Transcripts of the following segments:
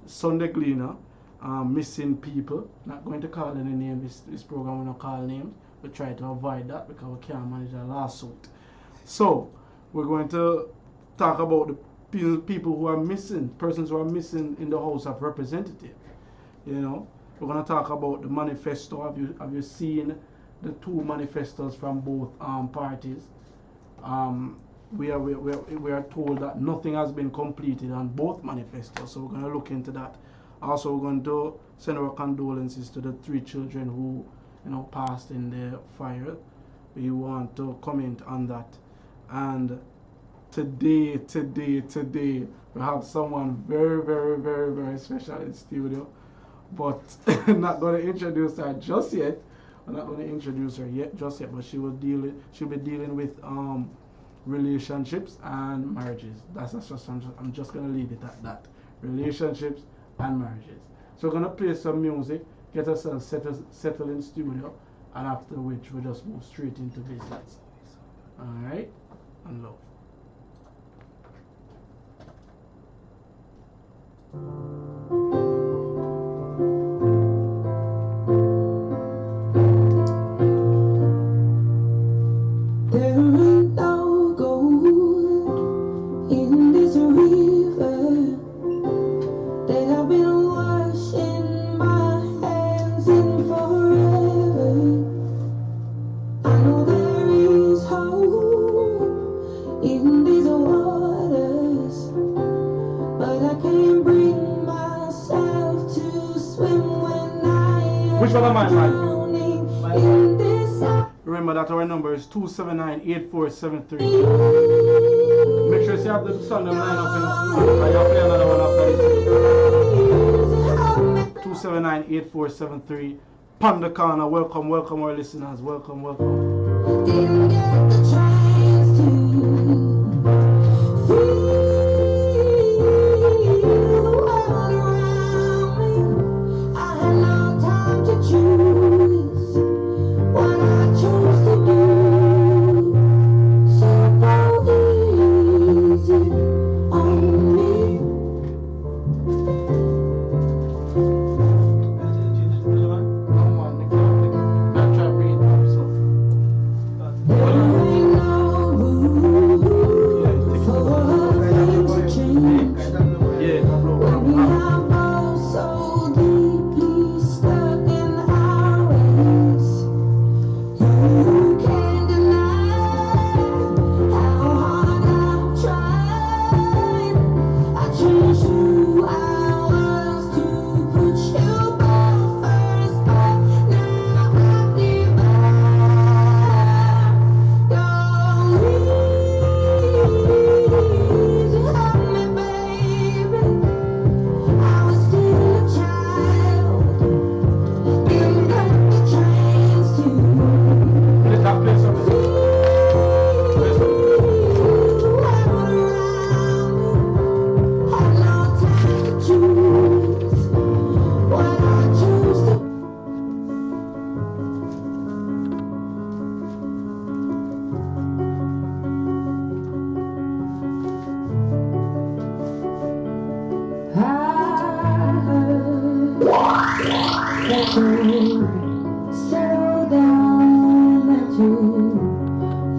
Sunday Gleaner, missing people. Not going to call any name. This program will not call names. We try to avoid that because we can't manage a lawsuit. So we're going to talk about the people who are missing, persons who are missing in the House of Representatives. You know, we're going to talk about the manifesto. Have you seen the two manifestos from both parties? We are told that nothing has been completed on both manifestos, so we're going to look into that. Also, we're going to send our condolences to the 3 children who, passed in the fire. We want to comment on that. And today, we have someone very, very, very, very special in studio. But I'm not going to introduce her just yet. I'm not going to introduce her just yet, but she'll be dealing with relationships and marriages. I'm just going to leave it at that. Relationships and marriages. So we're going to play some music, get ourselves settled in studio, and after which we'll just move straight into business. Alright? And love. Which one am I, man? Remember that our number is 279-8473. Make sure you have the song line up, and you'll play another one after this. 279-8473. Panda Corna, welcome our listeners. Welcome. Didn't get the chance to feel the world around me. I had no time to choose what I chose to do. So easy on me. Settle down that you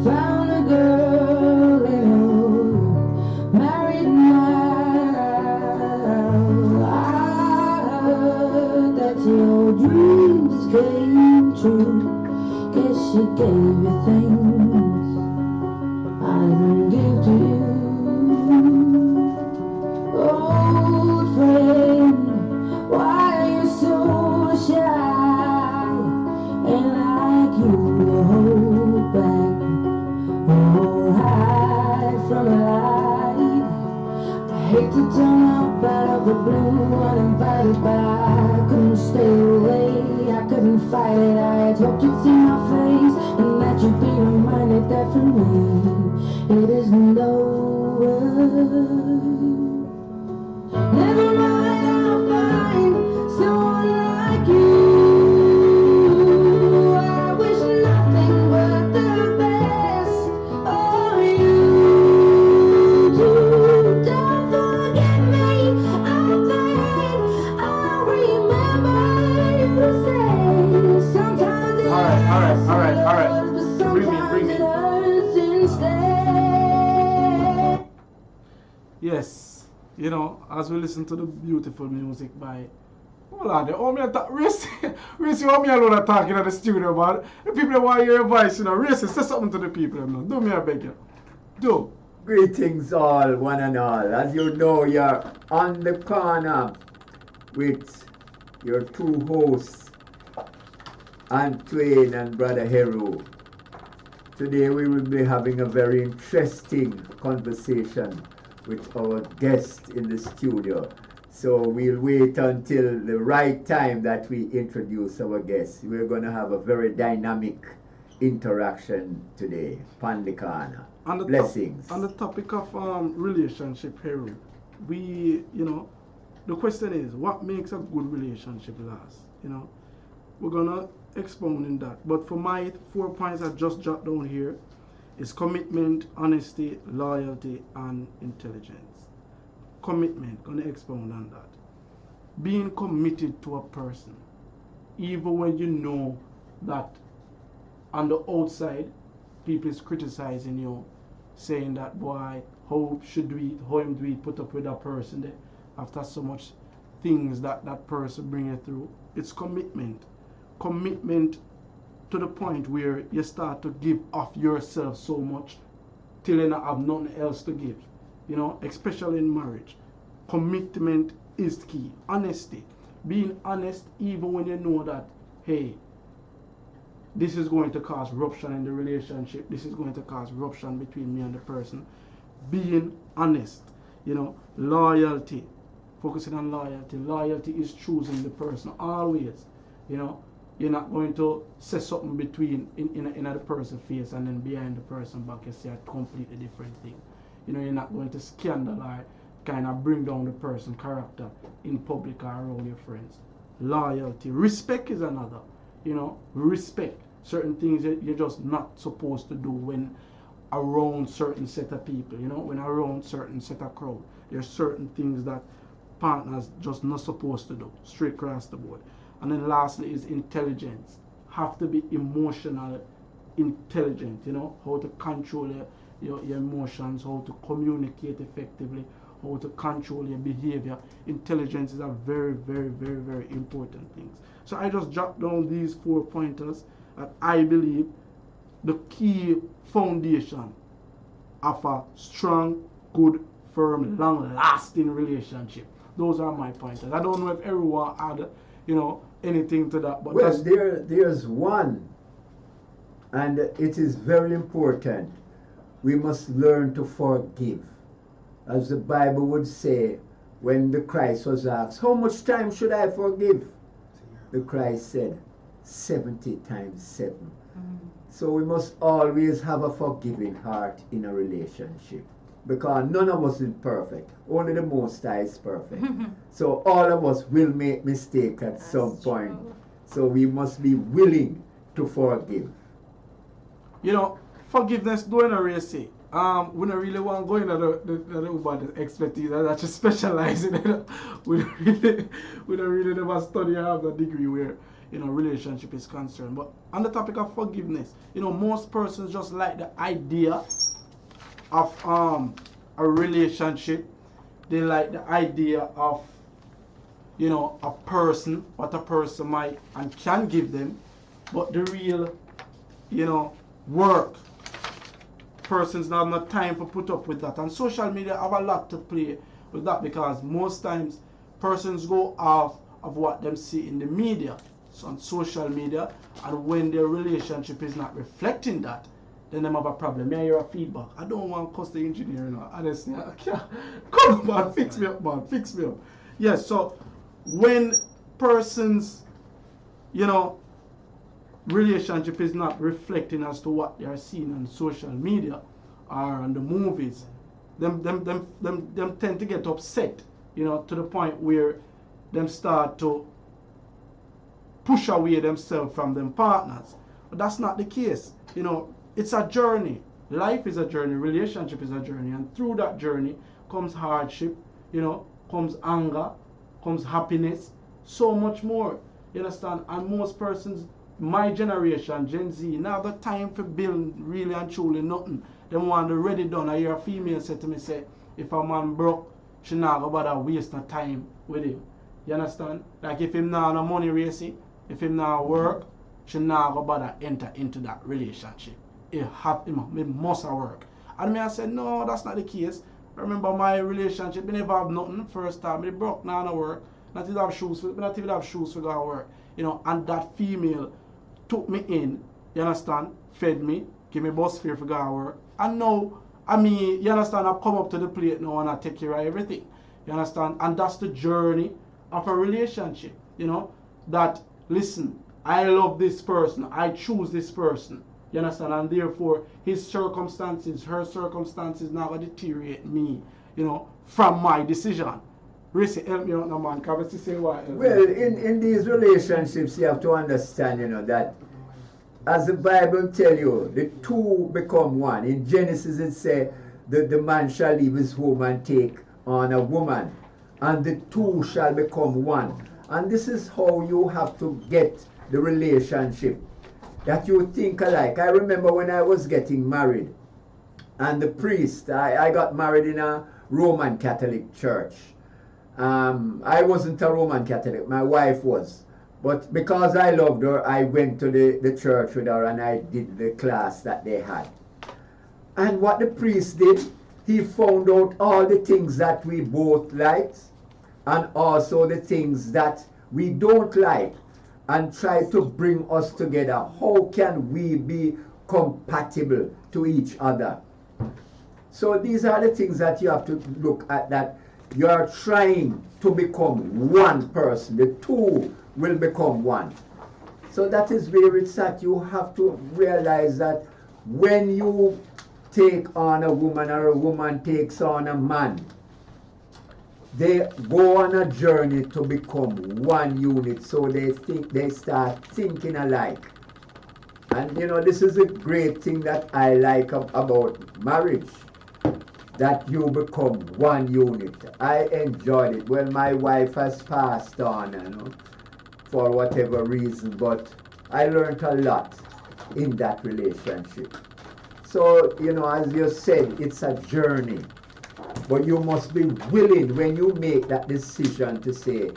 found a girl and you're married now. I heard that your dreams came true. Guess she gave you things I didn't give to you. Old friend, why are you so shy and like you hold back or hide from the light? I hate to turn up out of the blue uninvited, but I couldn't stay away. I couldn't fight it. I had hoped you'd see my face and that you'd be reminded that for me it isn't over. Never mind, I'll find someone like you. I wish nothing but the best for you too. Don't forget me, I'll think you know, as we listen to the beautiful music by, hold on, oh me attack, Race, Race, you want me alone talking in the studio, man. The people want to hear your voice, you know. Race, say something to the people, you know. Do me a beg you. Do. Greetings all, one and all. As you know, you're on the corner with your two hosts, Antwain and Brother Hero. Today we will be having a very interesting conversation with our guest in the studio. So we'll wait until the right time that we introduce our guest. We're going to have a very dynamic interaction today. Pandikana. Blessings. On the topic of relationship, Hero, we, you know, the question is, what makes a good relationship last? You know, we're going to expound in that. But for my 4 points I just jot down here is commitment, honesty, loyalty, and intelligence. Commitment, gonna expound on that. Being committed to a person, even when you know that on the outside people is criticizing you, saying that boy, how should we, how do we put up with that person there after so much things that that person bring you through. It's commitment. Commitment to the point where you start to give of yourself so much till you not have nothing else to give. You know, especially in marriage. Commitment is key. Honesty. Being honest even when you know that, hey, this is going to cause rupture in the relationship. This is going to cause rupture between me and the person. Being honest. You know, loyalty. Focusing on loyalty. Loyalty is choosing the person always. You know, you're not going to say something between in the person's face and then behind the person back you say a completely different thing. You know, you're not going to scandal or kind of bring down the person's character in public or around your friends. Loyalty. Respect is another. You know, respect. Certain things you're just not supposed to do when around certain set of people, you know, when around certain set of crowd. There's certain things that partners just not supposed to do, straight across the board. And then lastly is intelligence. Have to be emotional intelligent, you know, how to control your emotions, how to communicate effectively, how to control your behavior. Intelligence is a very, very, very, very important thing. So I just jot down these 4 pointers that I believe the key foundation of a strong, good, firm, long-lasting relationship. Those are my pointers. I don't know if everyone had, you know, anything to that. But well, there's one, and it is very important. We must learn to forgive. As the Bible would say, when the Christ was asked, how much time should I forgive? The Christ said, 70 times 7. So we must always have a forgiving heart in a relationship. Because none of us is perfect. Only the Most High is perfect. So all of us will make mistakes at some point. True. So we must be willing to forgive. You know, forgiveness don't really say. We don't really want to go into the expertise that actually specialize in it. We don't really never study or have a degree where, you know, relationship is concerned. But on the topic of forgiveness, you know, most persons just like the idea of a relationship. They like the idea of, you know, a person, what a person might and can give them, but the real, you know, work, persons don't have no time to put up with that. And social media have a lot to play with that, because most times persons go off of what them see in the media, so on social media, and when their relationship is not reflecting that, then them have a problem. May I hear a feedback? I don't want to cost the engineer, you know. Honestly, I can't. Come on, man, fix me up, man, fix me up. Yes, so when persons, you know, relationship is not reflecting as to what they are seeing on social media or on the movies, them tend to get upset, you know, to the point where them start to push away themselves from them partners. But that's not the case, you know. It's a journey. Life is a journey. Relationship is a journey. And through that journey comes hardship, you know, comes anger, comes happiness, so much more. You understand? And most persons, my generation, Gen Z, now the time for build really and truly nothing. Them want the ready done. I hear a female say to me, say, if a man broke, she not go bother waste no time with him. You understand? Like if him not no money racy, if him not work, she not go bother enter into that relationship. It must work. And me I said, no, that's not the case. I remember my relationship, I never have nothing first time. It broke now no work. Not even have shoes for go to work. You know, and that female took me in, you understand, fed me, give me bus fare for go to work. And now, I mean, you understand, I've come up to the plate now and I take care of everything. You understand? And that's the journey of a relationship, you know, that, listen, I love this person, I choose this person, you understand, and therefore his circumstances, her circumstances now deteriorate me, you know, from my decision. Rissy, help me out now, man, because I say what? Well, in these relationships, you have to understand, you know, that as the Bible tell you, the two become one. In Genesis it says, the man shall leave his home and take on a woman, and the two shall become one. And this is how you have to get the relationship, that you think alike. I remember when I was getting married, and the priest, I got married in a Roman Catholic church. I wasn't a Roman Catholic, my wife was. But because I loved her, I went to the church with her and I did the class that they had. And what the priest did, he found out all the things that we both liked and also the things that we don't like, and tried to bring us together. How can we be compatible to each other? So these are the things that you have to look at, that you are trying to become one person. The two will become one. So that is where it's at. You have to realize that when you take on a woman or a woman takes on a man, they go on a journey to become one unit. So they start thinking alike. And you know, this is a great thing that I like about marriage, that you become one unit. I enjoyed it. Well, my wife has passed on, you know, for whatever reason, but I learned a lot in that relationship. So, you know, as you said, it's a journey. But you must be willing when you make that decision to say,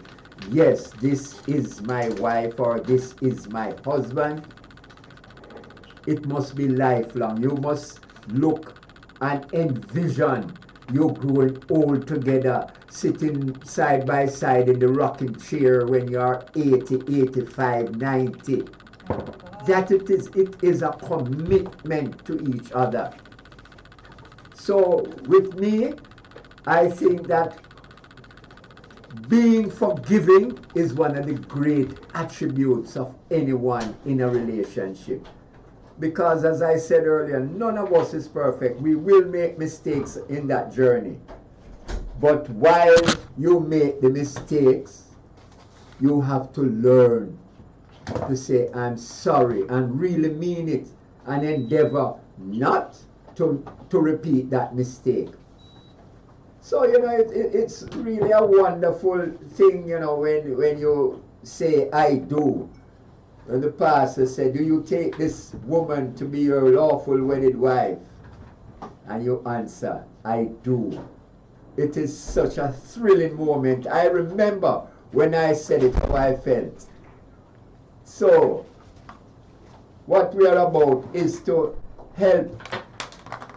yes, this is my wife or this is my husband. It must be lifelong. You must look and envision you growing old together, sitting side by side in the rocking chair when you are 80, 85, 90. That it is a commitment to each other. So with me, I think that being forgiving is one of the great attributes of anyone in a relationship. Because as I said earlier, none of us is perfect. We will make mistakes in that journey. But while you make the mistakes, you have to learn to say, I'm sorry, and really mean it, and endeavor not to repeat that mistake. So, you know, it's really a wonderful thing, you know, when you say, I do. And the pastor said, do you take this woman to be your lawful wedded wife? And you answer, I do. It is such a thrilling moment. I remember when I said it, how I felt. So, what we are about is to help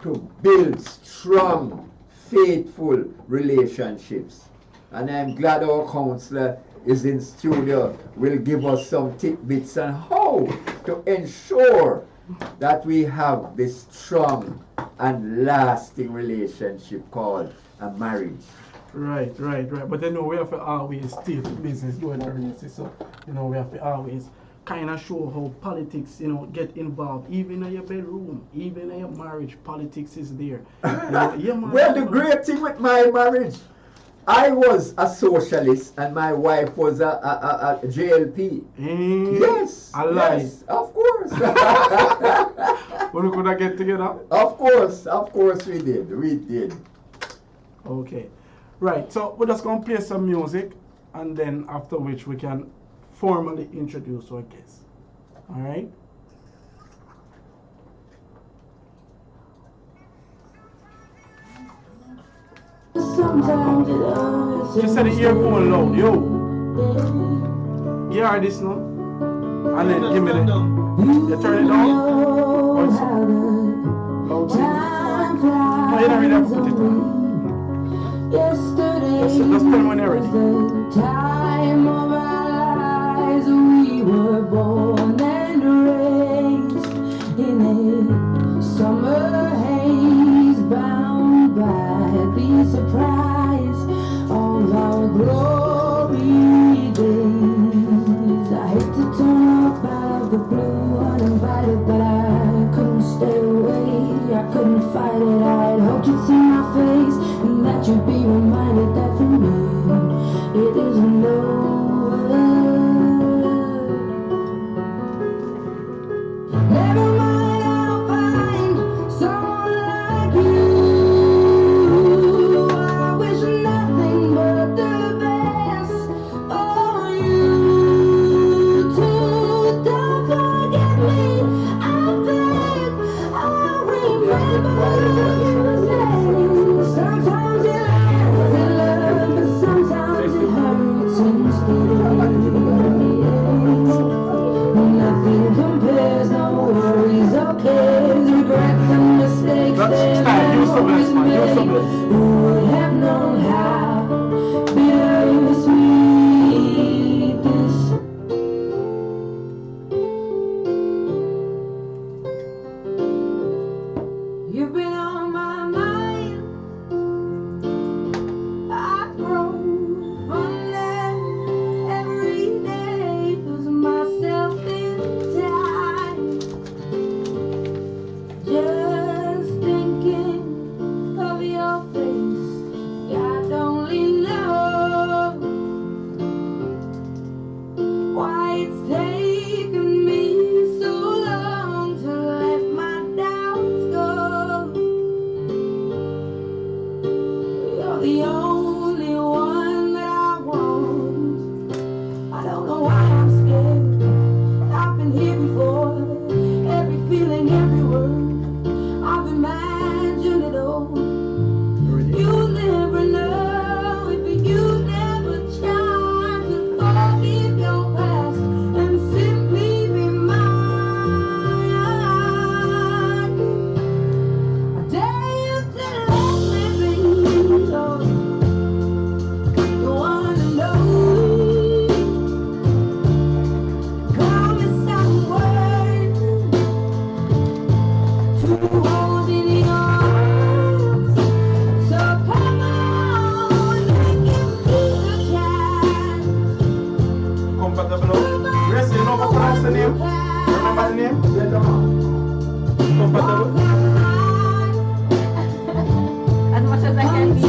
to build strong, faithful relationships. And I'm glad our counselor is in studio, will give us some tidbits on how to ensure that we have this strong and lasting relationship called a marriage. Right. But you know, we have to always stay to business doing a race. So, you know, we have to always kind of show how politics, you know, get involved. Even in your bedroom, even in your marriage, politics is there. You know, yeah, man, well, the great thing with my marriage, I was a socialist and my wife was a JLP. Yes. I lie. Yes, of course. When we could get together? Of course we did. Okay. Right, so we're just going to play some music, and then after which we can formally introduce our guest. All right? Sometimes She said the earphone loud, yo. You heard this now? And then give me the. You turn it down? What's up? Loud signal. No, you don't really have to put it on. Just tell me when you're ready. Time of our lives, we were born and raised in a summer haze, bound by the surprise of our glory days. I hate to turn up out of the blue uninvited, but I couldn't stay away. I couldn't fight it. I'd hoped you'd see my face and that you'd be reminded that for me it isn't over. Never mind, I'll find someone like you. I wish nothing but the best for you too. Don't forget me, I beg. I'll remember you saying sometimes it lasts in love, but sometimes it hurts instead. Nothing compares, no worries or cares, regrets and mistakes. Stop. You're so blessed, man. You're so blessed. Who would have known how bittersweet this? You've been on my mind. I grow fonder every day, lose myself in time. Just thinking of your face, God only knows why it's taken me so long to let my doubts go. You're the only one that I want. I don't know why I'm scared. I've been here before. Every feeling, every word, I've imagined it all. You'll never know if you never try to forgive your past and simply be mine. I dare you to let me be the one to know. Promise some words to hold in your arms. So come on, make it feel a chance. Compatible. Yes, you know what pronounce the name? Remember the name? Compatible. As much as I can be.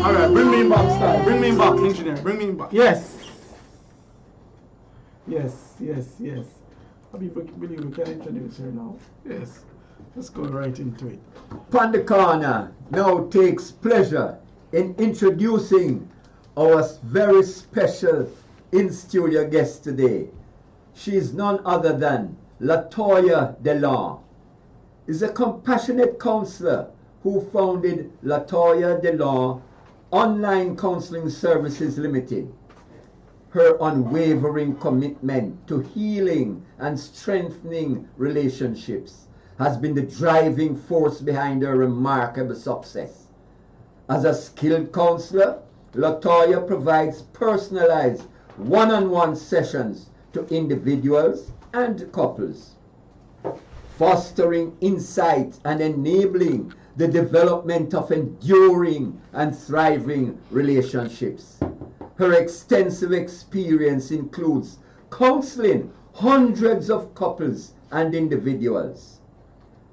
Alright, bring me back, style. Bring me back, engineer. Bring me back. Yes. Yes. How people believe we can introduce her now? Yes. Let's go right into it. Pan the Corner now takes pleasure in introducing our very special in-studio guest today. She is none other than Latoya DeLong. Is a compassionate counselor who founded Latoya DeLong Online Counseling Services Limited. Her unwavering commitment to healing and strengthening relationships has been the driving force behind her remarkable success. As a skilled counselor, Latoya provides personalized one-on-one sessions to individuals and couples, fostering insight and enabling the development of enduring and thriving relationships. Her extensive experience includes counseling hundreds of couples and individuals.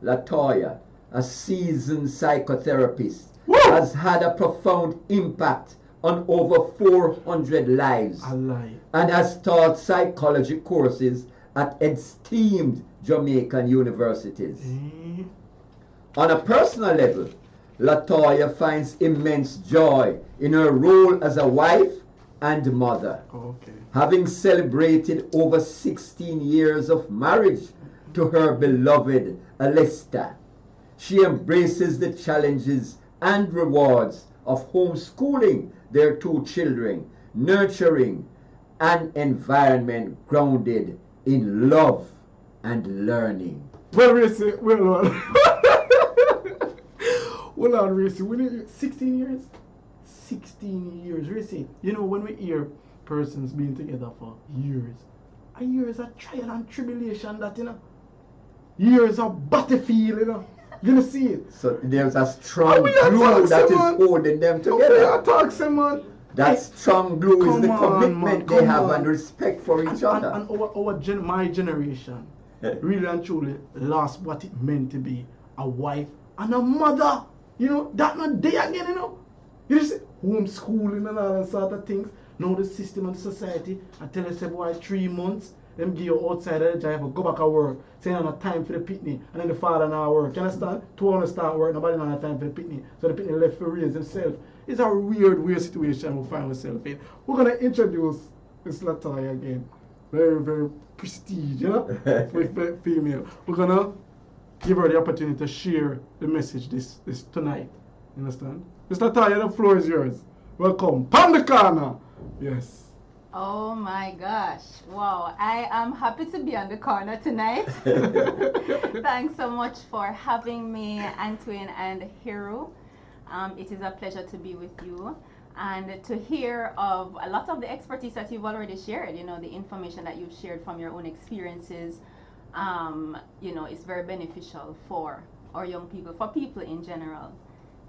Latoya, a seasoned psychotherapist, has had a profound impact on over 400 lives and has taught psychology courses at esteemed Jamaican universities. On a personal level, Latoya finds immense joy in her role as a wife and mother. Okay. Having celebrated over 16 years of marriage to her beloved Alesta, she embraces the challenges and rewards of homeschooling their two children, nurturing an environment grounded in love and learning. Well, Racy, well, well, on Racy, we need 16 years? 16 years, Racy. You know, when we hear persons being together for years, a year is a trial and tribulation that, you know, years of battlefield, you know. You gonna see it. So there's a strong we are glue that toxic, is man. holding them We together. are toxic, man. That Hey, strong glue is come the on, commitment man, they come have on. and respect for each other. And my generation really and truly lost what it meant to be a wife and a mother. You know, that not there again, you know. You see, homeschooling and all that sort of things. Now the system and the society, I tell you, say, boy, 3 months, them give you outside of the job, go back to work, saying on a time for the picnic, and then the father now work. You understand? 2 hours start work, nobody not have time for the picnic. So the picnic left for raise himself. It's a weird situation we find ourselves in. We're gonna introduce Miss Latoya again. Very, very prestige, you know, with female. We're gonna give her the opportunity to share the message this tonight. You understand? Miss Latoya, the floor is yours. Welcome. Pam the Corner. Yes. Oh my gosh. Wow. I am happy to be on the corner tonight. Thanks so much for having me, Antwin and Hero. It is a pleasure to be with you and to hear of a lot of the expertise that you've already shared, you know, the information that you've shared from your own experiences. You know, it's very beneficial for our young people, for people in general.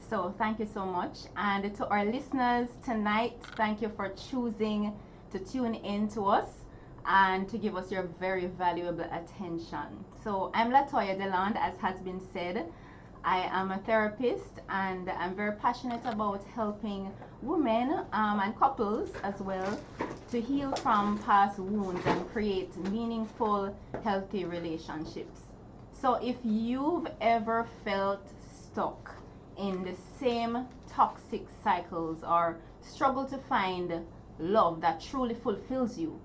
So thank you so much. And to our listeners tonight, thank you for choosing to tune in to us and to give us your very valuable attention. So I'm Latoya Deland, as has been said. I am a therapist and I'm very passionate about helping women and couples as well to heal from past wounds and create meaningful, healthy relationships. So if you've ever felt stuck in the same toxic cycles or struggle to find love that truly fulfills you,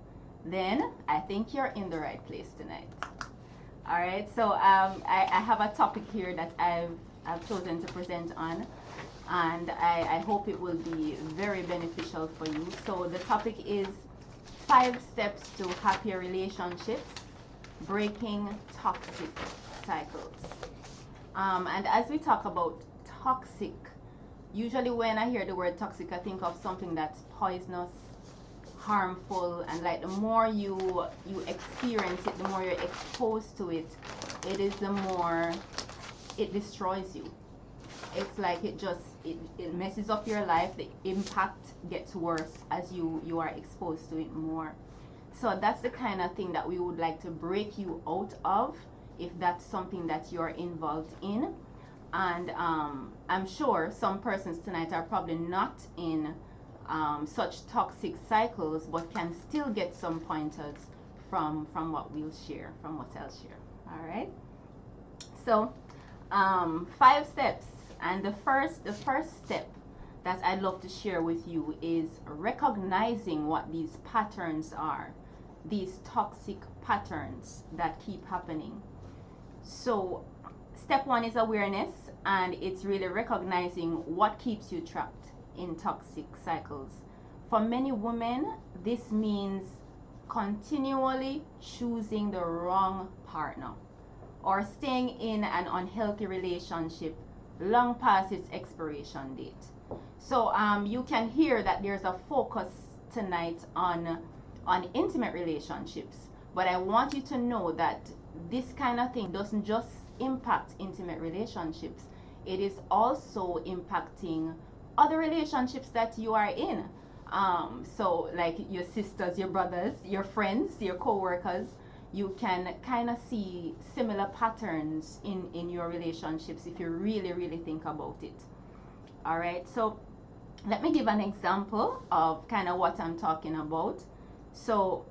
then I think you're in the right place tonight. All right, so I have a topic here that I've chosen to present on, and I hope it will be very beneficial for you. So the topic is 5 steps to happier relationships, breaking toxic cycles. And as we talk about toxic, usually when I hear the word toxic, I think of something that's poisonous, harmful, and like the more you experience it, the more you're exposed to it, it is the more it destroys you. It's like it messes up your life. The impact gets worse as you are exposed to it more. So that's the kind of thing that we would like to break you out of, if that's something that you're involved in. And I'm sure some persons tonight are probably not in such toxic cycles, but can still get some pointers from what we'll share, from what I'll share. All right. So 5 steps, and the first step that I'd love to share with you is recognizing what these patterns are, these toxic patterns that keep happening. So step 1 is awareness, and it's really recognizing what keeps you trapped in toxic cycles. For many women, this means continually choosing the wrong partner or staying in an unhealthy relationship long past its expiration date. So you can hear that there's a focus tonight on intimate relationships, but I want you to know that this kind of thing doesn't just impact intimate relationships, it is also impacting other relationships that you are in. So like your sisters, your brothers, your friends, your co-workers, you can kind of see similar patterns in your relationships if you really think about it. All right, so let me give an example of kind of what I'm talking about. So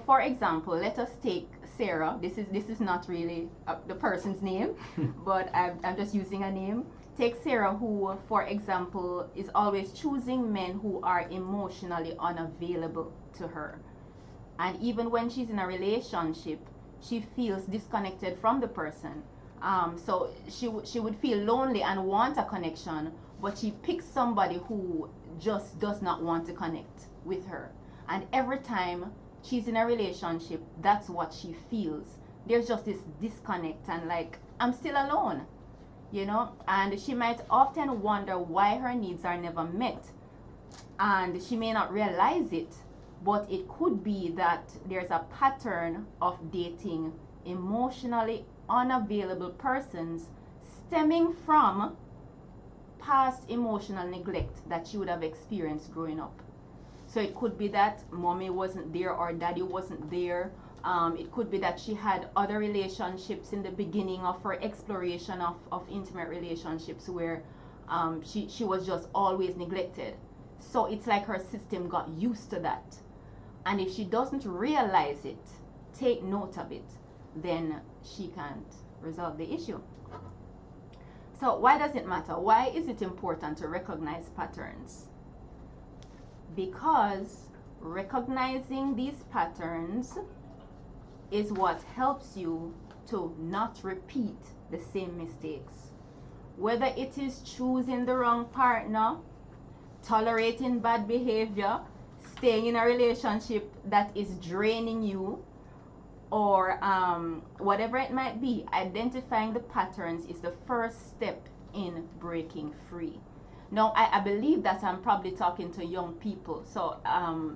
for example, let us take Sarah. This is not really the person's name, but I'm just using a name. Take Sarah, who, for example, is always choosing men who are emotionally unavailable to her. And even when she's in a relationship, she feels disconnected from the person. So she would feel lonely and want a connection, but she picks somebody who just does not want to connect with her. And every time she's in a relationship, that's what she feels. There's just this disconnect and like, I'm still alone, you know? And she might often wonder why her needs are never met. And she may not realize it, but it could be that there's a pattern of dating emotionally unavailable persons stemming from past emotional neglect that she would have experienced growing up. So it could be that mommy wasn't there or daddy wasn't there. It could be that she had other relationships in the beginning of her exploration of intimate relationships where she was just always neglected. So it's like her system got used to that. And if she doesn't realize it, take note of it, then she can't resolve the issue. So why does it matter? Why is it important to recognize patterns? Because recognizing these patterns is what helps you to not repeat the same mistakes. Whether it is choosing the wrong partner, tolerating bad behavior, staying in a relationship that is draining you, or whatever it might be, identifying the patterns is the first step in breaking free. Now, I believe that I'm probably talking to young people. So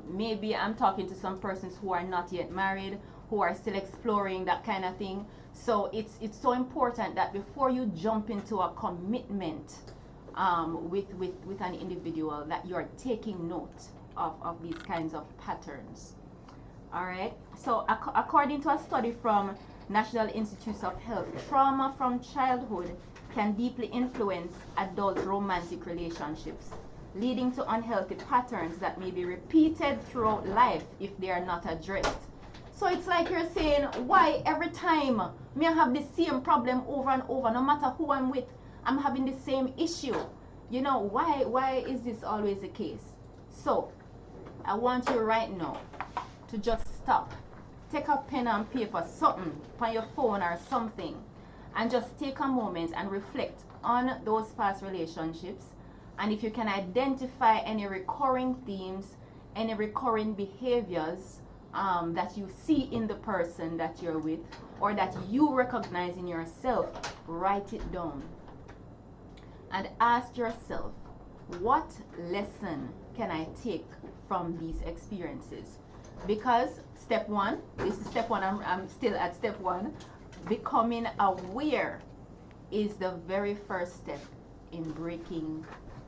maybe I'm talking to some persons who are not yet married, who are still exploring that kind of thing. So it's so important that before you jump into a commitment with an individual, that you're taking note of these kinds of patterns. All right. So according to a study from National Institutes of Health, trauma from childhood can deeply influence adult romantic relationships, leading to unhealthy patterns that may be repeated throughout life if they are not addressed. So it's like you're saying, why every time me I have the same problem over and over, no matter who I'm with, I'm having the same issue. You know, why is this always the case? So I want you right now to just stop, take a pen and paper, something on your phone or something, and just take a moment and reflect on those past relationships. And if you can identify any recurring themes, any recurring behaviors that you see in the person that you're with, or that you recognize in yourself, write it down and ask yourself, what lesson can I take from these experiences? Because step one, this is step one, I'm still at step one. Becoming aware is the very first step in breaking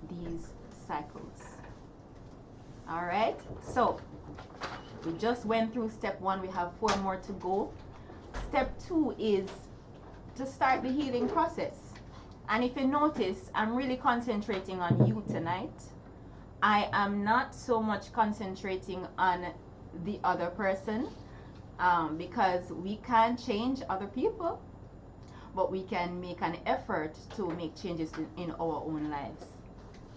these cycles. All right, so we just went through step one. We have 4 more to go. Step 2 is to start the healing process. And if you notice, I'm really concentrating on you tonight. I am not so much concentrating on the other person, because we can't change other people, but we can make an effort to make changes in our own lives.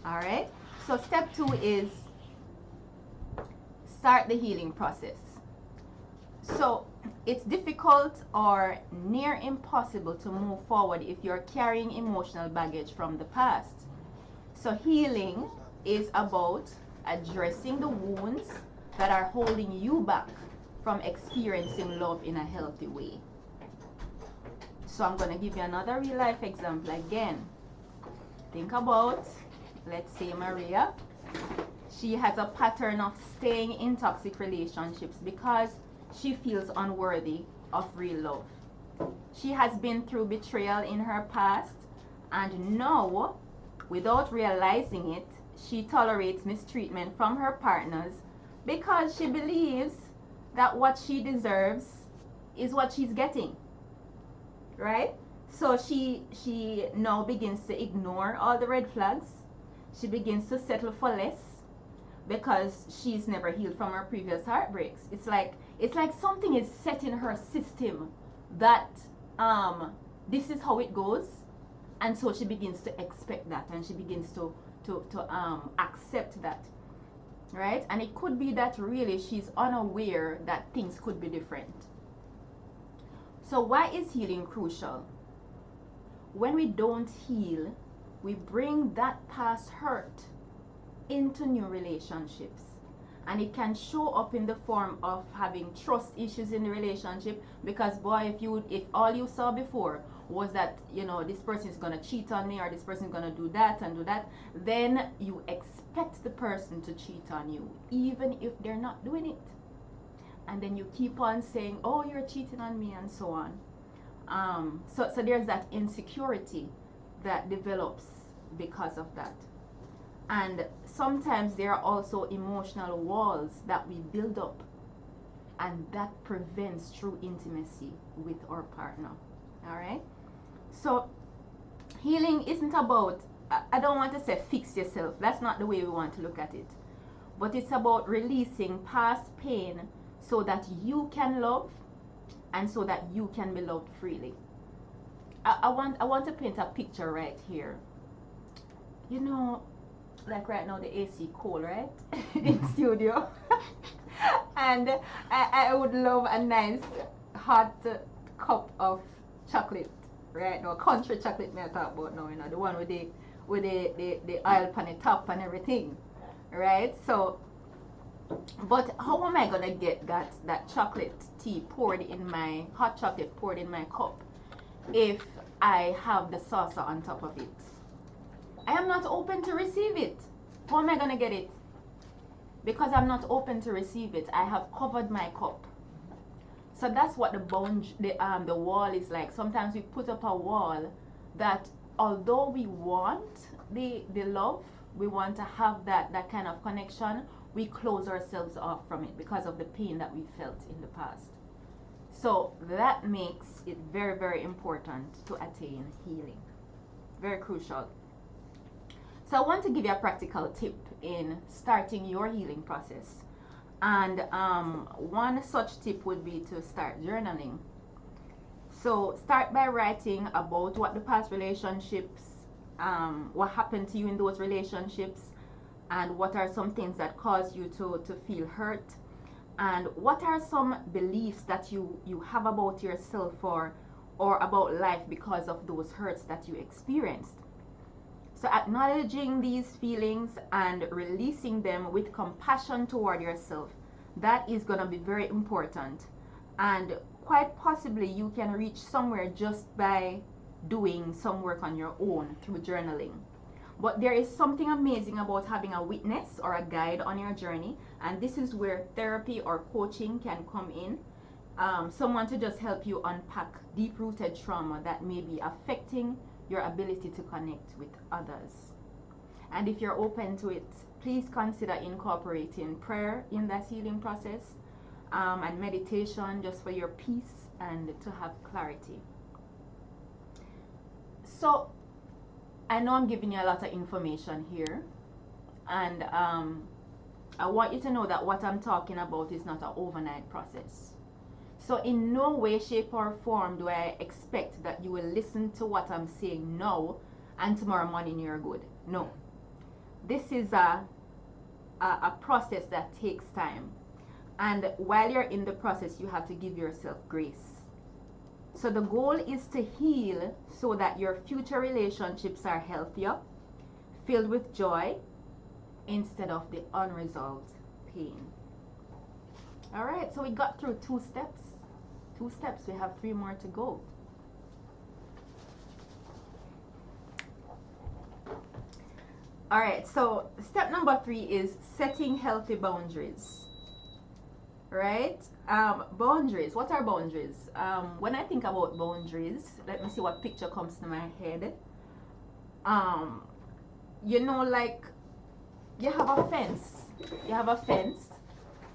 All right, so step 2 is start the healing process. So it's difficult or near impossible to move forward if you're carrying emotional baggage from the past. So healing is about addressing the wounds that are holding you back from experiencing love in a healthy way. So I'm going to give you another real life example again. Think about, let's say, Maria. She has a pattern of staying in toxic relationships because she feels unworthy of real love. She has been through betrayal in her past, and now, without realizing it, she tolerates mistreatment from her partners because she believes that what she deserves is what she's getting. Right? So she now begins to ignore all the red flags. She begins to settle for less because she's never healed from her previous heartbreaks. It's like something is set in her system that this is how it goes. And so she begins to expect that, and she begins to accept that, right? And it could be that really she's unaware that things could be different. So why is healing crucial? When we don't heal, we bring that past hurt into new relationships. And it can show up in the form of having trust issues in the relationship, because boy, if all you saw before was that, you know, this person is going to cheat on me, or this person is going to do that and do that, then you expect the person to cheat on you even if they're not doing it. And then you keep on saying, oh, you're cheating on me, and so on. So there's that insecurity that develops because of that. And sometimes there are also emotional walls that we build up, and that prevents true intimacy with our partner. All right? So healing isn't about, I don't want to say fix yourself. That's not the way we want to look at it. But it's about releasing past pain so that you can love, and so that you can be loved freely. I want to paint a picture right here. You know, like right now the AC cold, right? In studio. And I would love a nice hot cup of chocolate, right? No, country chocolate may I talk about now, you know, the one with the oil on the top and everything, right? So, but how am I gonna get that chocolate tea poured in my hot chocolate poured in my cup if I have the saucer on top of it? I am not open to receive it. How am I gonna get it? Because I'm not open to receive it. I have covered my cup. So that's what the wall is like. Sometimes we put up a wall that, although we want the love, we want to have that kind of connection, we close ourselves off from it because of the pain that we felt in the past. So that makes it very, very important to attain healing. Very crucial. So I want to give you a practical tip in starting your healing process. And one such tip would be to start journaling. So start by writing about what the past relationships, what happened to you in those relationships, and what are some things that caused you to feel hurt, and what are some beliefs that you have about yourself or about life because of those hurts that you experienced. So acknowledging these feelings and releasing them with compassion toward yourself, that is going to be very important. And quite possibly you can reach somewhere just by doing some work on your own through journaling. But there is something amazing about having a witness or a guide on your journey, and this is where therapy or coaching can come in. Someone to just help you unpack deep-rooted trauma that may be affecting your ability to connect with others. And if you're open to it, please consider incorporating prayer in that healing process, and meditation, just for your peace and to have clarity. So I know I'm giving you a lot of information here, and I want you to know that what I'm talking about is not an overnight process. So in no way, shape, or form do I expect that you will listen to what I'm saying now and tomorrow morning you're good. No. This is a process that takes time. And while you're in the process, you have to give yourself grace. So the goal is to heal so that your future relationships are healthier, filled with joy, instead of the unresolved pain. All right, so we got through 2 steps. 2 steps, we have 3 more to go. All right, so step number 3 is setting healthy boundaries. Right? Boundaries. What are boundaries? When I think about boundaries, let me see what picture comes to my head. You know, like you have a fence. You have a fence.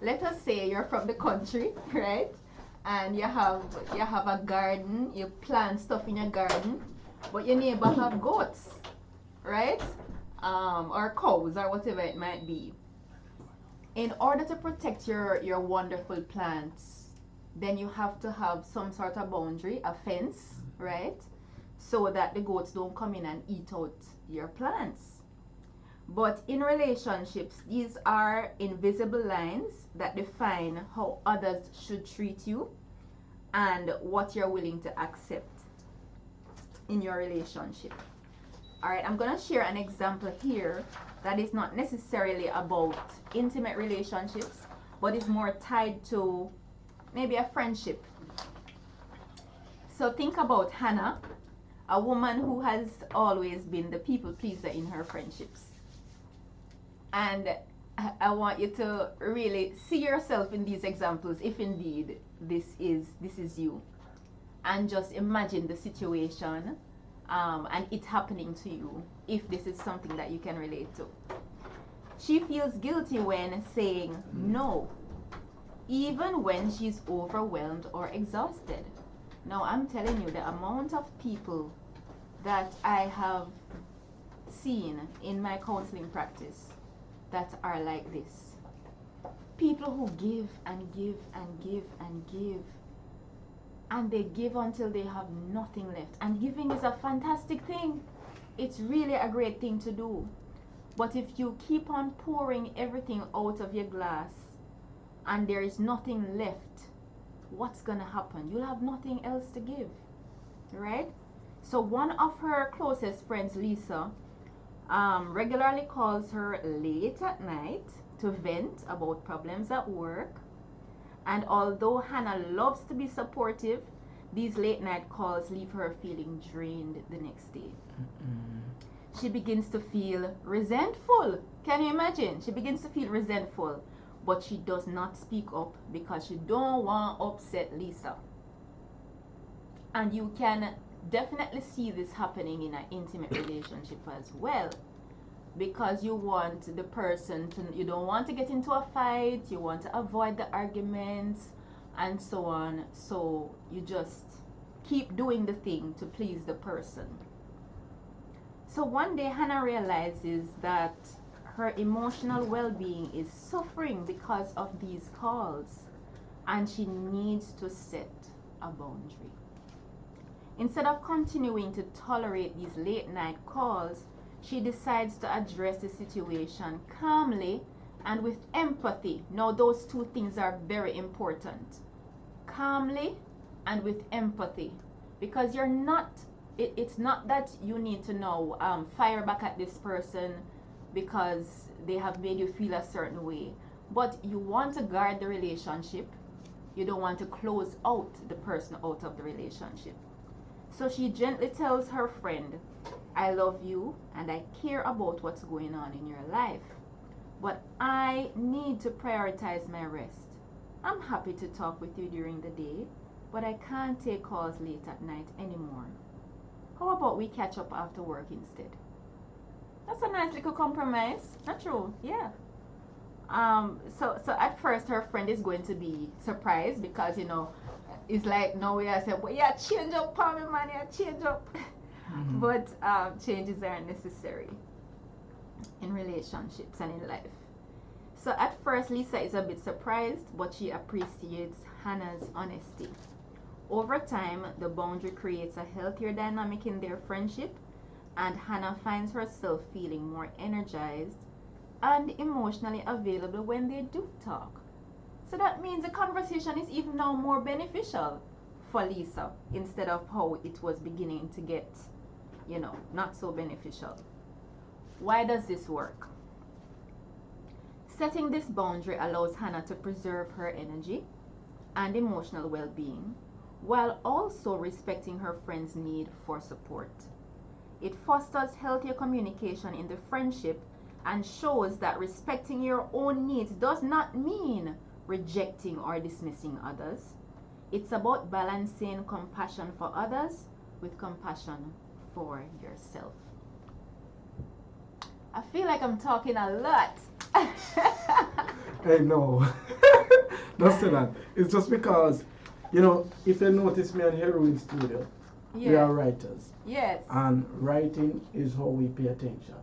Let us say you're from the country, right? And you have a garden. You plant stuff in your garden, but your neighbor have goats, right? Or cows, or whatever it might be. In order to protect your wonderful plants, then you have to have some sort of boundary, a fence, right? so that the goats don't come in and eat out your plants. But in relationships, these are invisible lines that define how others should treat you and what you're willing to accept in your relationship. All right, I'm going to share an example here that is not necessarily about intimate relationships, but is more tied to maybe a friendship. So think about Hannah, a woman who has always been the people pleaser in her friendships. And I want you to really see yourself in these examples, if indeed this is you, and just imagine the situation and it happening to you, if this is something that you can relate to. She feels guilty when saying no, even when she's overwhelmed or exhausted. Now, I'm telling you, the amount of people that I have seen in my counseling practice that are like this. People who give and give and give and give, and they give until they have nothing left. And giving is a fantastic thing. It's really a great thing to do. But if you keep on pouring everything out of your glass and there is nothing left, what's gonna happen? You'll have nothing else to give, right? So one of her closest friends, Lisa, regularly calls her late at night to vent about problems at work. And although Hannah loves to be supportive, these late night calls leave her feeling drained the next day. She begins to feel resentful. Can you imagine? She begins to feel resentful, but she does not speak up because she don't want to upset Lisa. And you can definitely see this happening in an intimate relationship as well, because you want the person to, you don't want to get into a fight, you want to avoid the arguments and so on, so you just keep doing the thing to please the person. So one day Hannah realizes that her emotional well-being is suffering because of these calls, and she needs to set a boundary. Instead of continuing to tolerate these late night calls, she decides to address the situation calmly and with empathy. Now, those two things are very important. Calmly and with empathy. Because you're not, it's not that you need to now fire back at this person because they have made you feel a certain way. But you want to guard the relationship. You don't want to close out the person out of the relationship. So she gently tells her friend, I love you and I care about what's going on in your life, but I need to prioritize my rest. I'm happy to talk with you during the day, but I can't take calls late at night anymore. How about we catch up after work instead? That's a nice little compromise. Not true? Yeah. So at first her friend is going to be surprised because, you know, it's like, no way I said, well, yeah, change up, Palmy man, yeah, change up. But changes are necessary in relationships and in life. So at first Lisa is a bit surprised, but she appreciates Hannah's honesty. Over time, the boundary creates a healthier dynamic in their friendship, and Hannah finds herself feeling more energized and emotionally available when they do talk. So that means the conversation is even now more beneficial for Lisa instead of how it was beginning to get, you know, not so beneficial. Why does this work? Setting this boundary allows Hannah to preserve her energy and emotional well-being while also respecting her friend's need for support. It fosters healthier communication in the friendship and shows that respecting your own needs does not mean rejecting or dismissing others. It's about balancing compassion for others with compassion for yourself. I feel like I'm talking a lot. Hey, no. Don't say that. It's just because, you know, if you notice me on Hero in studio, we are writers. Yes. And writing is how we pay attention.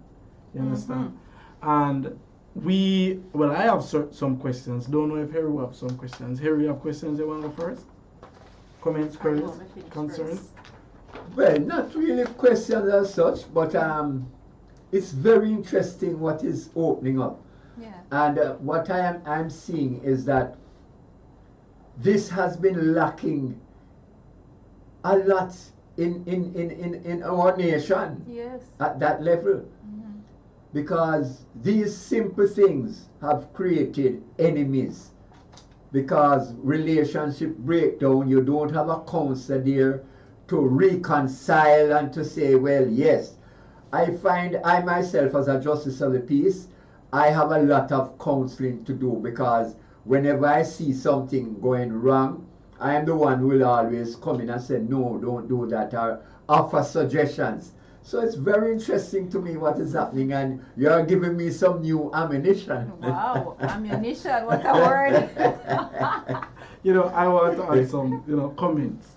You understand? And I have some questions. Don't know if Harry will have some questions. Harry, you have questions you want to go first? Comments, queries, concerns? Well, not really questions as such, but it's very interesting what is opening up. Yeah. And what I'm seeing is that this has been lacking a lot in our nation Yes. at that level. Because these simple things have created enemies. Because relationship breakdown, you don't have a counselor there to reconcile and to say, well, yes, I find I myself as a justice of the peace, I have a lot of counseling to do, because whenever I see something going wrong, I am the one who will always come in and say, no, don't do that, or offer suggestions. So it's very interesting to me what is happening, and you're giving me some new ammunition. Wow, ammunition, what a word. You know, I want to add some, comments.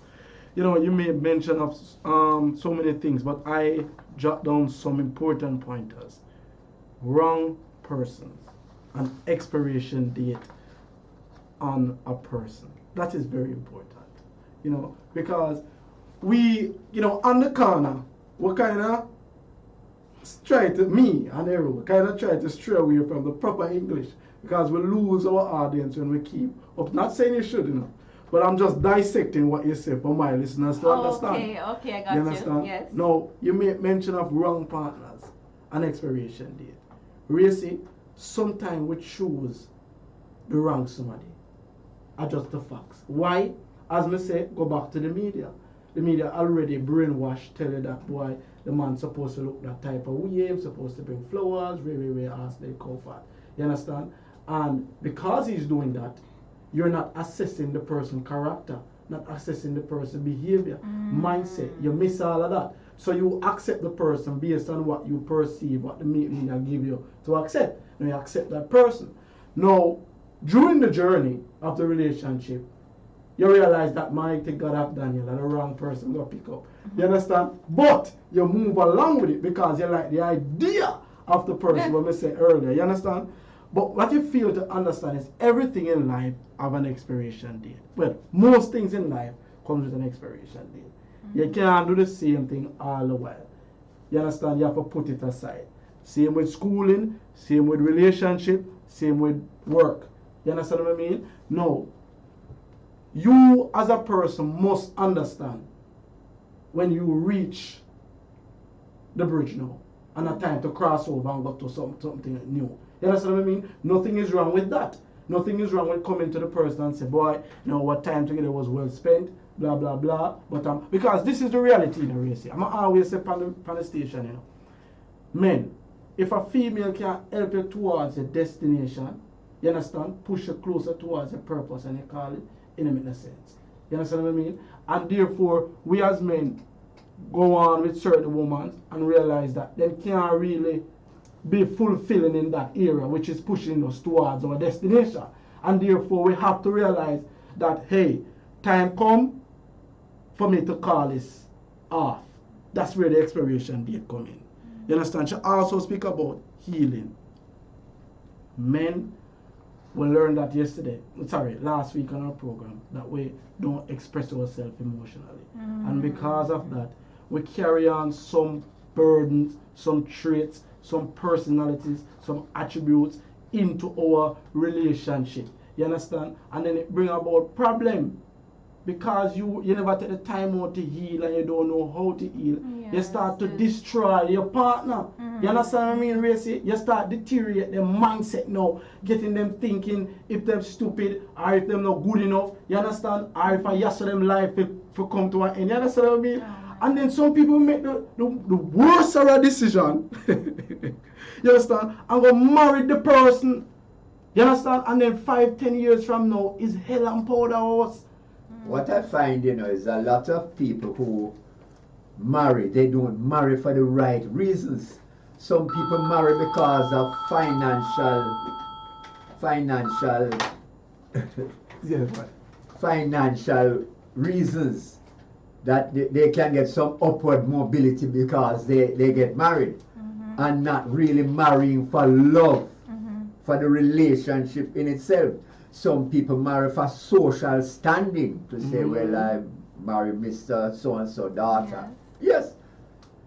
You made mention of so many things, but I jot down some important pointers. Wrong persons, an expiration date on a person. That is very important. Because we, on the corner, we kind of me and Aaron, kind of try to stray away from the proper English, because we lose our audience when we keep up. Not saying you should, but I'm just dissecting what you say for my listeners to understand. Okay, I got you. Understand? Yes. Now, you made mention of wrong partners and expiration date. Really, sometimes we choose the wrong somebody. Adjust the facts. Why? As me say, go back to the media. The media already brainwashed, tell you that boy, the man's supposed to look that type of way, he's supposed to bring flowers, way, ask they comfort. You understand? And because he's doing that, you're not assessing the person's character, not assessing the person's behavior, mindset. You miss all of that. So you accept the person based on what you perceive, what the media give you to accept. Now you accept that person. Now, during the journey of the relationship, you realize that mighty God of Daniel and the wrong person go pick up. You understand? But you move along with it because you like the idea of the person, what we said earlier. You understand? But what you fail to understand is everything in life have an expiration date. Well, most things in life comes with an expiration date. You can't do the same thing all the while. You understand? You have to put it aside. Same with schooling, same with relationship, same with work. You understand what I mean? No. You as a person must understand when you reach the bridge now and a time to cross over and go to something new. You understand what I mean? Nothing is wrong with that. Nothing is wrong with coming to the person and say, boy, what time together was well spent, blah, blah, blah. But because this is the reality in the race. I'm always say on the station, Men, if a female can help you towards a destination, you understand, push you closer towards a purpose, and you call it, it doesn't make no sense. You understand what I mean? And therefore, we as men go on with certain women and realize that they can't really be fulfilling in that area, which is pushing us towards our destination. And therefore, we have to realize that, hey, time come for me to call this off. That's where the expiration date come in. You understand? She also speak about healing. Men, we learned that last week on our program, that we don't express ourselves emotionally. And because of that, we carry on some burdens, some traits, some personalities, some attributes into our relationship. You understand? And then it brings about problem. Because you never take the time out to heal and you don't know how to heal. Yes, you start to destroy your partner. You understand what I mean, Racy? You start deteriorate their mindset now, getting them thinking if they're stupid or if they're not good enough. You understand? Or if I yes them life for come to an end. You understand what I mean? And then some people make the worst of a decision. You understand? And go marry the person. You understand? And then 5-10 years from now is hell and powder house. What I find, is a lot of people who marry, they don't marry for the right reasons. Some people marry because of financial reasons, that they can get some upward mobility because they get married, and not really marrying for love, for the relationship in itself. Some people marry for social standing, to say, well, I marry Mr. So-and-so daughter. Yes,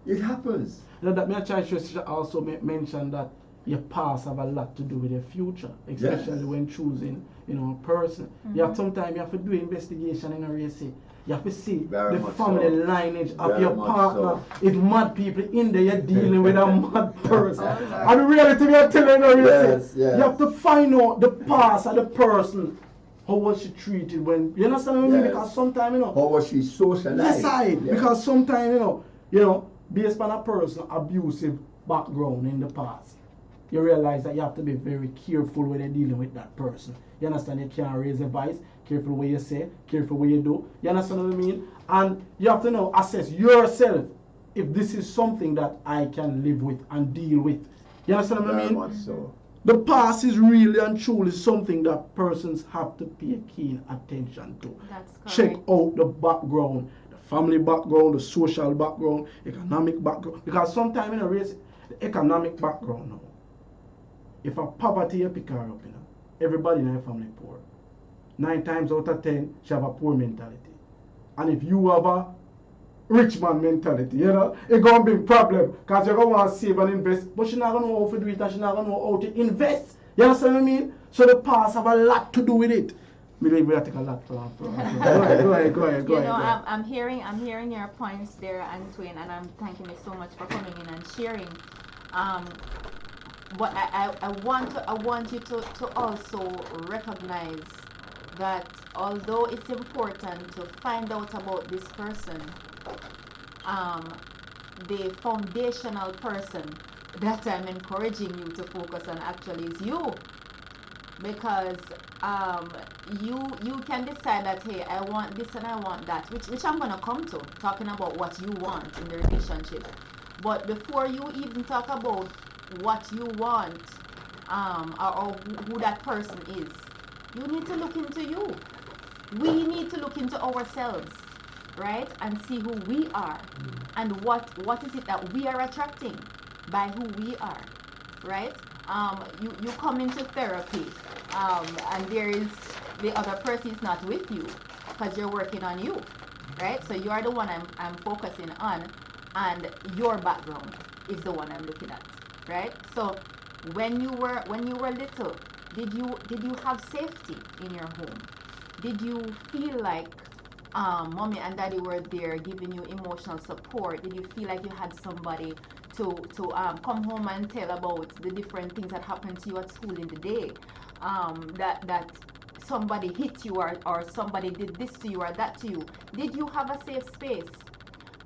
it happens. Now that me a try to also mention that your past have a lot to do with your future, especially Yes. when choosing, a person. You have sometimes you have to do investigation in a race. You have to see Very the much family so. lineage of Very your much partner. so. It's mad people in there, you're dealing with a mad person. Oh, Lord. And the reality we are telling you, Yes, yes. you have to find out the past of the person. How was she treated when, you understand what I mean? Yes. Because sometimes, How was she socialized? yes, Yes. because sometimes, based on a person abusive background in the past, you realize that you have to be very careful when you're dealing with that person. You understand? You can't raise a voice, careful what you say, careful what you do. You understand what I mean? And you have to now assess yourself if this is something that I can live with and deal with. You understand what I Very mean? much so. The past is really and truly something that persons have to pay keen attention to. That's correct. Check out the background, the family background, the social background, economic background. Because sometimes in a race, the economic background now, if a poverty you pick her up, everybody in her family poor. 9 times out of 10, she have a poor mentality. And if you have a rich man mentality, it's going to be a problem. Because you're going to want to save and invest, but she's not going to know how to do it and she's not going to know how to invest. You understand what I mean? So the past have a lot to do with it. Maybe we have to take a lot for that. Go ahead. I'm hearing your points there, Antoine, and I'm thanking you so much for coming in and sharing. But I want you to also recognize that although it's important to find out about this person, the foundational person that I'm encouraging you to focus on actually is you. Because you can decide that, hey, I want this and I want that, which I'm gonna come to, talking about what you want in the relationship. But before you even talk about what you want, or who that person is, you need to look into you. We need to look into ourselves, right, and see who we are, and what is it that we are attracting by who we are, right? You come into therapy, and there is the other person is not with you because you're working on you, right? So you are the one I'm focusing on, and your background is the one I'm looking at, right? So when you were little, did you have safety in your home? Did you feel like mommy and daddy were there giving you emotional support? Did you feel like you had somebody to come home and tell about the different things that happened to you at school in the day? That somebody hit you, or somebody did this to you or that to you? Did you have a safe space?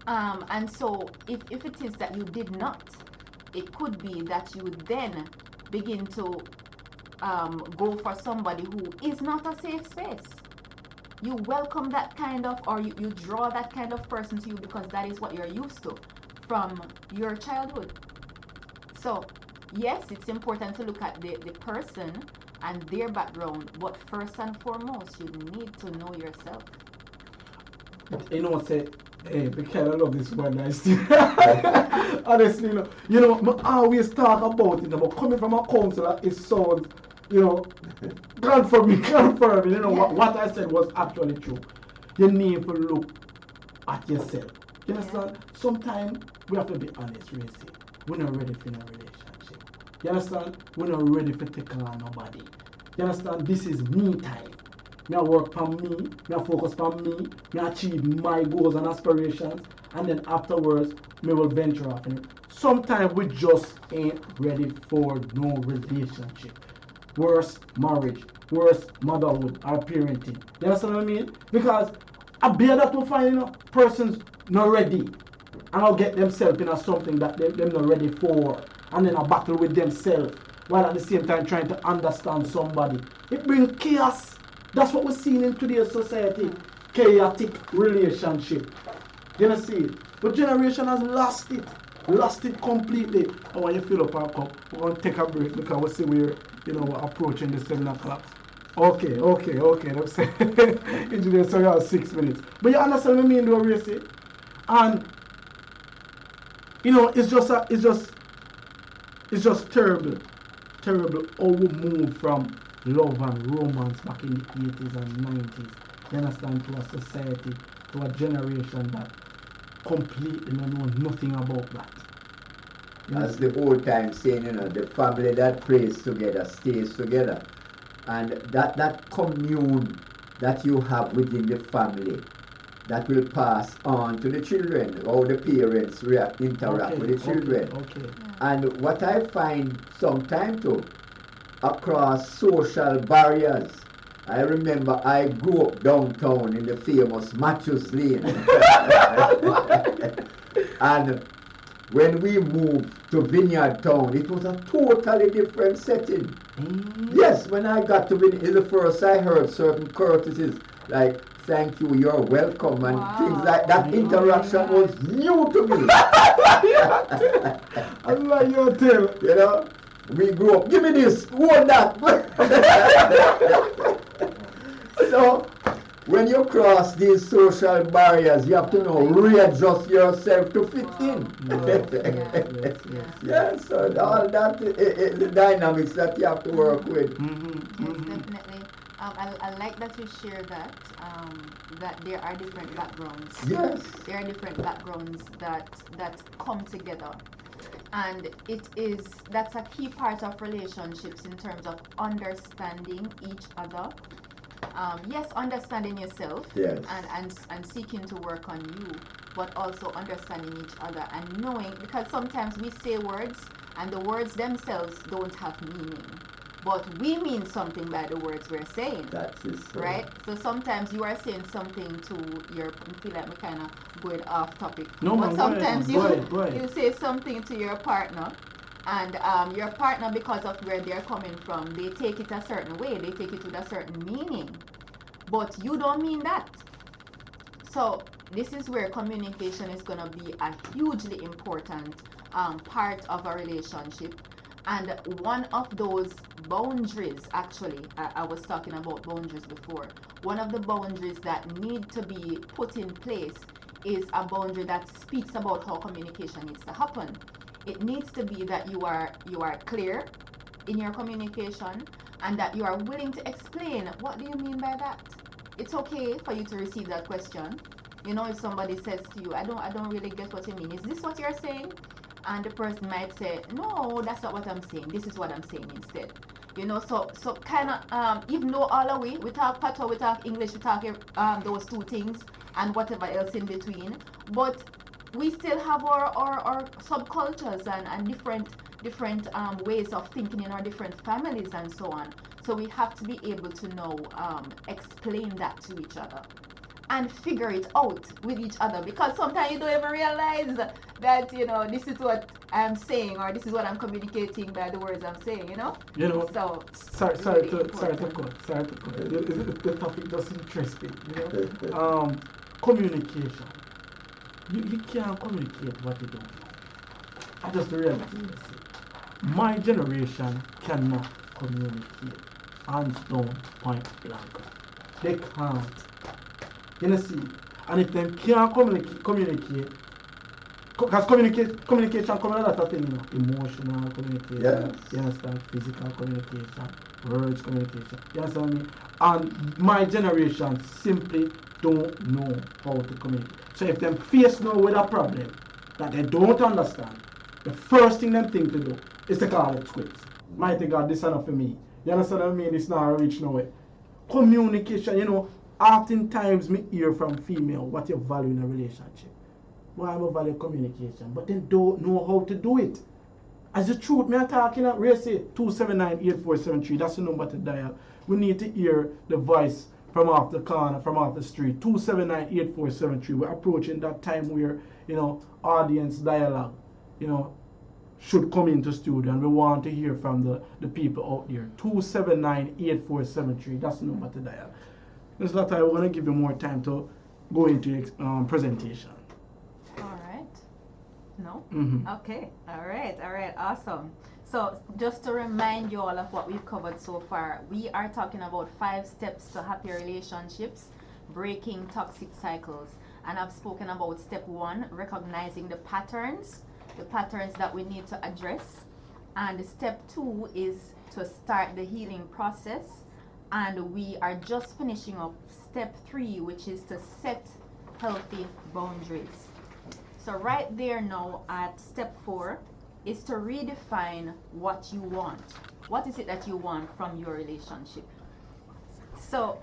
And so if it is that you did not, it could be that you would then begin to go for somebody who is not a safe space. You welcome that kind of, or you draw that kind of person to you because that is what you're used to from your childhood. So yes, it's important to look at the person and their background, but first and foremost, you need to know yourself. Say, hey, because I love this one nice. Honestly, I always talk about it, but coming from a counselor, it sounds, confirm me. What I said was actually true. You need to look at yourself. You understand? Sometimes we have to be honest, really. We're not ready for a relationship. You understand? We're not ready for taking on nobody. You understand? This is me time. Me work for me, me focus on me, me achieve my goals and aspirations, and then afterwards, me will venture off. And sometimes we just ain't ready for no relationship. Worse marriage, worse motherhood or parenting. You understand what I mean? Because I bear that to find persons not ready, and I'll get themselves in something that them not ready for, and then I battle with themselves while at the same time trying to understand somebody. It brings chaos. That's what we're seeing in today's society. Chaotic relationship. You know, see it? But generation has lost it completely. And when you fill up our cup, we're going to take a break because we see we're approaching the 7 o'clock. Okay. Let's say engineer, so you have 6 minutes. But you understand what I mean, though, Racy? And it's just terrible how we move from love and romance back in the 80s and 90s. You understand? To a society, to a generation that completely know nothing about that. As the old time saying, the family that prays together stays together. And that commune that you have within the family, that will pass on to the children, how the parents interact with the children. Okay. And what I find sometimes too, across social barriers, I remember I grew up downtown in the famous Matthews Lane. And when we moved to Vineyard Town, it was a totally different setting. Yes, when I got to Vineyard, it's the first I heard certain courtesies like thank you, you're welcome, and things like that. Interaction was new to me. I like your tale. We grew up, give me this, hold that. So, when you cross these social barriers, you have to readjust yourself to fit in. Yes, so all that is the dynamics that you have to work with. Yes, definitely. I like that you share that, that there are different backgrounds. Yes. There are different backgrounds that come together. And that's a key part of relationships in terms of understanding each other. Yes, understanding yourself, yes, and seeking to work on you, but also understanding each other and knowing, because sometimes we say words and the words themselves don't have meaning, but we mean something by the words we're saying. That is so. Right? So sometimes you are saying something to I feel like we're kind of going off topic. No, but sometimes go ahead. You say something to your partner, and your partner, because of where they're coming from, they take it a certain way, they take it with a certain meaning, but you don't mean that. So this is where communication is going to be a hugely important part of a relationship. And one of those boundaries, actually, I was talking about boundaries before. One of the boundaries that need to be put in place is a boundary that speaks about how communication needs to happen. It needs to be that you are clear in your communication, and that you are willing to explain, what do you mean by that? It's okay for you to receive that question. If somebody says to you, I don't really get what you mean. Is this what you're saying? And the person might say, no, that's not what I'm saying. This is what I'm saying instead. So kind of, even though all the way, we talk patois, we talk English, we talk those two things and whatever else in between, but we still have our subcultures and different ways of thinking in our different families and so on. So we have to be able to know, explain that to each other and figure it out with each other, because sometimes you don't even realize that this is what I'm saying, or this is what I'm communicating by the words I'm saying. So sorry to cut. The topic just interesting. Communication. You can't communicate what you don't know. I just reality. My generation cannot communicate. Hands down, point blank. They can't. See, and if they can't communicate, because communication comes a lot of things, emotional communication, yes. You understand, physical communication, words communication, you understand me? And my generation simply don't know how to communicate. So if them face now with a problem that they don't understand, the first thing them think to do is to call it quits. Mighty God, this is enough for me. You understand what I mean? It's not reach nowhere. Communication, oftentimes me hear from female what you value in a relationship. Well, I value communication, but they don't know how to do it. As the truth, me talking at race 279-8473, that's the number to dial. We need to hear the voice from off the corner, from off the street. 279-8473. We're approaching that time where, audience dialogue, should come into studio, and we want to hear from the people out there. 279-8473, that's the number to dial. This is that I want to give you more time to go into presentation. All right. No? Mm-hmm. Okay. All right. Awesome. So just to remind you all of what we've covered so far, we are talking about 5 steps to happy relationships, breaking toxic cycles. And I've spoken about step 1, recognizing the patterns that we need to address. And step 2 is to start the healing process. And we are just finishing up step 3, which is to set healthy boundaries. So right there now at step 4 is to redefine what you want. What is it that you want from your relationship? So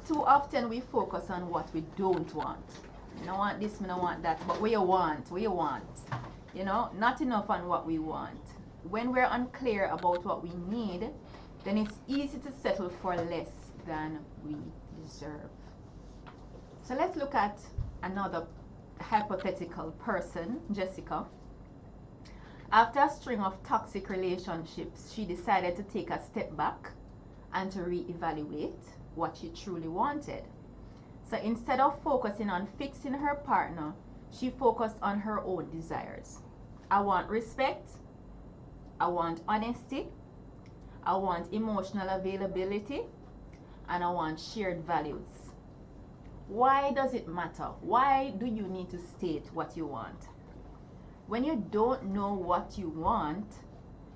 too often we focus on what we don't want. I don't want this, I don't want that, but what you want, what you want. You know, not enough on what we want. When we're unclear about what we need, then it's easy to settle for less than we deserve. So let's look at another hypothetical person, Jessica. After a string of toxic relationships, she decided to take a step back and to reevaluate what she truly wanted. So instead of focusing on fixing her partner, she focused on her own desires. I want respect, I want honesty, I want emotional availability, and I want shared values. Why does it matter? Why do you need to state what you want? When you don't know what you want,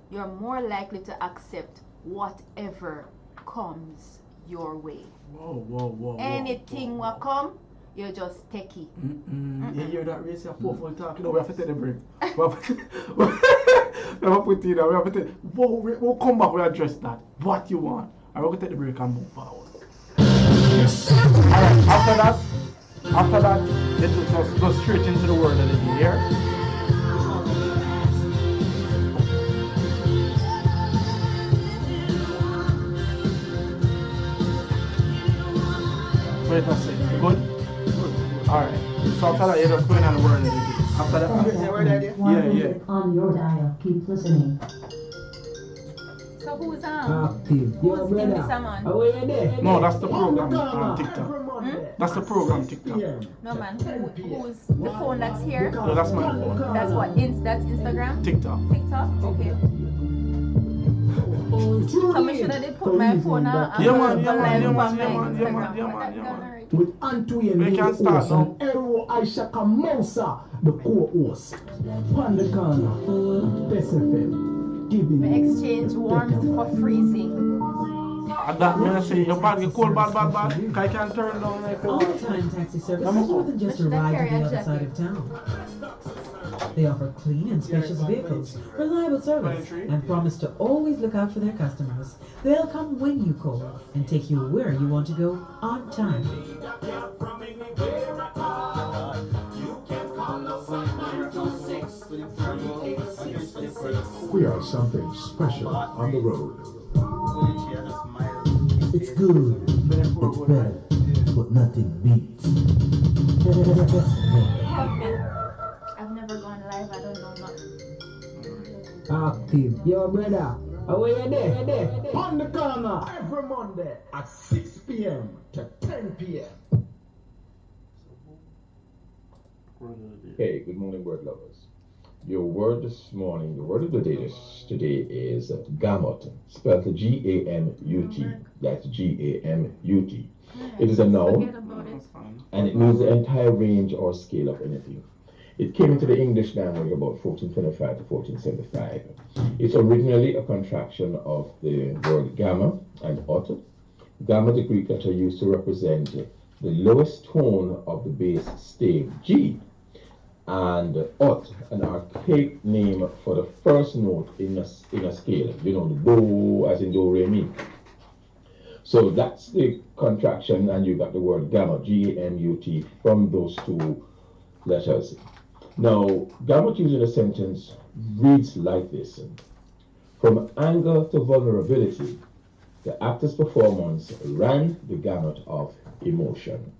you're more likely to accept whatever comes your way. Whoa. Anything will come, you just take it. You hear that, Race? You're powerful talking. No, we have to take the break. We have to put it down. We have to take. We'll come back. We'll address that. What you want. Alright, we're going to take the break and move forward. Alright, after that, let's go straight into the word of the day here. Wait a second. Good? Alright. So after that, you're just going on the word of the day. After that, yeah. On your dial, keep listening. So who's Active. Yo, Sing this brother. man? How are you there? No, that's the program on TikTok. That's the program TikTok. No man, who's the phone that's here? No, that's my phone. That's what? That's Instagram? TikTok. TikTok? Okay. So I should have put my phone on Yeah, man. With Antoine We can start now. and Ero Aisha Kamosa, the co-host. Panda Corna, Bessfm, giving We exchange warmth for freezing. And that man say your bad, you cold bad. I can turn down like All the time taxi service is more than just a ride to the other side of town. They offer clean and spacious vehicles, reliable service, and promise to always look out for their customers. They'll come when you call and take you where you want to go on time. We are something special on the road. it's good, it's better, but nothing beats. I've never gone live, I don't know nothing. Active. Yo, brother. How are you there? On the corner every Monday at 6 p.m. to 10 p.m. Hey, good morning, word lovers. Your word this morning, the word of the day today is gamut, spelled G-A-M-U-T. That's G-A-M-U-t. It is a noun, and it means the entire range or scale of anything. It came into the English language about 1425 to 1475. It's originally a contraction of the word gamma and ut. Gamma, the Greek letter used to represent the lowest tone of the bass stave G, and ut, an archaic name for the first note in a scale. You know, the do, as in do, re, mi. So that's the contraction, and you got the word gamma, G-A-M-U-T, from those two letters. Now, gamut used in a sentence reads like this. From anger to vulnerability, the actor's performance ran the gamut of emotion.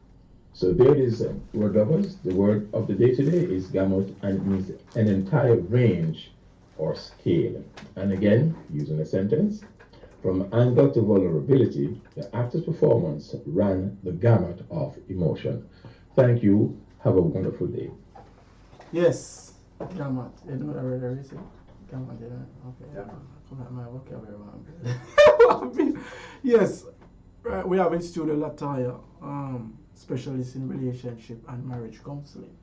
So there it is, word lovers. The word of the day today is gamut, and it means an entire range or scale. And again, using a sentence, from anger to vulnerability, the actor's performance ran the gamut of emotion. Thank you. Have a wonderful day. Yes, gamut. You know what I already said? Gamut, you know? Okay. Yeah. Come at my vocabulary, man. Yes, right. We have in studio Lataya, specialist in relationship and marriage counseling.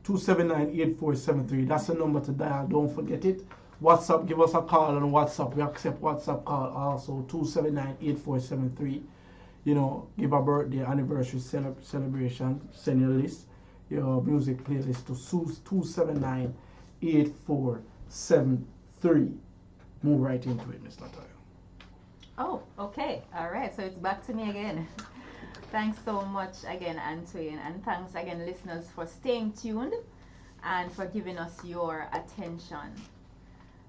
279-8473. That's the number to dial. Don't forget it. WhatsApp, give us a call on WhatsApp. We accept WhatsApp call also. 279-8473. You know, give a birthday, anniversary celebration, send your list. your music playlist to 279-8473. Move right into it, Miss Latoya. Oh, okay. All right. So it's back to me again. Thanks so much again, Antoine. And thanks again, listeners, for staying tuned and for giving us your attention.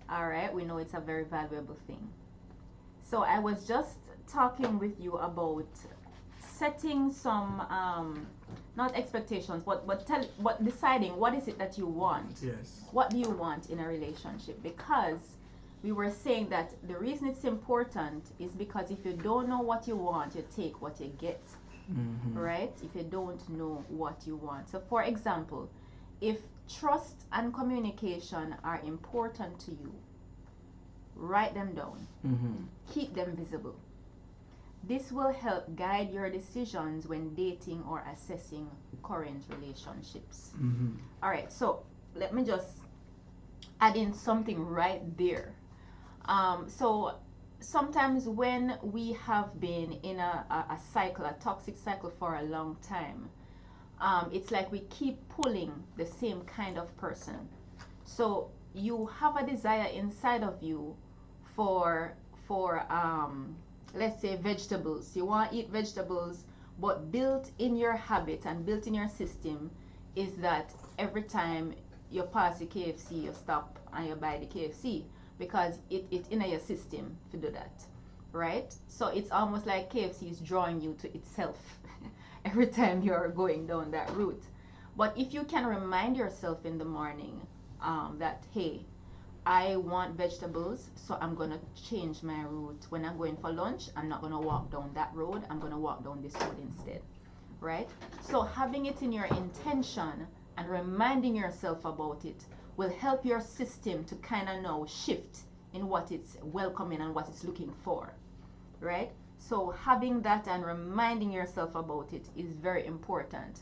All right. We know it's a very valuable thing. So I was just talking with you about setting some, not expectations, but deciding what is it that you want. Yes. What do you want in a relationship? Because we were saying that the reason it's important is because if you don't know what you want, you take what you get. Right? If you don't know what you want. So for example, if trust and communication are important to you, write them down. Keep them visible. This will help guide your decisions when dating or assessing current relationships. All right, so let me just add in something right there. So sometimes when we have been in a cycle, a toxic cycle for a long time, it's like we keep pulling the same kind of person. So you have a desire inside of you for let's say vegetables. You want to eat vegetables, but built in your habit and built in your system is that every time you pass the KFC, you stop and you buy the KFC because it's in your system to do that, right? So it's almost like KFC is drawing you to itself every time you're going down that route. But if you can remind yourself in the morning that, hey, I want vegetables, so I'm going to change my route. When I'm going for lunch, I'm not going to walk down that road. I'm going to walk down this road instead, right? So having it in your intention and reminding yourself about it will help your system to kind of now shift in what it's welcoming and what it's looking for, right? So having that and reminding yourself about it is very important.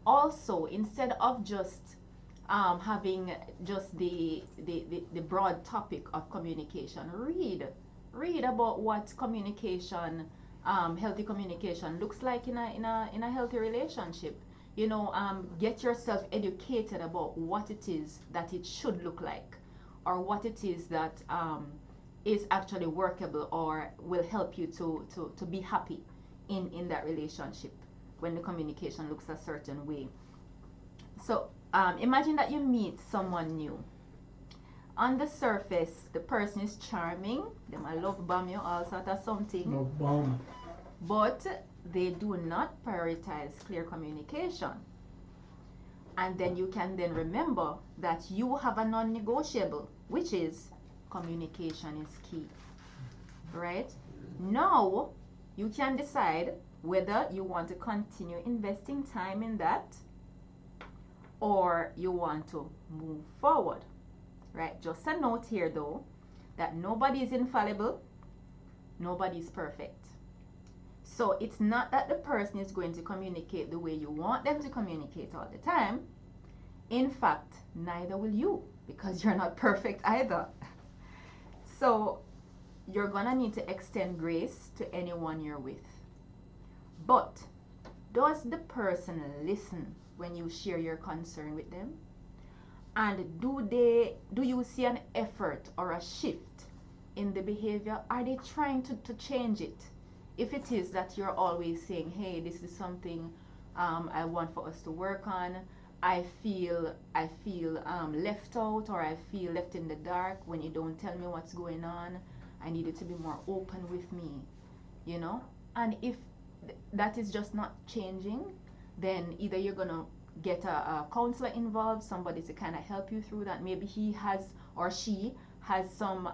Also, instead of just having just the broad topic of communication, read about what communication, healthy communication looks like in a healthy relationship. You know, get yourself educated about what it is that it should look like, or what it is that is actually workable or will help you to be happy in that relationship when the communication looks a certain way. So imagine that you meet someone new. On the surface, the person is charming. They might love bomb you, all sort of something. Love bomb. But they do not prioritize clear communication. And then you can then remember that you have a non-negotiable, which is communication is key. Right? Now, you can decide whether you want to continue investing time in that or you want to move forward, right? Just a note here though, that nobody is infallible, nobody is perfect. So it's not that the person is going to communicate the way you want them to communicate all the time. In fact, neither will you, because you're not perfect either. So you're gonna need to extend grace to anyone you're with. But does the person listen when you share your concern with them? And do you see an effort or a shift in the behavior? Are they trying to change it? If it is that you're always saying, hey, this is something I want for us to work on, I feel left out, or I feel left in the dark when you don't tell me what's going on, I need you to be more open with me, you know? And if that is just not changing, then either you're gonna get a counselor involved, somebody to kind of help you through that. Maybe he has or she has some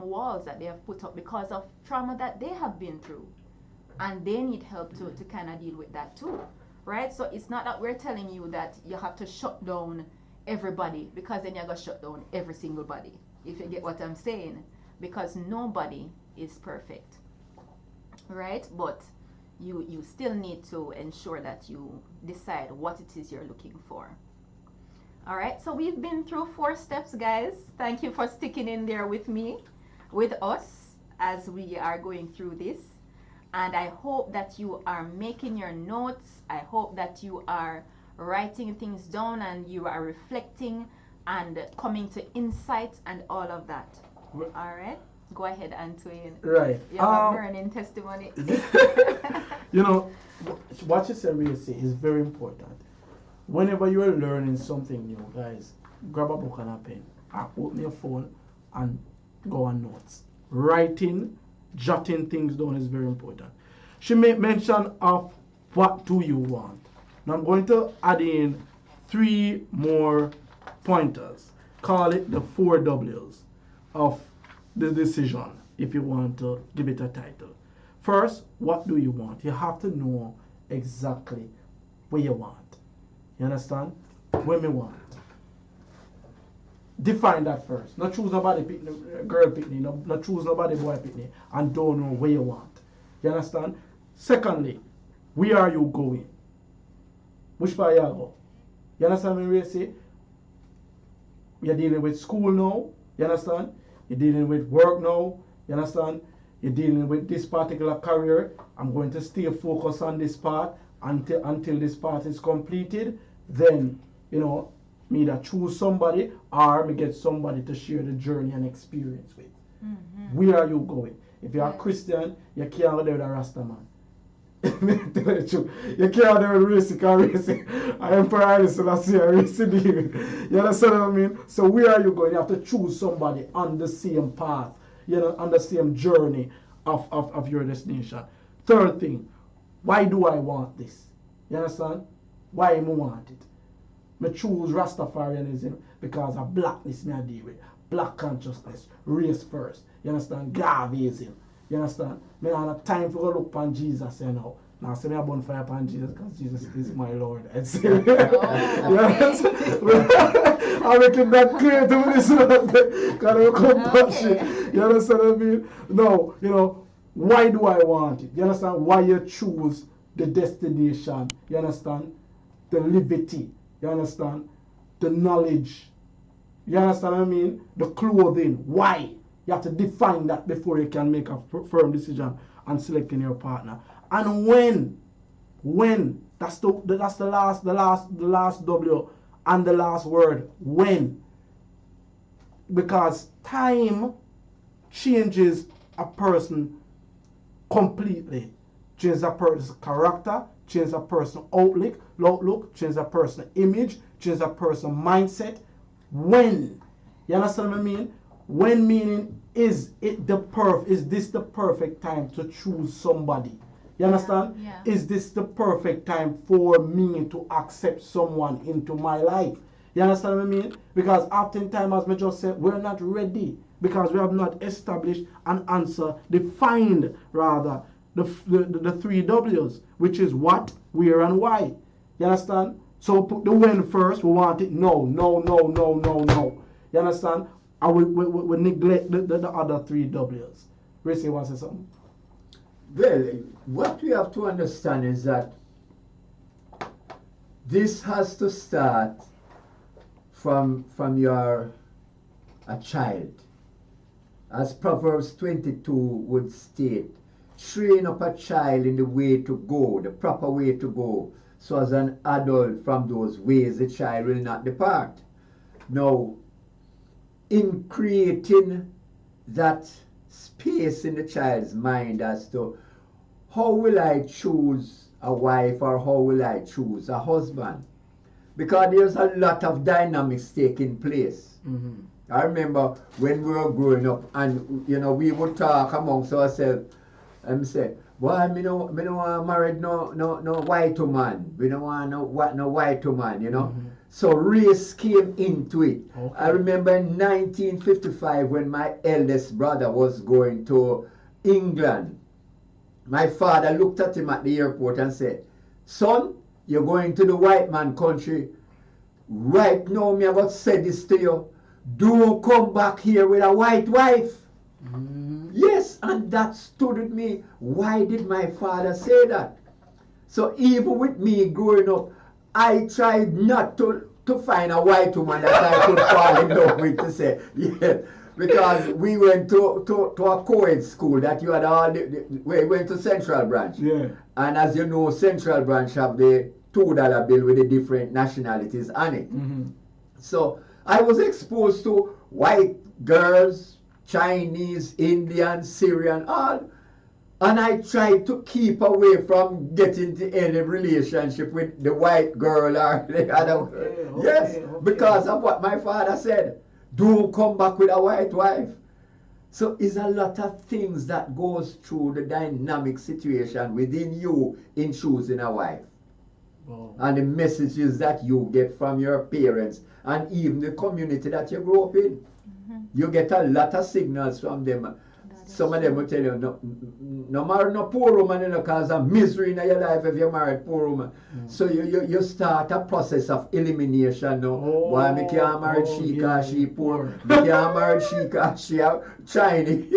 walls that they have put up because of trauma that they have been through, and they need help to kind of deal with that too, right? So it's not that we're telling you that you have to shut down everybody, because then you're gonna shut down every single body, if you get what I'm saying, because nobody is perfect, right? But you still need to ensure that you decide what it is you're looking for. All right, so we've been through 4 steps, guys. Thank you for sticking in there with me, with us, as we are going through this. And I hope that you are making your notes. I hope that you are writing things down and you are reflecting and coming to insights and all of that. All right, go ahead, Antoine. Right. You have a burning testimony. You know, what you said, really say, is very important. Whenever you are learning something new, guys, grab a book and a pen, or open your phone and go on notes. Writing, jotting things down is very important. She made mention of what do you want. Now I'm going to add in 3 more pointers. Call it the 4 W's of the decision, if you want to give it a title. First, what do you want? You have to know exactly what you want. You understand? What me want. Define that first. Not choose nobody girl pick me, not choose nobody boy pick me, and don't know where you want. You understand? Secondly, where are you going? Which part you go? You understand me, really say? You're dealing with school now. You understand? You're dealing with work now. You understand? You're dealing with this particular career. I'm going to stay focused on this part until this part is completed. Then, you know, me either choose somebody or me get somebody to share the journey and experience with. Mm-hmm. Where are you going? If you're a Christian, you can't go there with a Rasta man. You can't go there with racing. I am Emperor Selassie, racing. You understand what I mean? So where are you going? You have to choose somebody on the same path, you know, on the same journey of your destination. Third thing, why do I want this? You understand? Why I want it? I choose Rastafarianism because of blackness me I deal with. Black consciousness, race first. You understand? Garveyism. You understand? I don't have time for to look upon Jesus, you know. Now say me a bonfire upon Jesus because Jesus is my Lord. I'd say. You understand? I'm making that clear to me because of compassion. You understand what I mean? No, you know, why do I want it? You understand? Why you choose the destination? You understand? The liberty. You understand? The knowledge. You understand what I mean? The clothing. Why? You have to define that before you can make a firm decision on selecting your partner. And when that's the last W and the last word. When? Because time changes a person completely. Changes a person's character, changes a person's outlook, changes a person's image, changes a person's mindset. When? You understand what I mean? When meaning is this the perfect time to choose somebody? You understand? Yeah. Is this the perfect time for me to accept someone into my life? You understand what I mean? Because oftentimes, as I just said, we're not ready because we have not established an answer, defined rather, the 3 W's, which is what, where, and why. You understand? So put the when first, we want it no. You understand? And we neglect the other 3 W's. Racy wants to say something? Well, what we have to understand is that this has to start from you're a child. As Proverbs 22 would state, train up a child in the way to go, the proper way to go, so as an adult from those ways the child will not depart. Now, in creating that space in the child's mind as to how will I choose a wife or how will I choose a husband, because there's a lot of dynamics taking place. Mm-hmm. I remember when we were growing up and you know we would talk amongst ourselves and say, well, me no want to marry no white man. We don't want no white man, you know. Mm-hmm. So race came into it. Okay. I remember in 1955 when my eldest brother was going to England. My father looked at him at the airport and said, son, you're going to the white man country. Right now, me about to say this to you. Don't come back here with a white wife. Mm-hmm. Yes, and that stood with me. Why did my father say that? So even with me growing up, I tried not to find a white woman that I could fall in love with to say, yeah. Because we went to a co-ed school that you had we went to Central Branch. Yeah. And as you know, Central Branch have the $2 bill with the different nationalities on it. So I was exposed to white girls, Chinese, Indian, Syrian, all. And I tried to keep away from getting to any relationship with the white girl or the other. Yes, because of what my father said. Don't come back with a white wife. So it's a lot of things that goes through the dynamic situation within you in choosing a wife. Wow. And the messages that you get from your parents and even the community that you grew up in. You get a lot of signals from them. Some of them will tell you, no marry no poor woman, because of misery in your life if you marry poor woman. So you start a process of elimination. Boy, me can't marry she because she poor. Me can't marry she because she Chinese.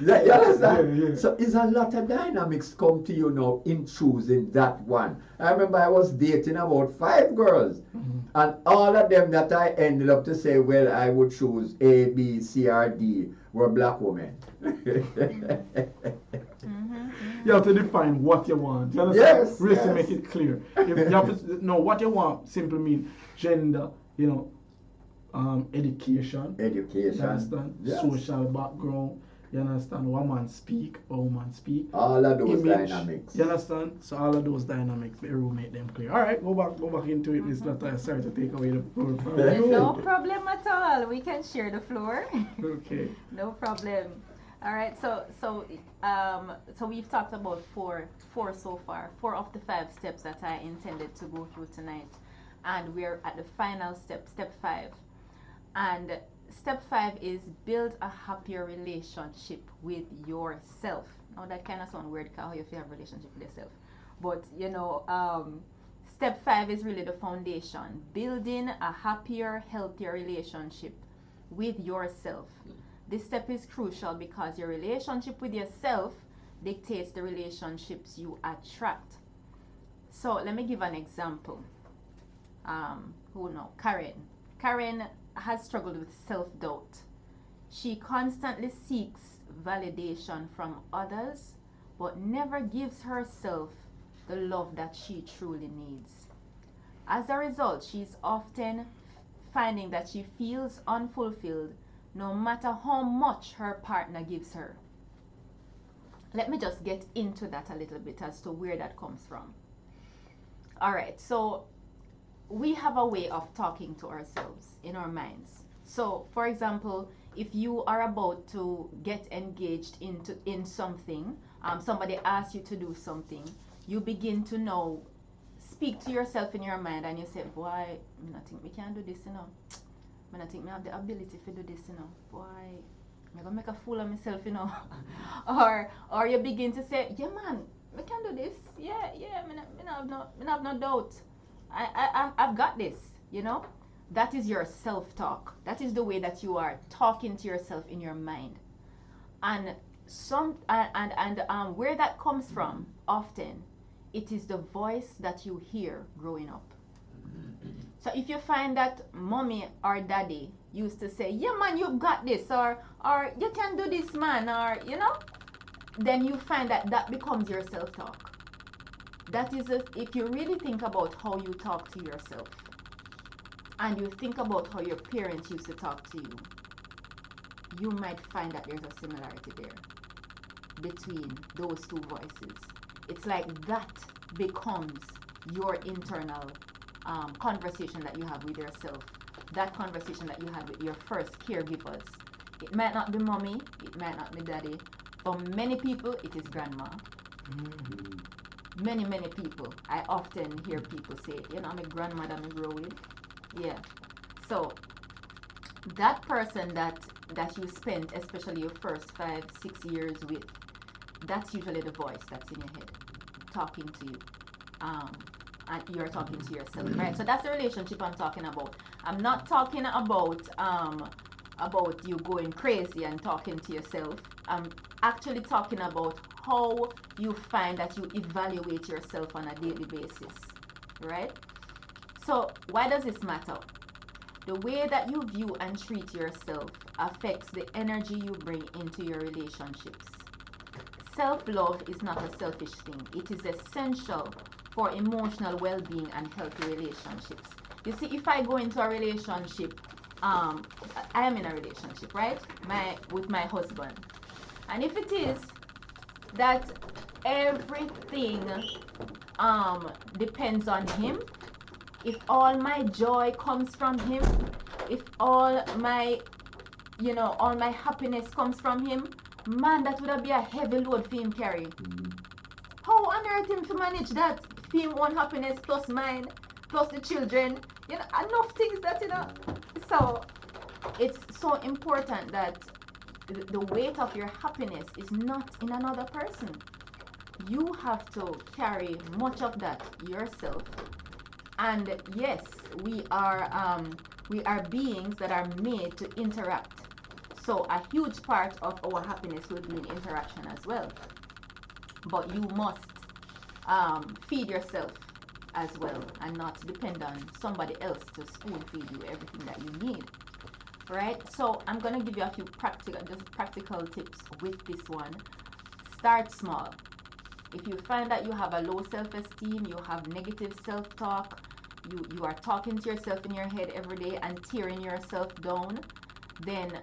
You understand? So it's a lot of dynamics come to you now in choosing that one. I remember I was dating about 5 girls. And all of them that I ended up to say, well, I would choose A, B, C, or D were black women. You have to define what you want. You understand? Yes, really yes. make it clear. If you have to know what you want, simply mean gender, education. Education. You understand? Yes. Social background. You understand? Woman speak, or woman speak. All of those image, dynamics. You understand? So all of those dynamics, the will make them clear. All right, go back into it, Miss Latoya. Sorry to take away the floor from you. No problem at all. We can share the floor. Okay. No problem. All right. So we've talked about four so far. 4 of the 5 steps that I intended to go through tonight, and we're at the final step, step 5. And step 5 is build a happier relationship with yourself. Now that kind of sounds weird because you have a relationship with yourself. But step 5 is really the foundation. Building a happier, healthier relationship with yourself. This step is crucial because your relationship with yourself dictates the relationships you attract. So let me give an example. Karen has struggled with self-doubt. She constantly seeks validation from others, but never gives herself the love that she truly needs. As a result, she's often finding that she feels unfulfilled no matter how much her partner gives her. Let me just get into that a little bit as to where that comes from. All right, so we have a way of talking to ourselves in our minds. So, for example, if you are about to get engaged in something, somebody asks you to do something, you begin to now speak to yourself in your mind and you say, boy, I think we can do this, I think I have the ability to do this, boy, I'm gonna make a fool of myself, or you begin to say, yeah man, we can do this, yeah, I have no doubt. I've got this, That is your self-talk. That is the way that you are talking to yourself in your mind. And where that comes from, often, it is the voice that you hear growing up. So if you find that mommy or daddy used to say, yeah man, you've got this, or you can do this man, or then you find that becomes your self-talk. That is if you really think about how you talk to yourself, and you think about how your parents used to talk to you, you might find that there's a similarity there between those 2 voices. It's like that becomes your internal conversation that you have with yourself, that conversation that you had with your first caregivers. It might not be mommy, it might not be daddy. For many people, it is grandma. Many people. I often hear people say, I'm a grandmother I grow with. Yeah. So that person that you spent, especially your first 5-6 years with, that's usually the voice that's in your head talking to you. And you're talking to yourself, right? So that's the relationship I'm talking about. I'm not talking about you going crazy and talking to yourself. I'm actually talking about how you find that you evaluate yourself on a daily basis, right? So why does this matter? The way that you view and treat yourself affects the energy you bring into your relationships. Self-love is not a selfish thing. It is essential for emotional well-being and healthy relationships. You see, if I go into a relationship, I am in a relationship, right? With my husband. And if it is that everything depends on him, if all my joy comes from him, if all my happiness comes from him, man, that would be a heavy load for him carry. How on earth him to manage that? Him own happiness plus mine, plus the children, enough things that, So it's so important that the weight of your happiness is not in another person. You have to carry much of that yourself. And yes, we are beings that are made to interact. So a huge part of our happiness will be in interaction as well. But you must feed yourself as well and not depend on somebody else to spoon feed you everything that you need. Right? So I'm going to give you a few practical tips with this one. Start small. If you find that you have a low self-esteem, you have negative self-talk, you are talking to yourself in your head every day and tearing yourself down, then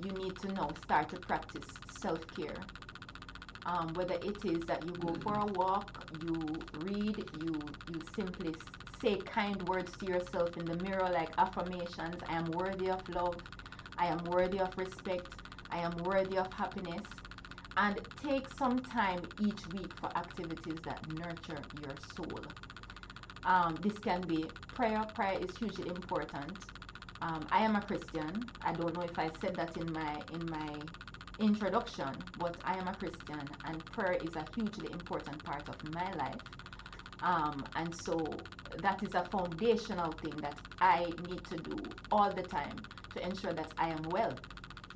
you need to now start to practice self-care. Whether it is that you go for a walk, you read, you simply say kind words to yourself in the mirror like affirmations. I am worthy of love. I am worthy of respect. I am worthy of happiness. And take some time each week for activities that nurture your soul. This can be prayer. Prayer is hugely important. I am a Christian. I don't know if I said that in my introduction, but I am a Christian, and prayer is a hugely important part of my life. And so that is a foundational thing that I need to do all the time to ensure that I am well.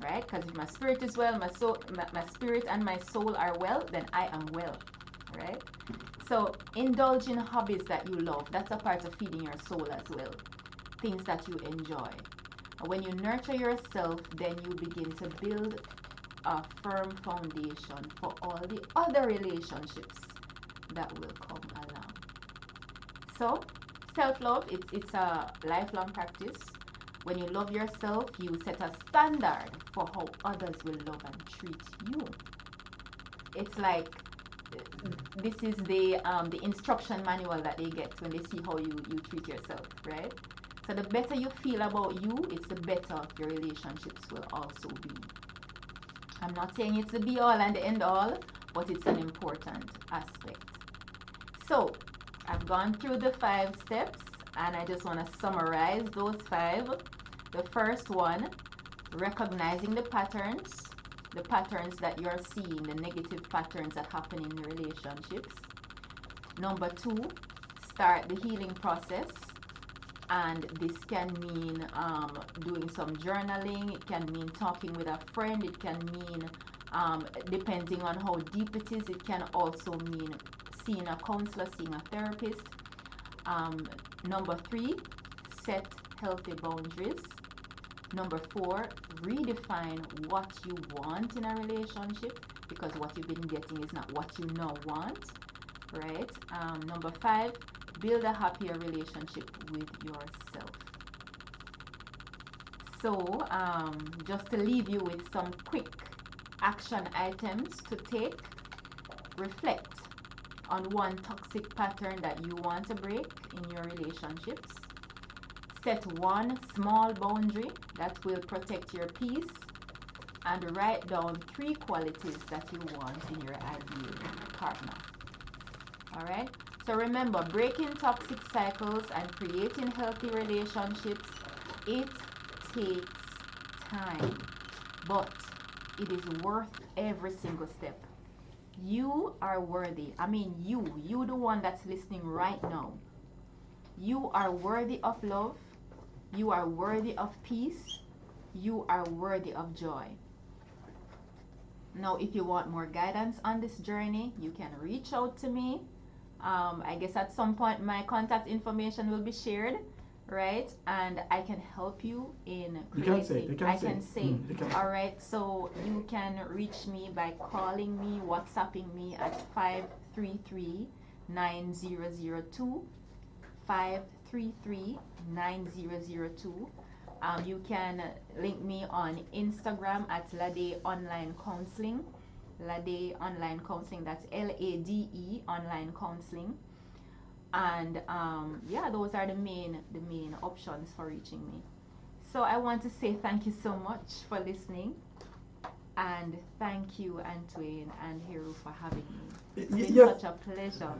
Right? Because if my spirit is well, my spirit and my soul are well, then I am well. Right? So indulge in hobbies that you love. That's a part of feeding your soul as well. Things that you enjoy. When you nurture yourself, then you begin to build a firm foundation for all the other relationships that will come along. So self-love, it's a lifelong practice. When you love yourself, you set a standard for how others will love and treat you. It's like this is the instruction manual that they get when they see how you treat yourself, right? So the better you feel about you, it's the better your relationships will also be. I'm not saying it's the be all and the end all, but it's an important aspect. So I've gone through the 5 steps, and I just want to summarize those 5. The first one, recognizing the patterns that you're seeing, the negative patterns that happen in the relationships. Number 2, start the healing process. And this can mean doing some journaling. It can mean talking with a friend. It can mean, depending on how deep it is, it can also mean seeing a counselor, seeing a therapist. Number 3, set healthy boundaries. Number 4, redefine what you want in a relationship, because what you've been getting is not what you now want, right? Number 5, build a happier relationship with yourself. So, just to leave you with some quick action items to take, reflect on one toxic pattern that you want to break in your relationships. Set one small boundary that will protect your peace, and write down 3 qualities that you want in your ideal partner. All right? So remember, breaking toxic cycles and creating healthy relationships, it takes time, but it is worth every single step. You are worthy. I mean, you the one that's listening right now. You are worthy of love. You are worthy of peace. You are worthy of joy. Now, if you want more guidance on this journey, you can reach out to me. I guess at some point my contact information will be shared, right? And I can help you in creating. All right. So you can reach me by calling me, WhatsApping me at 9002. 533-9002. You can link me on Instagram at Lade Online Counseling. Lade Online Counseling, that's LADE Online Counseling. And yeah, those are the main options for reaching me. So I want to say thank you so much for listening, and thank you Antoine and Hero for having me. It's been such a pleasure.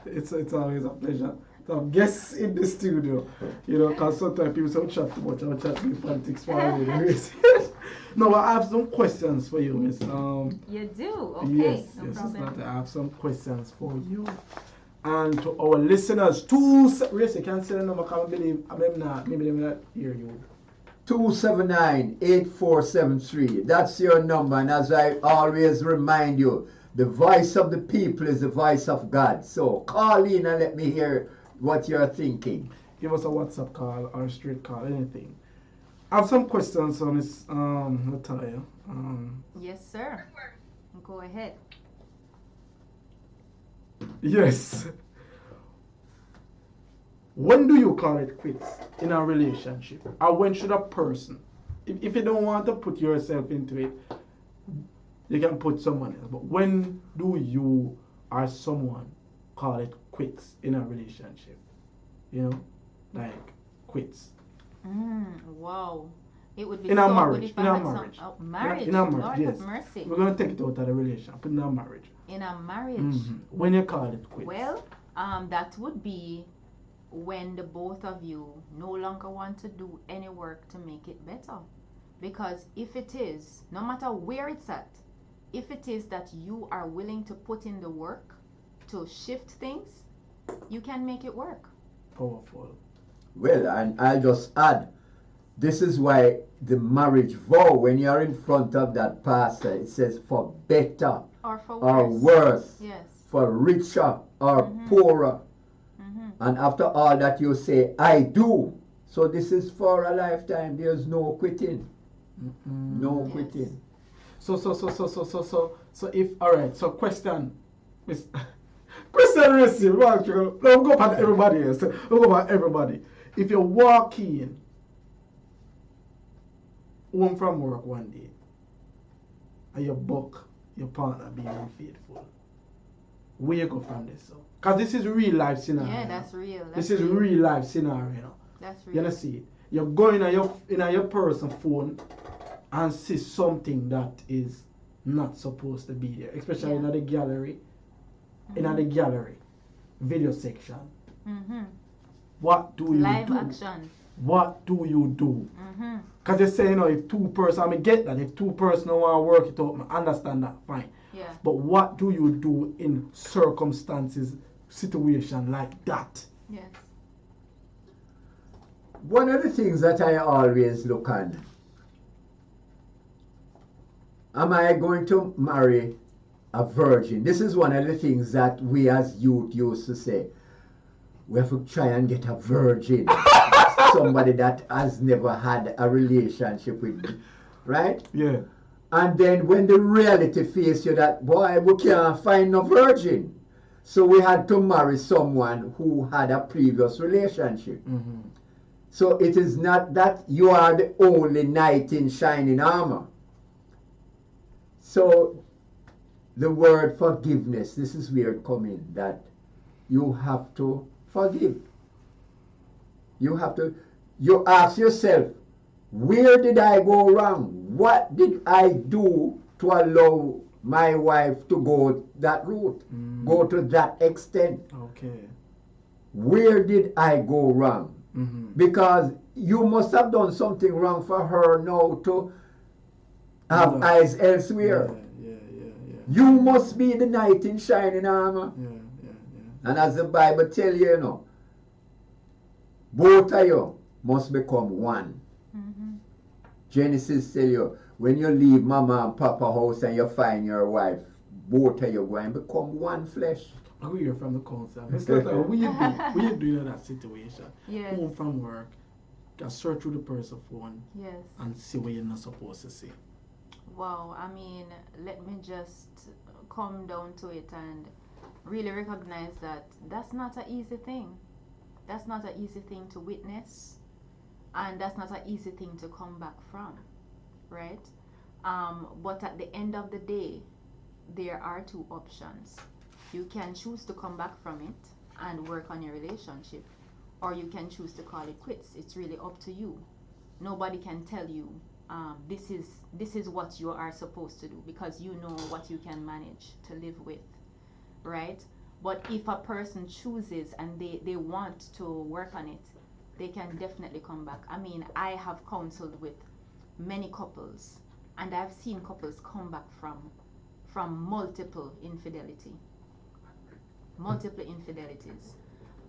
It's always a pleasure to have guests in the studio, because sometimes people say, chat too much, I'll chat me politics for No, I have some questions for you, Miss. You do? Okay, yes, no problem. I have some questions for you. And to our listeners, Race, you can say the number, because maybe they will not hear you. 279-8473. That's your number, and as I always remind you, the voice of the people is the voice of God. So call in and let me hear what you're thinking. Give us a WhatsApp call or a straight call, anything. I have some questions on this, Natalia. Yes, sir. Go ahead. Yes. When do you call it quits in a relationship? Or when should a person, if you don't want to put yourself into it, you can put someone else. But when do you or someone call it quits in a relationship? Like quits. Wow. It would be in so a marriage. good if I had marriage. In a marriage, Lord yes. have mercy. We're going to take it out of the relationship, put it in a marriage. In a marriage. Mm-hmm. When you call it quits. Well, that would be when the both of you no longer want to do any work to make it better. Because if it is, no matter where it's at, if it is that you are willing to put in the work to shift things, you can make it work. Powerful. Well, and I'll just add, this is why the marriage vow, when you're in front of that pastor, it says for better or for worse, yes, for richer or poorer. And after all that you say, I do. So this is for a lifetime. There's no quitting. No quitting. So if, all right, so question received. Let's go back to everybody else. Let's go back to everybody. If you walk in home from work one day and you buck your partner being unfaithful, where you go from this? Because this is real life scenario. Yeah, that's real. This is real life scenario. That's real. You know, see, you're going in your person's phone and see something that is not supposed to be there, especially in the gallery, in the gallery video section. What do you live do? action. What do you do? Because they say, if two person, I get that, if two person don't want to work it out, I understand that, fine. Yeah. But what do you do in circumstances, situation like that? Yes. One of the things that I always look on, am I going to marry a virgin? This is one of the things that we as youth used to say. We have to try and get a virgin. Somebody that has never had a relationship with me. Right? Yeah. And then when the reality face you that, boy, we can't find no virgin. So we had to marry someone who had a previous relationship. So it is not that you are the only knight in shining armor. So the word forgiveness, this is where it comes in, that you have to forgive. You have to, you ask yourself, where did I go wrong? What did I do to allow my wife to go that route, go to that extent? Okay. Where did I go wrong? Because you must have done something wrong for her now to have eyes elsewhere. You must be the knight in shining armor. And as the Bible tells you, both of you must become one. Genesis tells you, when you leave mama and papa house and you find your wife, both of you go and become one flesh. We hear from the concept. It's like, what you do in that situation? Yes. Home from work, just search through the person's phone, yes, and see what you're not supposed to see. Wow, I mean, let me just come down to it, and really recognize that that's not an easy thing. That's not an easy thing to witness, and that's not an easy thing to come back from, right? But at the end of the day, there are two options. You can choose to come back from it and work on your relationship, or you can choose to call it quits. It's really up to you. Nobody can tell you this is what you are supposed to do, because you know what you can manage to live with, right? But if a person chooses and they want to work on it, they can definitely come back. I mean, I have counseled with many couples, and I've seen couples come back from multiple infidelities,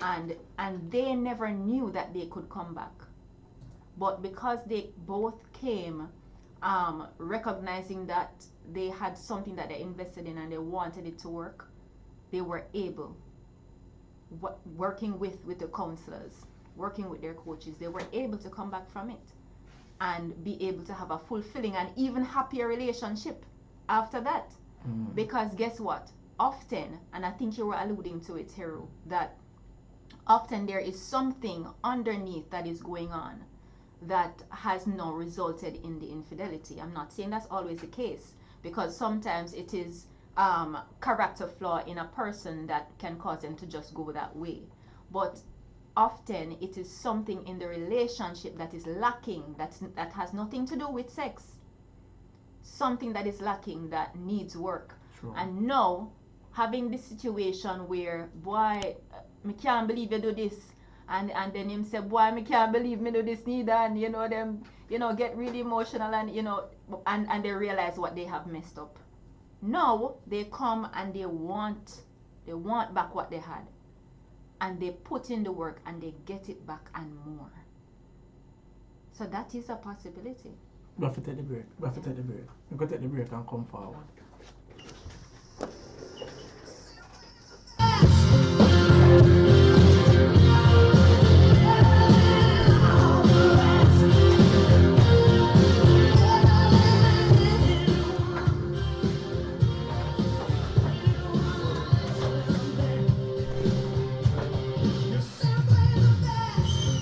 and they never knew that they could come back. But because they both came recognizing that they had something that they invested in and they wanted it to work, they were able, working with the counselors, working with their coaches, they were able to come back from it and be able to have a fulfilling and even happier relationship after that. Because guess what? Often, and I think you were alluding to it, Hero, that often there is something underneath that is going on that has now resulted in the infidelity. I'm not saying that's always the case, because sometimes it is character flaw in a person that can cause them to just go that way. But often it is something in the relationship that is lacking, that has nothing to do with sex. Something that is lacking that needs work. Sure. And now, having this situation where, boy, me can't believe you do this, and then him say, boy, me can't believe me do this neither, and them get really emotional, and and they realize what they have messed up. Now they come and they want back what they had, and they put in the work and they get it back and more. So that is a possibility. We have to take the break. We can take the break and come forward.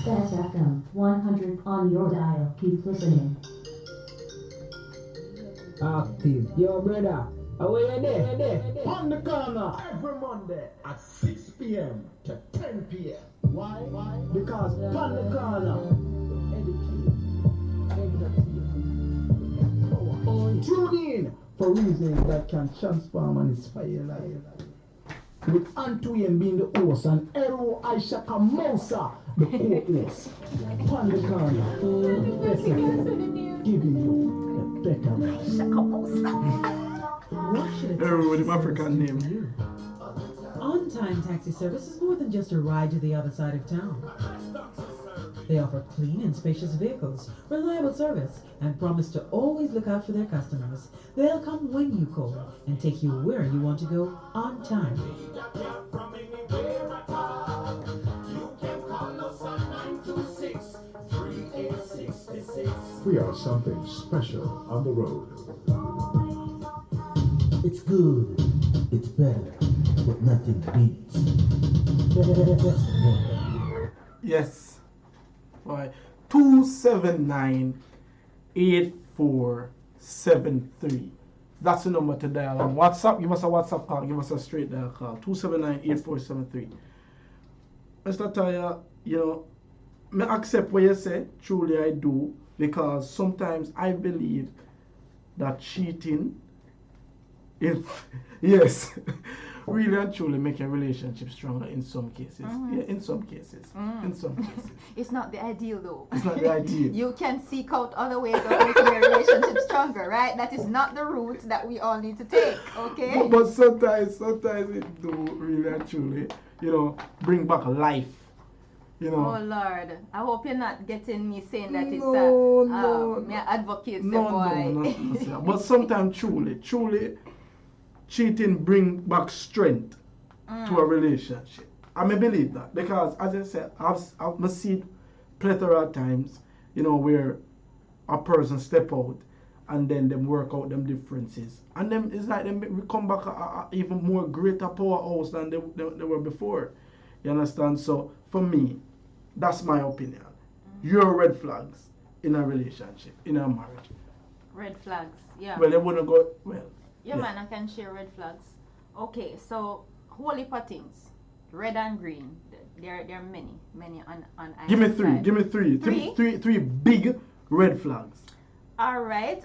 Bessfm 100 on your dial. Keep listening. Active. Yo, brother. Where you there? On the corner every Monday at 6 p.m. to 10 p.m. Why? Because on the corner, educate, entertain, tune in for reasons that can transform and inspire your life. With Antoine being the host and Ero Aisha Kamosa, the co-host. On the corner, Bessfm, giving you the better life. What should a Everybody, taxi African service name. do for you? On-time taxi service is more than just a ride to the other side of town. They offer clean and spacious vehicles, reliable service, and promise to always look out for their customers. They'll come when you call and take you where you want to go on time. We are something special on the road. It's good, it's better, but nothing beats. Yes. Right. 279-8473. That's the number to dial on WhatsApp. Give us a WhatsApp call. Give us a straight dial call. 279-8473. Mr. Taya, me accept what you say. Truly I do. Because sometimes I believe that cheating, yes, really and truly make a relationship stronger in some cases. Yeah, in some cases. In some cases. It's not the ideal though. It's not the ideal. You can seek out other ways of making your relationship stronger, right? That is not the route that we all need to take, okay? But sometimes it do really and truly, bring back life. Oh Lord, I hope you're not getting me saying that it's me advocate the boy. No. But sometimes truly, cheating bring back strength to a relationship. I may believe that because, as I said, I've seen plethora of times, where a person step out and then them work out them differences. And them it's like them we come back a even more greater powerhouse than they were before. You understand? So for me, that's my opinion. Your red flags in a relationship, in a marriage. Red flags, yeah. Well, they wouldn't go well. Yeah, man, I can share red flags. Okay, so whole heap of things. Red and green. There are many on Give me either three. side. Give me three. Three? Three big red flags. All right.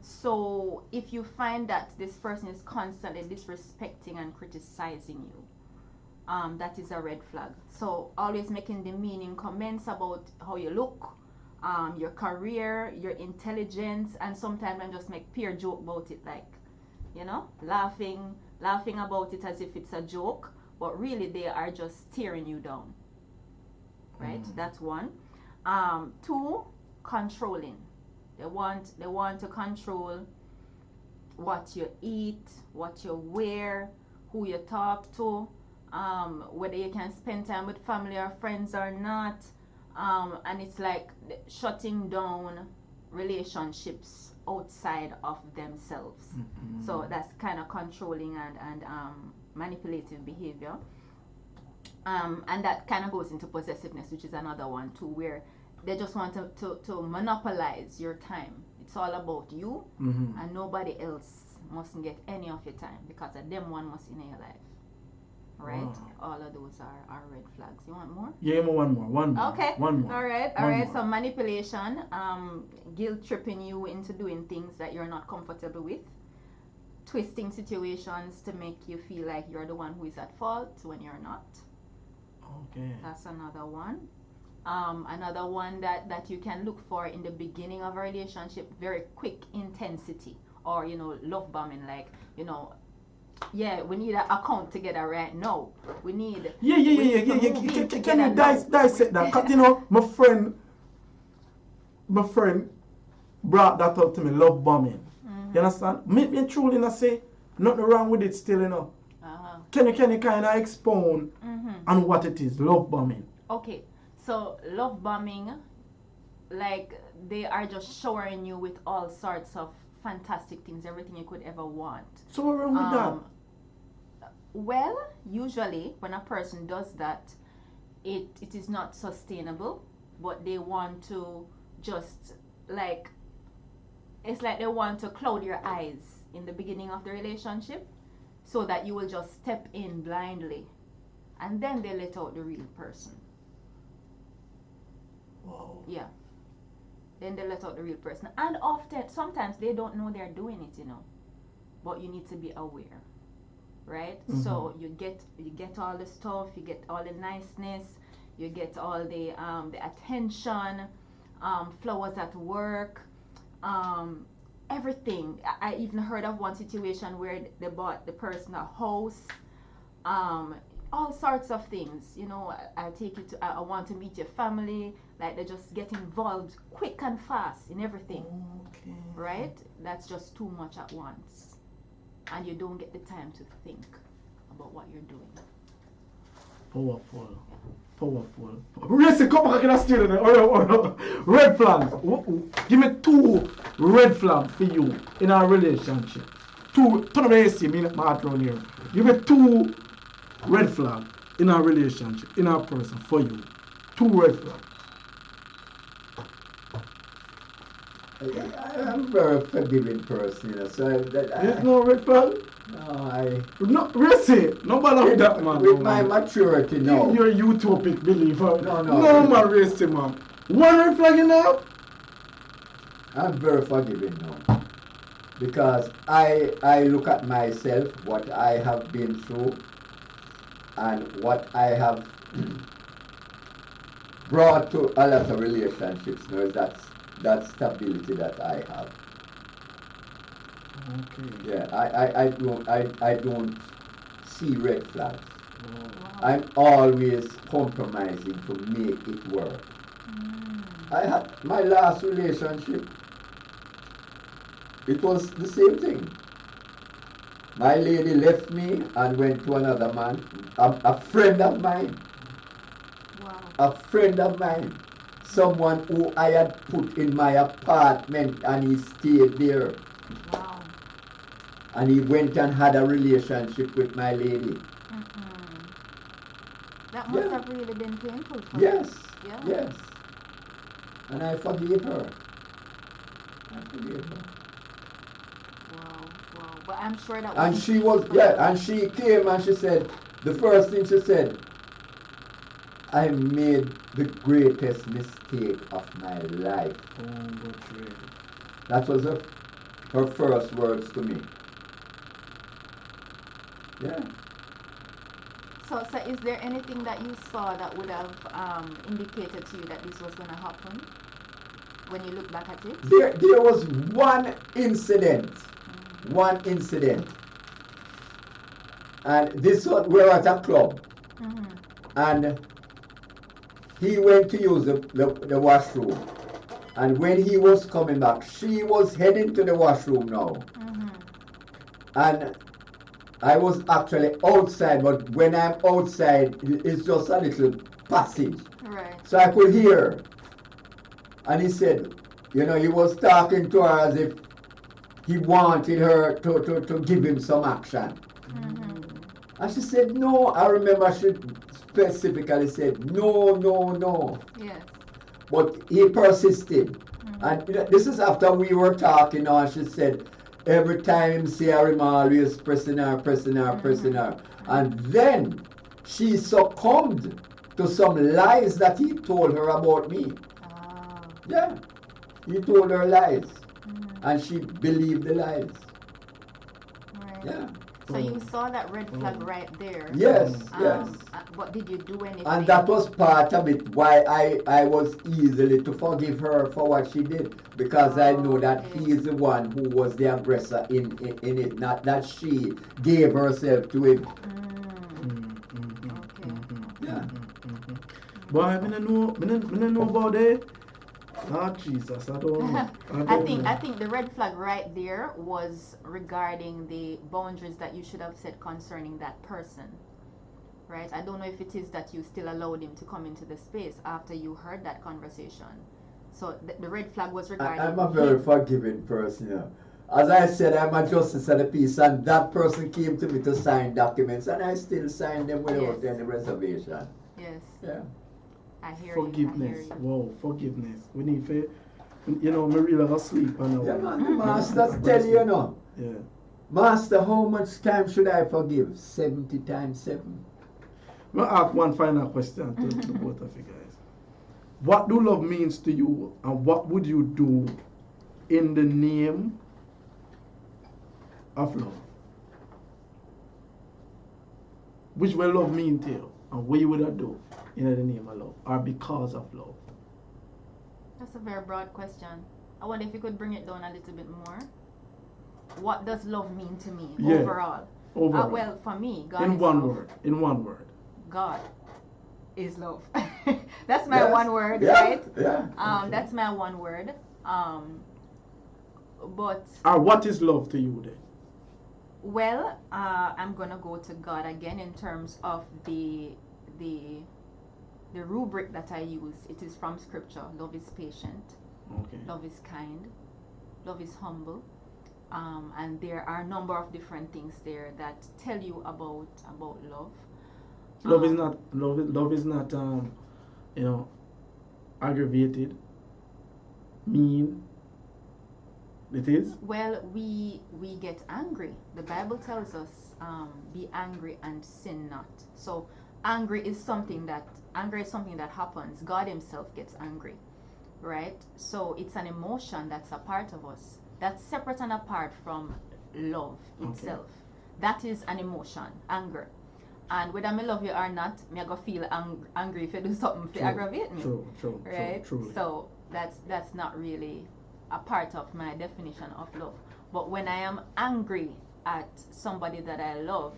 So if you find that this person is constantly disrespecting and criticizing you, that is a red flag. So always making demeaning comments about how you look, your career, your intelligence, and sometimes I just make pure joke about it, like, you know, laughing about it as if it's a joke, but really they are just tearing you down. Right? That's one. Two, controlling. They want to control what you eat, what you wear, who you talk to, whether you can spend time with family or friends or not. And it's like shutting down relationships outside of themselves. So that's kind of controlling and manipulative behavior. And that kind of goes into possessiveness, which is another one too, where they just want to monopolize your time. It's all about you, and nobody else mustn't get any of your time because of them one must in your life. Right? Wow. All of those are red flags. You want more? Yeah, one more. Okay. One more. All right. One more. So manipulation, guilt tripping you into doing things that you're not comfortable with, twisting situations to make you feel like you're the one who is at fault when you're not. Okay. That's another one. Another one that you can look for in the beginning of a relationship, very quick intensity, or love bombing, like yeah, we need an account together right now. We need Yeah. Can you dissect that? Cause my friend brought that up to me, love bombing. You understand? Me truly not say nothing wrong with it still, Can you kind of expound on what it is, love bombing? Okay, so love bombing, like they are just showering you with all sorts of fantastic things, everything you could ever want. So what's wrong with that? Well, usually when a person does that, it is not sustainable, but they want to just it's like they want to cloud your eyes in the beginning of the relationship so that you will just step in blindly, and then they let out the real person. Whoa. Yeah. Then they let out the real person. And sometimes they don't know they're doing it, but you need to be aware. Right? So you get all the stuff, you get all the niceness, you get all the attention, flowers at work, everything. I even heard of one situation where they bought the person a house, all sorts of things. I take you to, I want to meet your family. Like they just get involved quick and fast in everything. Okay. Right? That's just too much at once. And you don't get the time to think about what you're doing. Powerful. Listen, come back in the studio. Or red flags. Give me 2 red flags for you in our relationship. 2. Turn on the AC, me my heart around here. Give me 2 red flags in our relationship, in our person, for you. 2 red flags. I'm a very forgiving person, so There's no red flag? No, Really? No bother with that, man. with my maturity, no. You're a utopic believer. No. No, man, race man. 1 red flag in now? I'm very forgiving now. Because I look at myself, what I have been through, and what I have brought to a lot of relationships. That stability that I have. Okay. Yeah, I don't see red flags. Wow. I'm always compromising to make it work. I had my last relationship. It was the same thing. My lady left me and went to another man, a friend of mine. Wow. A friend of mine someone who I had put in my apartment, and he stayed there. Wow. And he went and had a relationship with my lady. That must have really been painful for Yes, you. Yeah. yes. And I forgave her. I forgave her. Wow, wow. But I'm sure that And was she was, and she came and she said, the first thing she said, I made the greatest mistake of my life. That was her first words to me. Yeah. So is there anything that you saw that would have indicated to you that this was going to happen when you look back at it? There was one incident. One incident. And this one, we're at a club. And he went to use the washroom. And when he was coming back, she was heading to the washroom now. And I was actually outside, but when I'm outside, it's just a little passage. Right. So I could hear. And he said, he was talking to her as if he wanted her to give him some action. And she said, no. I remember she specifically said, no, no, no. Yes. But he persisted. And this is after we were talking now, and she said, every time see her, I'm always pressing her. And then she succumbed to some lies that he told her about me. Yeah. He told her lies. And she believed the lies. Right. Yeah. So you saw that red flag right there. Yes, yes. But did you do anything? And that was part of it, why I was easily to forgive her for what she did. Because I know that he is the one who was the aggressor in it, not that she gave herself to him. Yeah. But I don't know about it. Oh Jesus, I don't know. I think the red flag right there was regarding the boundaries that you should have set concerning that person. Right? I don't know if it is that you still allowed him to come into the space after you heard that conversation. So the red flag was regarding I'm a very forgiving person. Yeah. As I said, I'm a justice of the peace, and that person came to me to sign documents, and I still signed them without any reservation. Yes. Yeah. I hear forgiveness. you. Wow, forgiveness. We need to, me really have sleep and yeah, man, the master tell you, Yeah. Master, how much time should I forgive? 70 times 7. I'll ask one final question to the both of you guys. What do love means to you, and what would you do in the name of love? Which will love mean to you, and what you would do in the name of love, or because of love? That's a very broad question. I wonder if you could bring it down a little bit more. What does love mean to me overall? Well, for me, God in is one love. word. In one word. God is love. That's my one word, right? Yeah. That's my one word. But what is love to you then? Well, I'm gonna go to God again in terms of the rubric that I use. It is from Scripture. Love is patient. Okay. Love is kind. Love is humble. And there are a number of different things there that tell you about love. Love is not aggravated, mean. It is? Well, we get angry. The Bible tells us, be angry and sin not. So anger is something that happens. God himself gets angry, right? So it's an emotion that's a part of us. That's separate and apart from love itself. That is an emotion, anger. And whether I love you or not, I go feel angry if you do something to aggravate me. True. Right? True. So that's not really a part of my definition of love. But when I am angry at somebody that I love,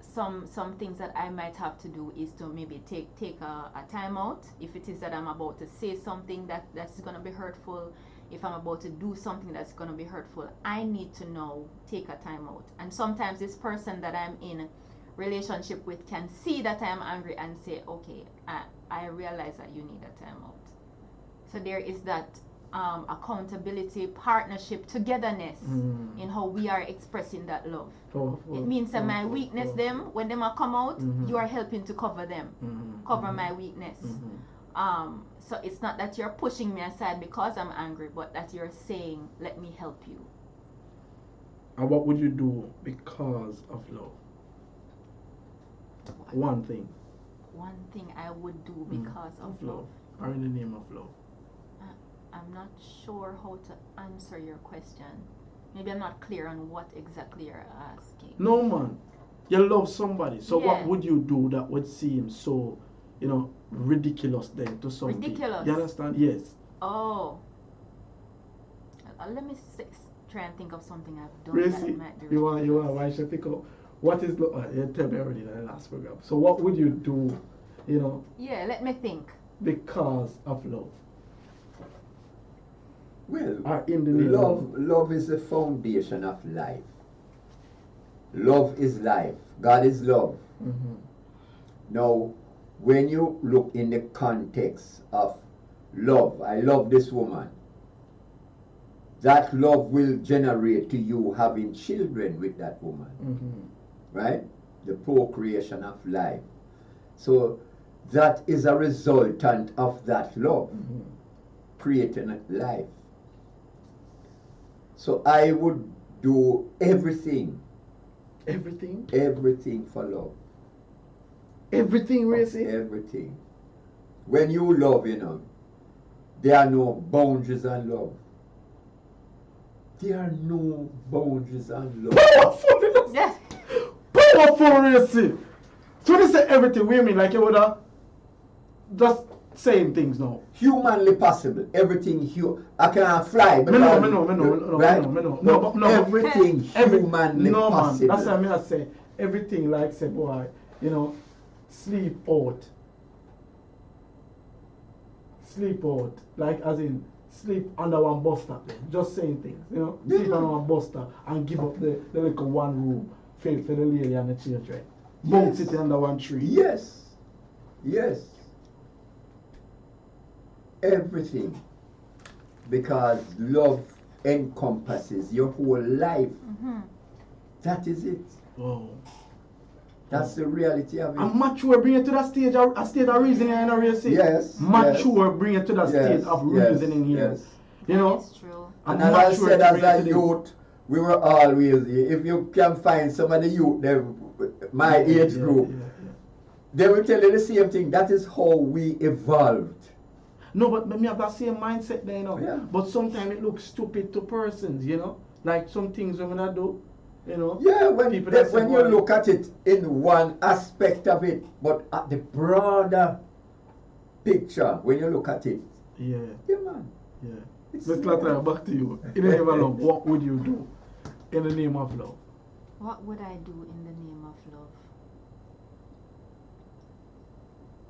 some things that I might have to do is to maybe take a time out. If it is that I'm about to say something that's going to be hurtful, if I'm about to do something that's going to be hurtful, I need to know, take a time out. And sometimes this person that I'm in relationship with can see that I'm angry and say, okay, I realize that you need a timeout. So there is that accountability, partnership, togetherness in how we are expressing that love. It means that my weakness, them when them are come out, you are helping to cover them, cover my weakness. So it's not that you're pushing me aside because I'm angry, but that you're saying, let me help you. And what would you do because of love? One thing. One thing I would do because of love. Or in the name of love. I'm not sure how to answer your question. Maybe I'm not clear on what exactly you're asking. No, man. You love somebody. So what would you do that would seem so, ridiculous then to some people? Ridiculous? You understand? Yes. Oh. Let me try and think of something I've done Really? that might be You ridiculous. want why should I think of what is you tell me already in the last program. So what would you do, Yeah, let me think. because of love? Well, In the name love is the foundation of life. Love is life. God is love. Now, when you look in the context of love, I love this woman. That love will generate to you having children with that woman. Right? The procreation of life. So that is a resultant of that love, creating life. So I would do everything. Everything? Everything for love. Everything, Racy? Everything. When you love, there are no boundaries on love. There are no boundaries on love. Powerful! Yes. Powerful, Racy! So when you say everything, what do you mean? Like you would have just saying things now? Humanly possible. Everything I can't fly. But everything humanly possible. That's what I say. Everything like say, boy, sleep out. Sleep out. Like as in sleep under one bus stop then. Just saying things, Sleep under one bus stop and give up the little one room for the lady and the children. Bounce it under one tree. Yes. Yes. Everything. Because love encompasses your whole life. That is it. Wow. That's the reality of it. And mature bring it to that stage of reasoning in a race. Yes. Mature bring it to that state of reasoning here. Yes. That's true. And as I said, as a youth, we were always, if you can find some of the youth, my age group, they will tell you the same thing. That is how we evolved. No, but me have that same mindset there, Yeah. But sometimes it looks stupid to persons, Like some things I'm gonna do, Yeah, when you look at it in one aspect of it, but at the broader picture, when you look at it, yeah, man. yeah. Let's back to you. In the name of love, what would you do in the name of love? What would I do in the name of love?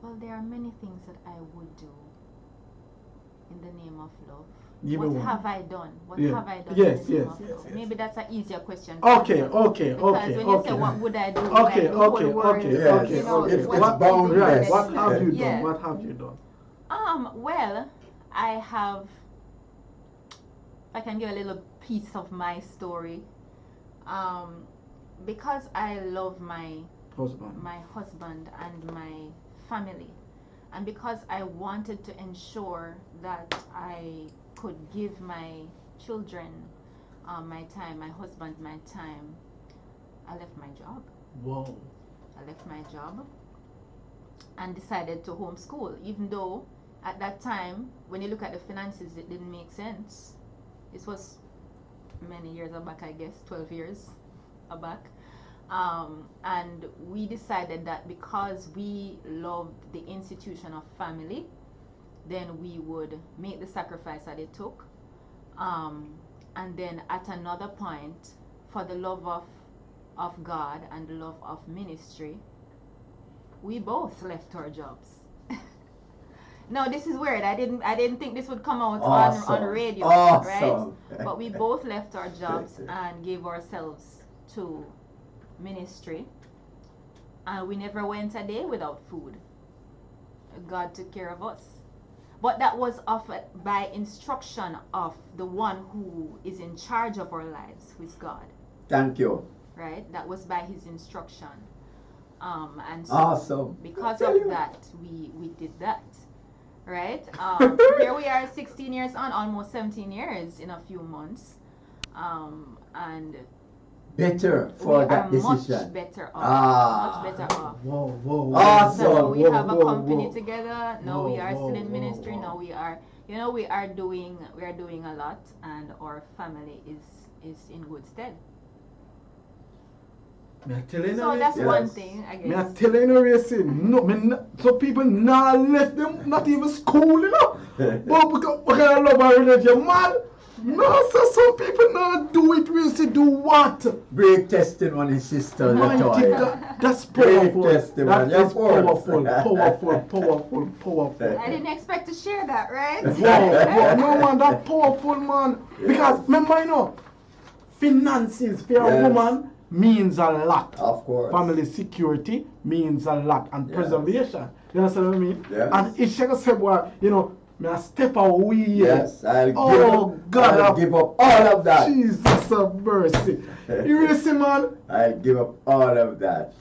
Well, there are many things that I would do in the name of love. What have I done? What have I done in the name of love? Maybe that's an easier question. Okay. Because when you say what would I do? Okay. It's boundless. What have you done? What have you done? Well, I have. I can give a little piece of my story. Because I love my husband and my family, and because I wanted to ensure that I could give my children my time, my husband my time, I left my job. Whoa. I left my job and decided to homeschool, even though at that time, when you look at the finances, it didn't make sense. This was many years back, I guess, 12 years back. And we decided that because we loved the institution of family, then we would make the sacrifice that it took. And then at another point, for the love of God and the love of ministry, we both left our jobs. No, this is weird. I didn't think this would come out on radio, right? But we both left our jobs and gave ourselves to ministry, and we never went a day without food. God took care of us. But that was offered by instruction of the one who is in charge of our lives, who is God. Thank you. Right? That was by his instruction. And so Awesome. because of that, we did that. Right? Here we are 16 years on, almost 17 years in a few months. And better for that decision. Much better off. Much better off. Whoa. Awesome. So we have a company together. Now Whoa, we are still in whoa, ministry. whoa. Now we are doing a lot, and our family is in good stead. So that's one thing, I guess. Me are telling you, racing. No, so people now left them, not even school, you know. But because I love our religion, man. No, so some people now do it, really do what? Break testimony, sister. That's powerful. Break testimony. That is powerful. I didn't expect to share that, right? Wow, no man, that's powerful, man. Because remember, you know, finances for a woman means a lot. Of course. Family security means a lot, and preservation. You understand what I mean? Yes. And if she say, well, you know, me a step away. Yes, I'll give up all of that. Jesus of mercy. You really see, man? I'll give up all of that.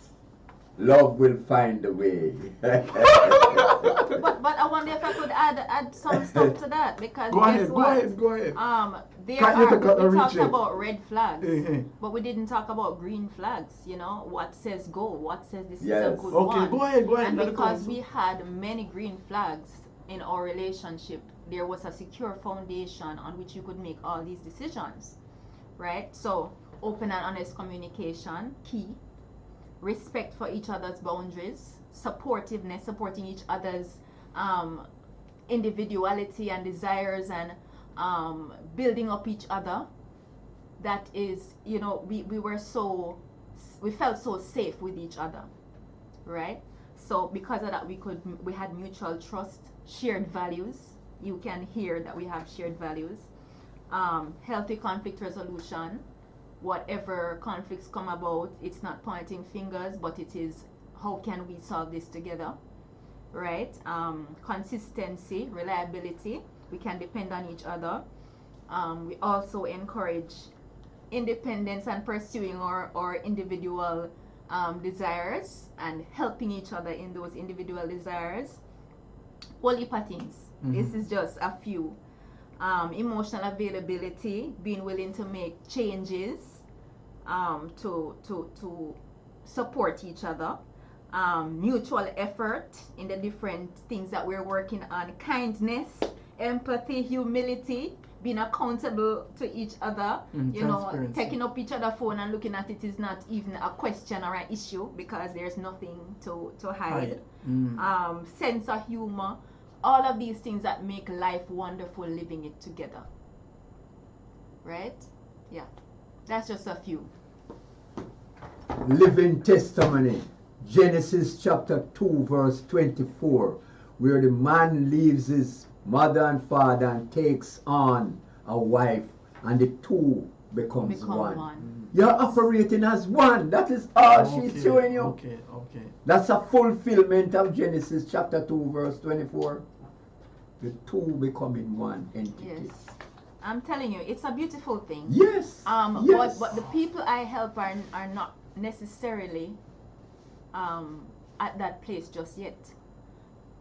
Love will find a way. But I wonder if I could add some stuff to that, because Go ahead. we talked about red flags, but we didn't talk about green flags. You know, what says go, what says this is a good one. Okay, go ahead. And because we had many green flags in our relationship, there was a secure foundation on which you could make all these decisions, right? So open and honest communication, key. Respect for each other's boundaries, supportiveness, supporting each other's individuality and desires, and building up each other. That is, you know, we felt so safe with each other, right? So because of that, we had mutual trust, shared values. You can hear that we have shared values. Healthy conflict resolution. Whatever conflicts come about, it's not pointing fingers, but it is how can we solve this together, right? Consistency, reliability. We can depend on each other. We also encourage independence and pursuing our individual desires and helping each other in those individual desires. Whole heap of things. This is just a few. Emotional availability, being willing to make changes to support each other. Mutual effort in the different things that we're working on. Kindness, empathy, humility, being accountable to each other. You know, taking up each other's phone and looking at it is not even a question or an issue, because there's nothing to hide. Sense of humor. All of these things that make life wonderful, living it together. Right? Yeah. That's just a few. Living testimony. Genesis chapter 2 verse 24, where the man leaves his mother and father and takes on a wife, and the two becomes one. You're operating as one. That is all she's showing you. Okay. That's a fulfillment of Genesis chapter 2 verse 24. The two becoming one entity. Yes. I'm telling you, it's a beautiful thing. Yes. But the people I help are not necessarily at that place just yet.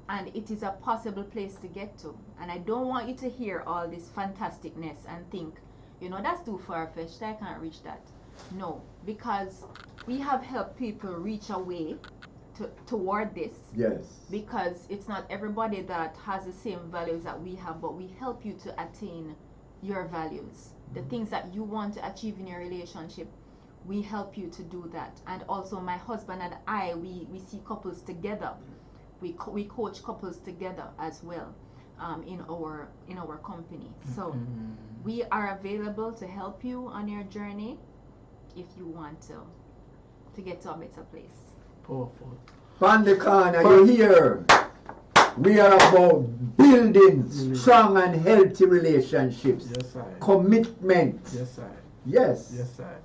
And it is a possible place to get to. And I don't want you to hear all this fantasticness and think, you know, that's too far-fetched, I can't reach that. No, because we have helped people reach a way toward this. Yes. Because it's not everybody that has the same values that we have, but we help you to attain your values. The things that you want to achieve in your relationship, we help you to do that. And also my husband and I, we see couples together. We coach couples together as well in our company. So we are available to help you on your journey if you want to get to a better place. Powerful. From the corner, you hear? We are about building strong and healthy relationships. Yes, sir. Commitment. Yes, sir. Yes. Yes, sir.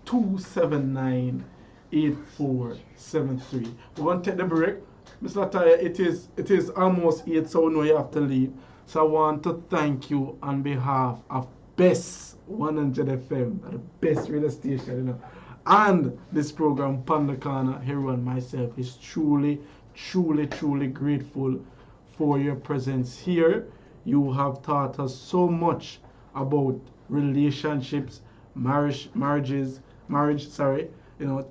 279-8473. We're going to take the break. Mr. Latoya, it is almost 8, so we know you have to leave. So I want to thank you on behalf of BESS 100 FM, the best radio station, you know. And this program, Panda Corner, Hero and myself is truly grateful for your presence here. You have taught us so much about relationships, marriage,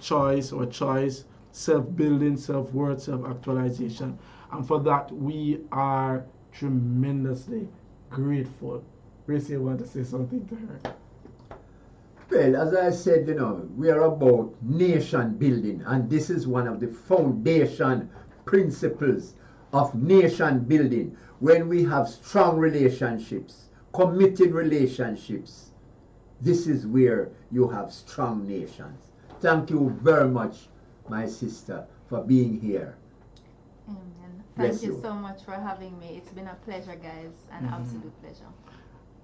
choice, self-building, self-worth, self-actualization. And for that, we are tremendously grateful. Gracie, you want to say something to her? Well, as I said, you know, we are about nation building, and this is one of the foundation principles of nation building. When we have strong relationships, committed relationships, this is where you have strong nations. Thank you very much, my sister, for being here. Amen. Bless Thank you you. so much for having me. It's been a pleasure, guys, an absolute pleasure.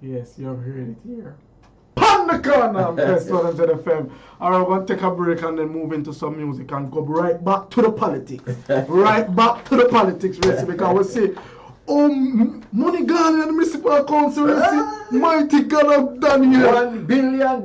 Yes, you have heard it here. Pan the corner, Best 100 FM. Alright, we're going to take a break and then move into some music and go right back to the politics. Right back to the politics, Racy, because we see, money gone in the municipal council, Racy. Mighty God have done here. $1 billion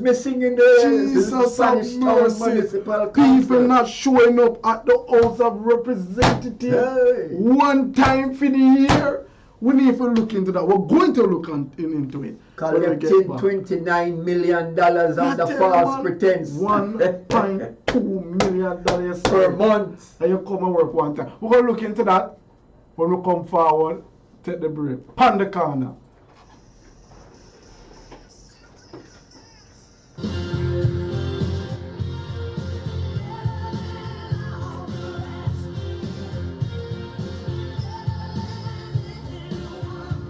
missing in the Jesus Spanish have Town mercy. Municipal People Council. not showing up at the House of Representatives Hey. one time for the year. We need to look into that. We're going to look into it. Collected $29 million under false pretense. $1.2 million per month. And you come and work one time. We're going to look into that when we come forward. Take the break. Pan the corner.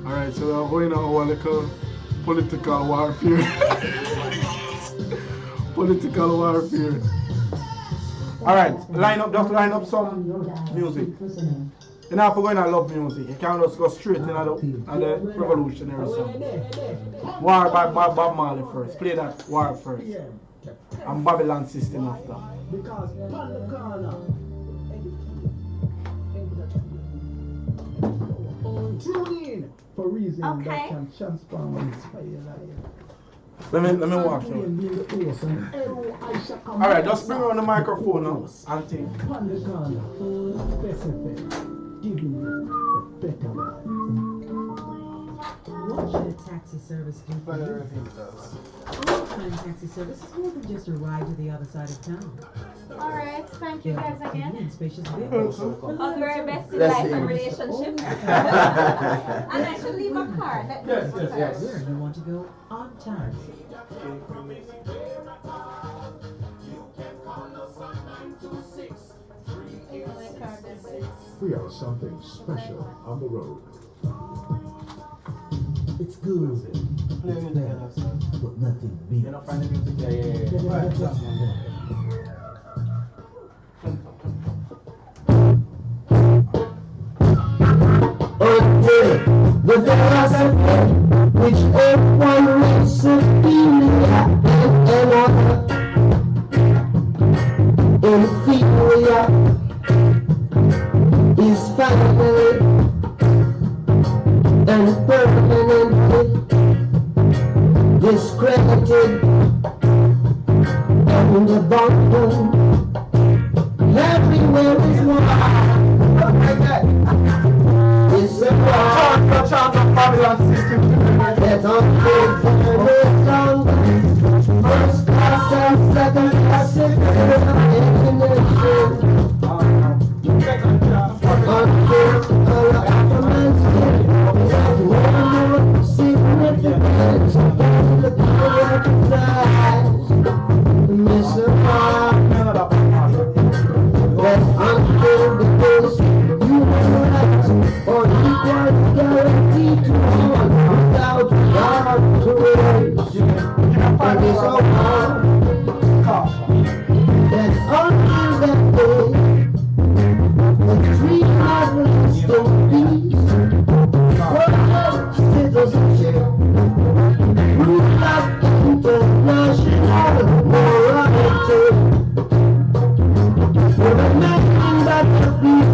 Alright, so we're going on our little political warfare. Political warfare. Alright, just line up some music. You know, if we're going to love music, you can't just go straight into the revolutionary song. War by Bob Marley first. Play that war first. And Babylon System after. Because Panda Corner. Tune in for reasons that can transform and inspire your life. Let me walk you. Alright, just bring on the microphone now and think. Panda Corner, Bessfm, giving you the better life. What should a taxi service do for you? All-time taxi service is more than just a ride to the other side of town. Alright, thank you They guys offer again. convenient, spacious vehicles. All the very best in Bless life you. and relationships. And I should leave a card. Yes. Where you want to go on time. We are something special on the road. It's good. But nothing beats. But there are some which one recipe and another inferior is finally and permanently discredited and abandoned. Everywhere is war. It's a war. Babylon System. That unfaithful first class and second class citizen in the nation. Unfaithful affirmation that one more significant than the power size. Mr. That unfaithful human rights or equal guarantee to all without regard to race. And it's all wrong that until that day, the dream of lasting peace, world citizenship, rule of international morality, will remain that the peace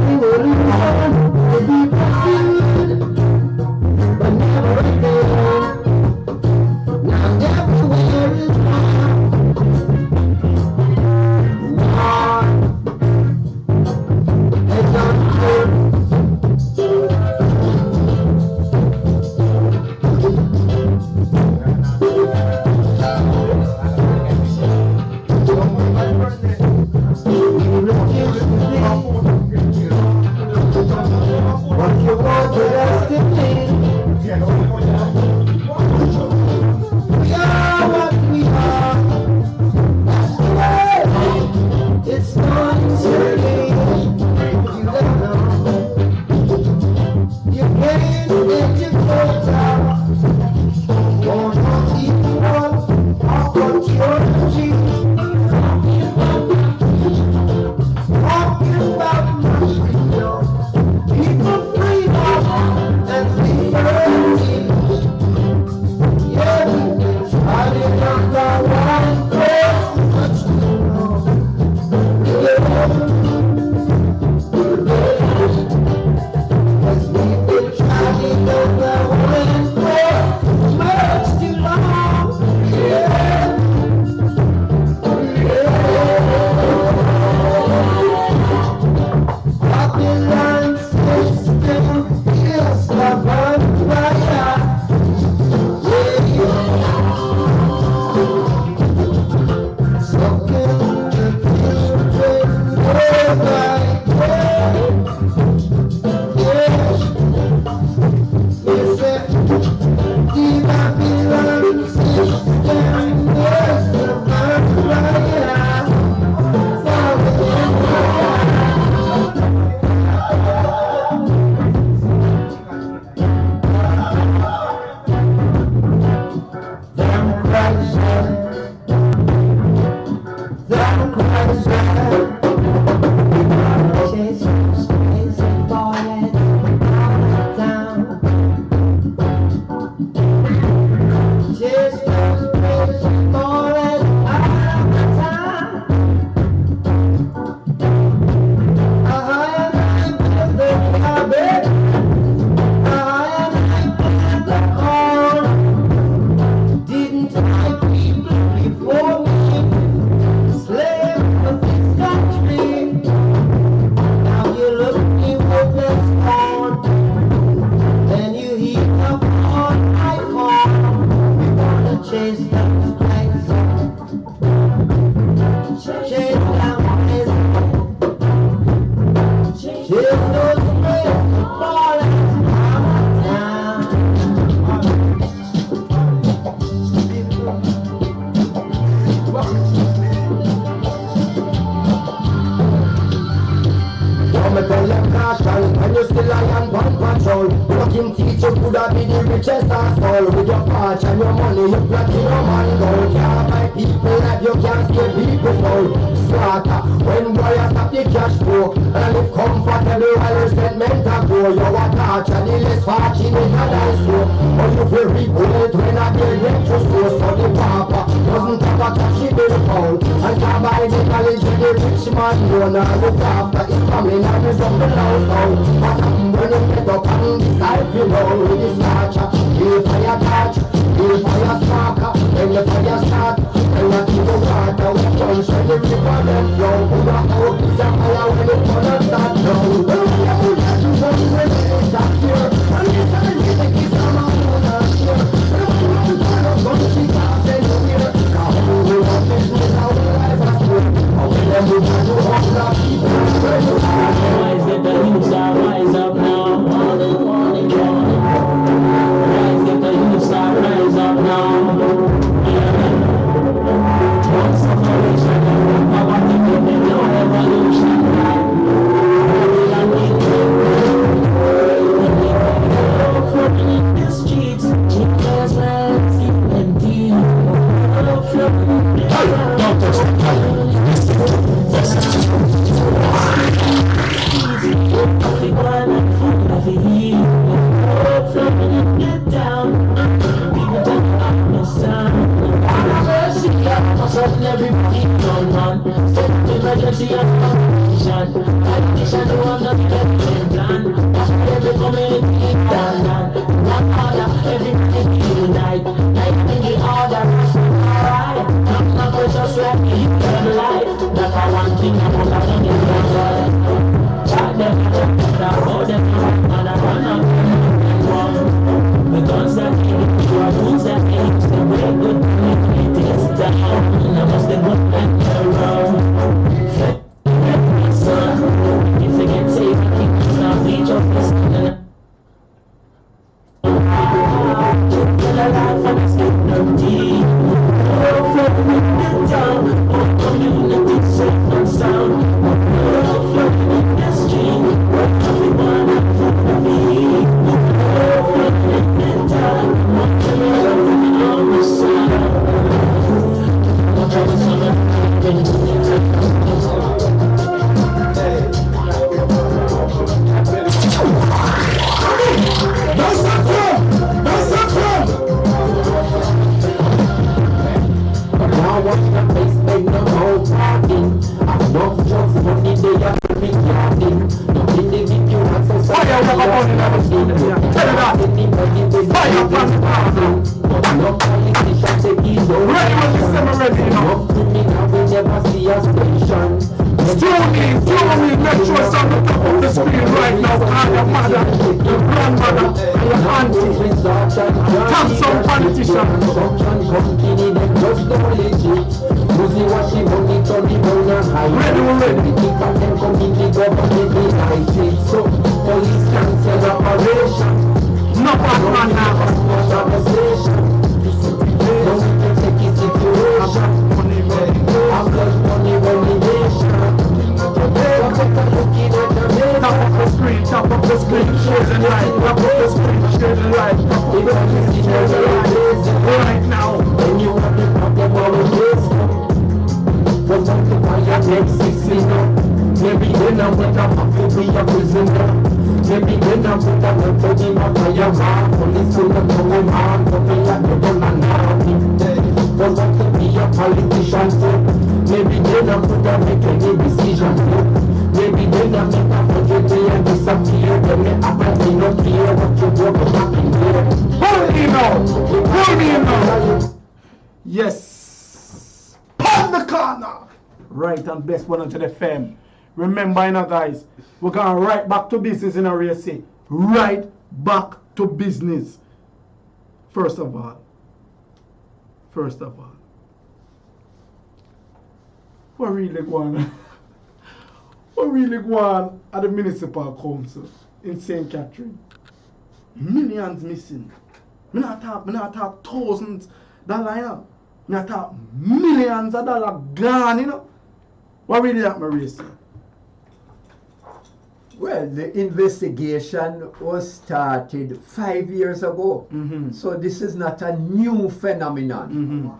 Right now. a prisoner. Maybe then I put a weapon in my fire man. Police will not know him on, but they like the gun and now him dead. Don't want to be a politician too. Maybe then I put a make any decision too. Maybe then I make a budget and disappear. Then me apparently not care what you work back in there. Pull me now! Pull me now! Yes! Pon the corner! Right on Bessfm. Remember, you know, guys, we're going right back to business in a race. Right back to business. First of all, what really going on at the municipal council in St. Catherine? Millions missing. Me not talk thousands dollars, you know. Me not talk millions of dollars gone, you know. What really happened, Racy? Well, the investigation was started 5 years ago. So this is not a new phenomenon.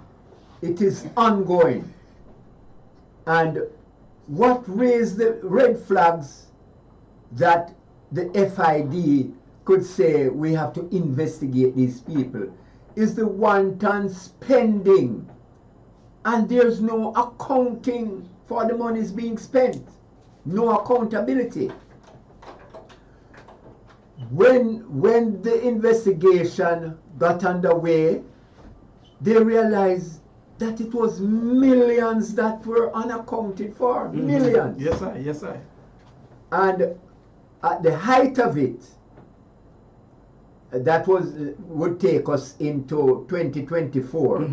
It is ongoing. And what raised the red flags that the FID could say we have to investigate these people is the wanton spending. And there's no accounting for the monies being spent. No accountability. When the investigation got underway, they realized that it was millions that were unaccounted for. Millions. Yes, sir. And at the height of it, that would take us into 2024.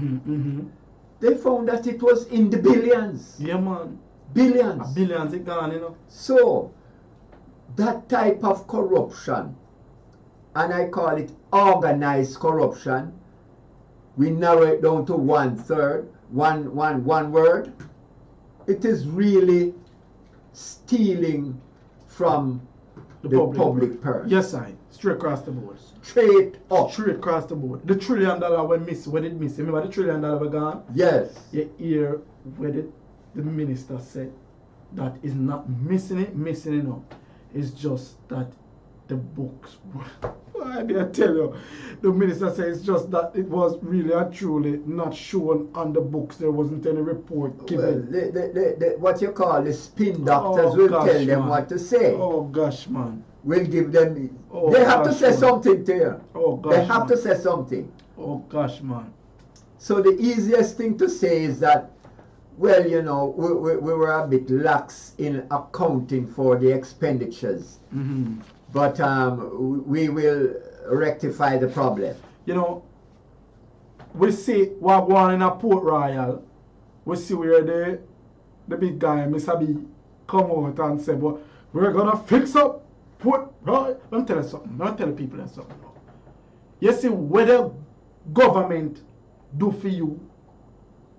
They found that it was in the billions. Yeah, man. Billions. Billions, it gone, you know. So, that type of corruption, and I call it organized corruption, we narrow it down to one word. It is really stealing from the public purse. Yes, sir. Straight across the board. Straight up. Straight across the board. The $1 trillion went missing. Where did it miss? Remember the $1 trillion were gone? Yes. You hear where the minister said that is not missing enough. It's just that the books were. I didn't tell you. The minister says it's just that it was really and truly not shown on the books. There wasn't any report given. Well, what you call the spin doctors will tell them what to say. Oh gosh, man. We'll give them. They have to say something to you. Oh gosh. They have to say something. Oh gosh, man. So the easiest thing to say is that, well, you know, we were a bit lax in accounting for the expenditures. But we will rectify the problem. You know, we see what going on in a Port Royal. We see where the big guy, Mr. B, come out and say, but we're going to fix up Port Royal. Let me tell you something. Let me tell the people something. You see, what the government do for you,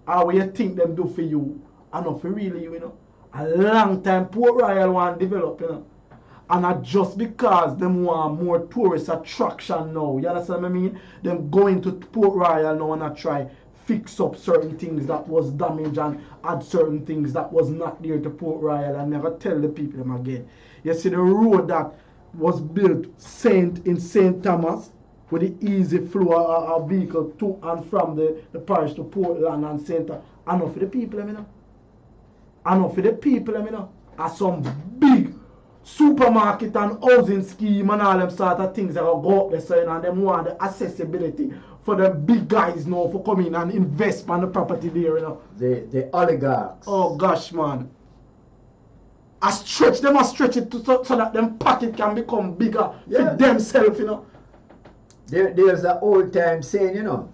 or what you think them do for you, and not for really you, you know. A long time Port Royal want to develop, you know. And not just because them want more tourist attraction now. You understand what I mean? Them going to Port Royal now and try fix up certain things that was damaged and add certain things that was not there to Port Royal and never tell the people them again. You see the road that was built in St. Thomas with the easy flow of vehicle to and from the parish to Portland and St. Thomas. Enough for the people, you know. Enough for the people, you know. And some big supermarket and housing scheme and all them sort of things that will go up there, so, you know, and them want the accessibility for the big guys now for come in and invest on the property there, you know. The oligarchs. Oh gosh, man. I stretch it so that them pocket can become bigger for themselves, you know. There's an old time saying, you know,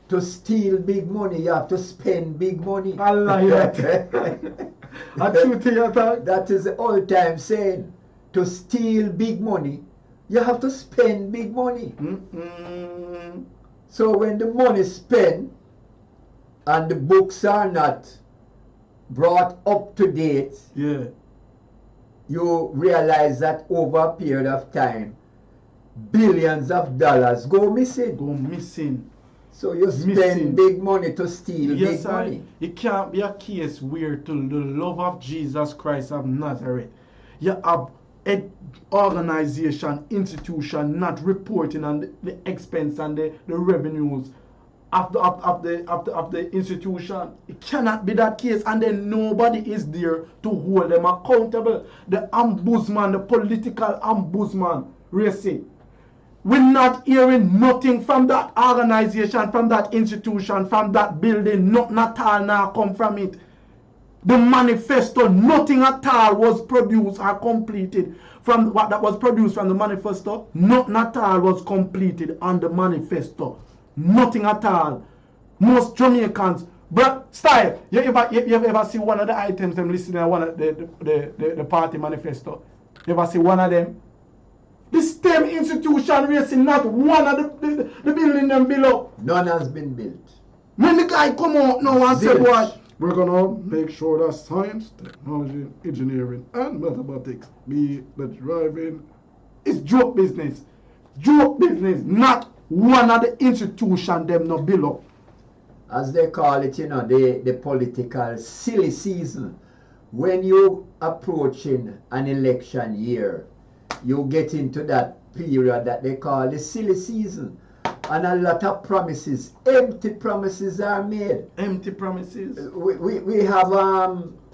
to steal big money, you have to spend big money. Allah, yeah. That is the old time saying. To steal big money, you have to spend big money. So when the money is spent and the books are not brought up to date, you realize that over a period of time, billions of dollars go missing. So you spend big money to steal big money. It can't be a case where to the love of Jesus Christ of Nazareth you have an organization, institution not reporting on the expense and the revenues of the institution. It cannot be that case, and then nobody is there to hold them accountable. The ombudsman, the political ombudsman, Racy, we're not hearing nothing from that organization, from that institution, from that building. Nothing at all now come from it. The manifesto, nothing at all was produced or completed from what that was produced from the manifesto. Nothing at all was completed on the manifesto. Nothing at all. Most Jamaicans, but style, you ever see one of the items them listed in one of the party manifesto? You ever see one of them? The STEM institution racing not one of the building them below. None has been built. When the guy come out now and say what? We're gonna make sure that science, technology, engineering, and mathematics be the driving. It's joke business. Joke business, not one of the institution them no below. As they call it, the political silly season. When you approaching an election year, you get into that period that they call the silly season. And a lot of promises, empty promises are made. Empty promises. We have,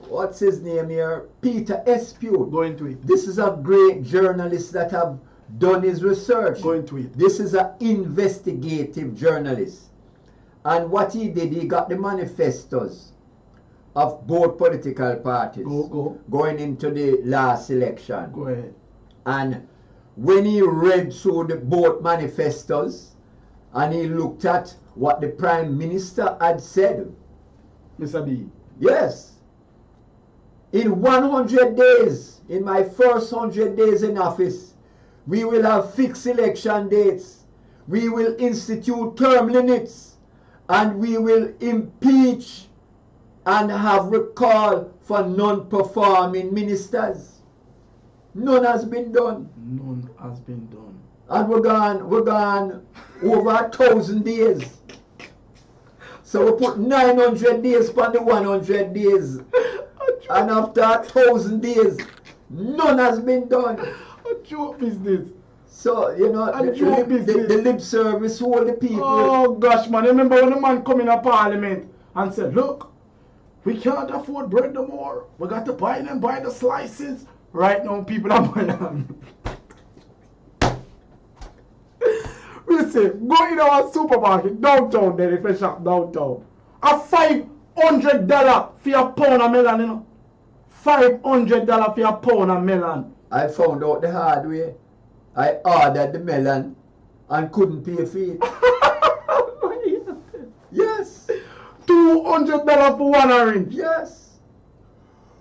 what's his name here? Peter Espew. Go into it. This is a great journalist that have done his research. Go into it. This is an investigative journalist. And what he did, he got the manifestos of both political parties going into the last election. Go ahead. And when he read through the both manifestos and he looked at what the Prime Minister had said. Mr. B. Yes. In 100 days, in my first 100 days in office, we will have fixed election dates. We will institute term limits. And we will impeach and have recall for non-performing ministers. None has been done. None has been done. And we're gone over 1,000 days. So we put 900 days for the 100 days. And after 1,000 days, none has been done. A joke business. So, the lip service, all the people. Oh gosh, man. Remember when the man come in a parliament and said, look, we can't afford bread no more. We got to buy the slices. Right now, people are buying them. Listen, go in our supermarket downtown there if you shop downtown. A $500 for a pound of melon, you know. $500 for a pound of melon. I found out the hard way. I ordered the melon and couldn't pay for it. Yes. $200 for one orange. Yes.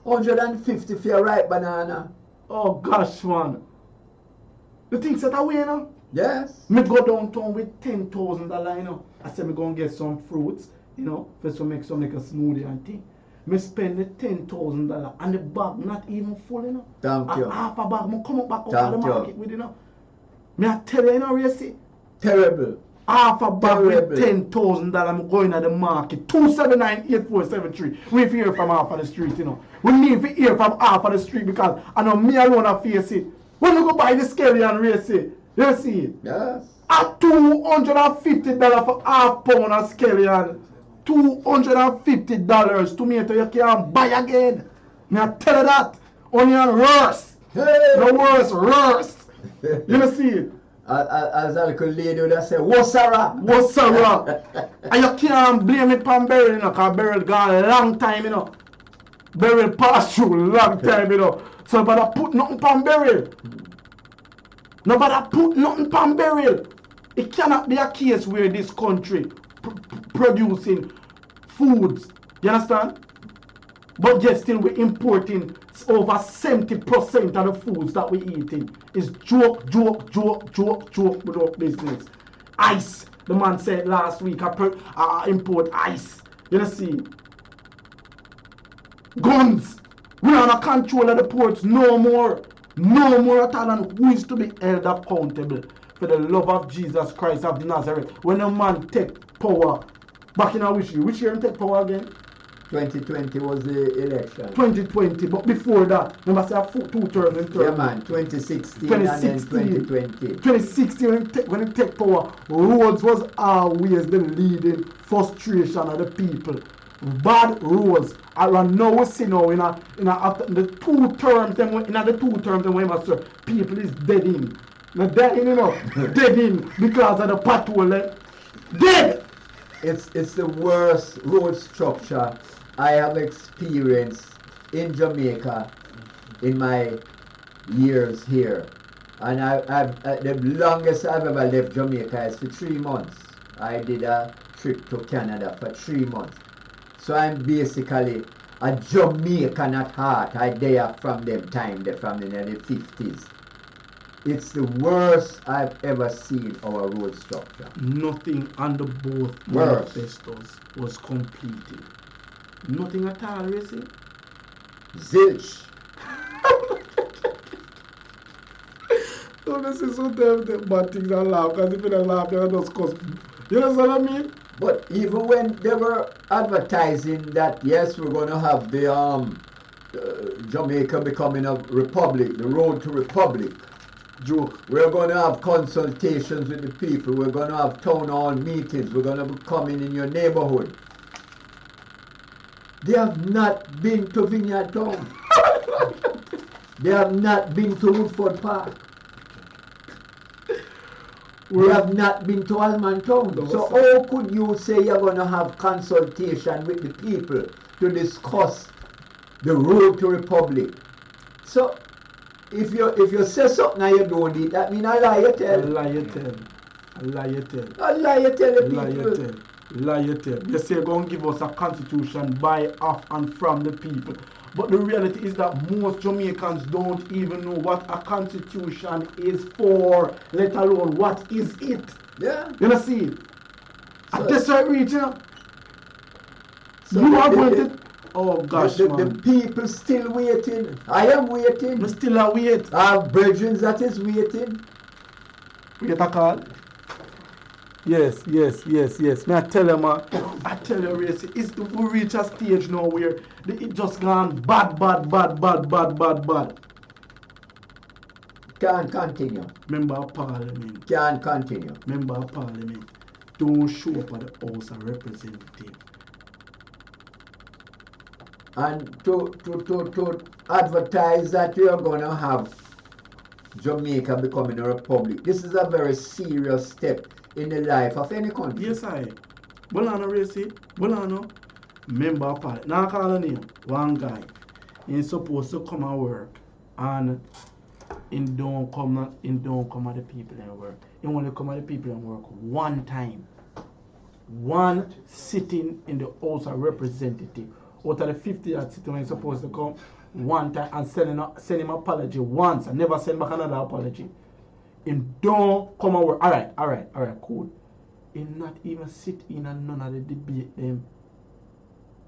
150 for a ripe banana. Oh gosh, man. The things that are way, you know? Yes. Me go downtown with $10,000, you know. I said me go and get some fruits, you know, for some make some like a smoothie and thing. Me spend the $10,000 and the bag not even full, you know. Thank you. Half a bag, me come up back out of the market with, you know. Me I tell you, you know, Racy. Terrible. Half a bag with $10,000, I'm going to the market. 279-8473. We need to hear from half of the street, you know. We need to hear from half of the street because I know me alone I face it. When you go buy the scale and Racy, you see it? Yes. At $250 for half pound of scallion. $250 tomato you can't buy again. Me I tell you that. Only on worse. Hey. No worse. You see it? As a little lady would have said, what's Sarah? And you can't blame it on Beryl, you know, because Beryl gone a long time, you know. Beryl passed through a long time, you know. So nobody put nothing on Beryl. Nobody put nothing on Beryl. It cannot be a case where this country producing foods, you understand? But yet still we're importing over 70% of the foods that we're eating. It's joke without business. Ice. The man said last week I import ice. You see? Guns. We are not control of the ports no more. No more at all. And who is to be held accountable for the love of Jesus Christ of Nazareth? When a man take power back in which year he take power again? 2020 was the election. 2020, but before that, remember say 2 terms in terms. Yeah, man. 2016 and then 2020. 2016 when it take power, roads was always the leading frustration of the people. Bad roads. And now we see now after the 2 terms, then when people is dead in. Not dead in, you know, dead in because of the pothole. Dead. It's the worst road structure I have experienced in Jamaica in my years here. And the longest I've ever left Jamaica is for 3 months. I did a trip to Canada for 3 months. So I'm basically a Jamaican at heart. I there from them time, from the 50s. It's the worst I've ever seen our road structure. Nothing under both Worse. manifestos was completed. Nothing at all, you see? Zilch. So this is so damn bad things and laugh, because if you don't laugh, you're just cuss. You know what I mean? But even when they were advertising that, yes, we're going to have the Jamaica becoming a republic, the road to republic. Joke. We're going to have consultations with the people. We're going to have town hall meetings. We're going to be coming in your neighborhood. They have not been to Vineyard Town. They have not been to Woodford Park. We have not been to Alman Town. So how could you say you're going to have consultation with the people to discuss the road to republic? So if you say something and you don't do it, that means I lie you tell. A lie you tell. A lie you tell. A lie you tell the people. Lie you tell. Lie you tell. You say you're going to give us a constitution by, of, and from the people. But the reality is that most Jamaicans don't even know what a constitution is for, let alone what is it. Yeah. You know, see? So, at this right region, so you are going to... Oh gosh, man. The people still waiting. I am waiting. We still are waiting. Our brethren that is waiting. We get a call. Yes. May I tell you, man, I tell you, Racy, we reach a stage now where it just gone bad. Can't continue. Member of Parliament. Can't continue. Member of Parliament. Don't show up at the House of Representatives. And to advertise that you're going to have Jamaica becoming a republic, this is a very serious step in the life of any country. Yes, I. Bolano, Racy. Bolano. Member of Parliament. Now I call a name. One guy. He's supposed to come and work. And he don't come at the people and work. He only come at the people and work one time. One sitting in the House of Representatives. Out of the 50 that sitting when he's supposed to come one time and send him apology once and never send back another apology. Him don't come and work. Alright, cool. He not even sit in and none of the debate them.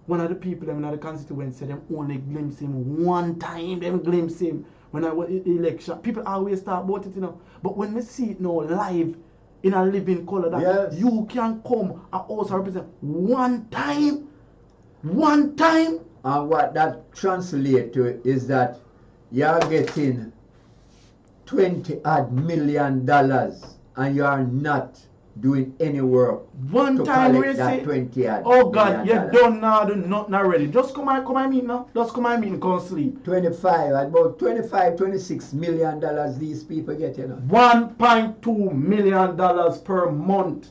One of the people in the constituency them only glimpse him one time, them glimpse him when I was in the election. People always talk about it, you know. But when we see it now live in a living color that yes. You can come and also represent one time. One time. And what that translates to is that you're getting $20 million and you are not doing any work one to time collect that $20 oh God, you million. don't now do nothing already. Just come and meet now. Just come and meet and go sleep. 25, about $26 million these people get, you know. $1.2 million per month.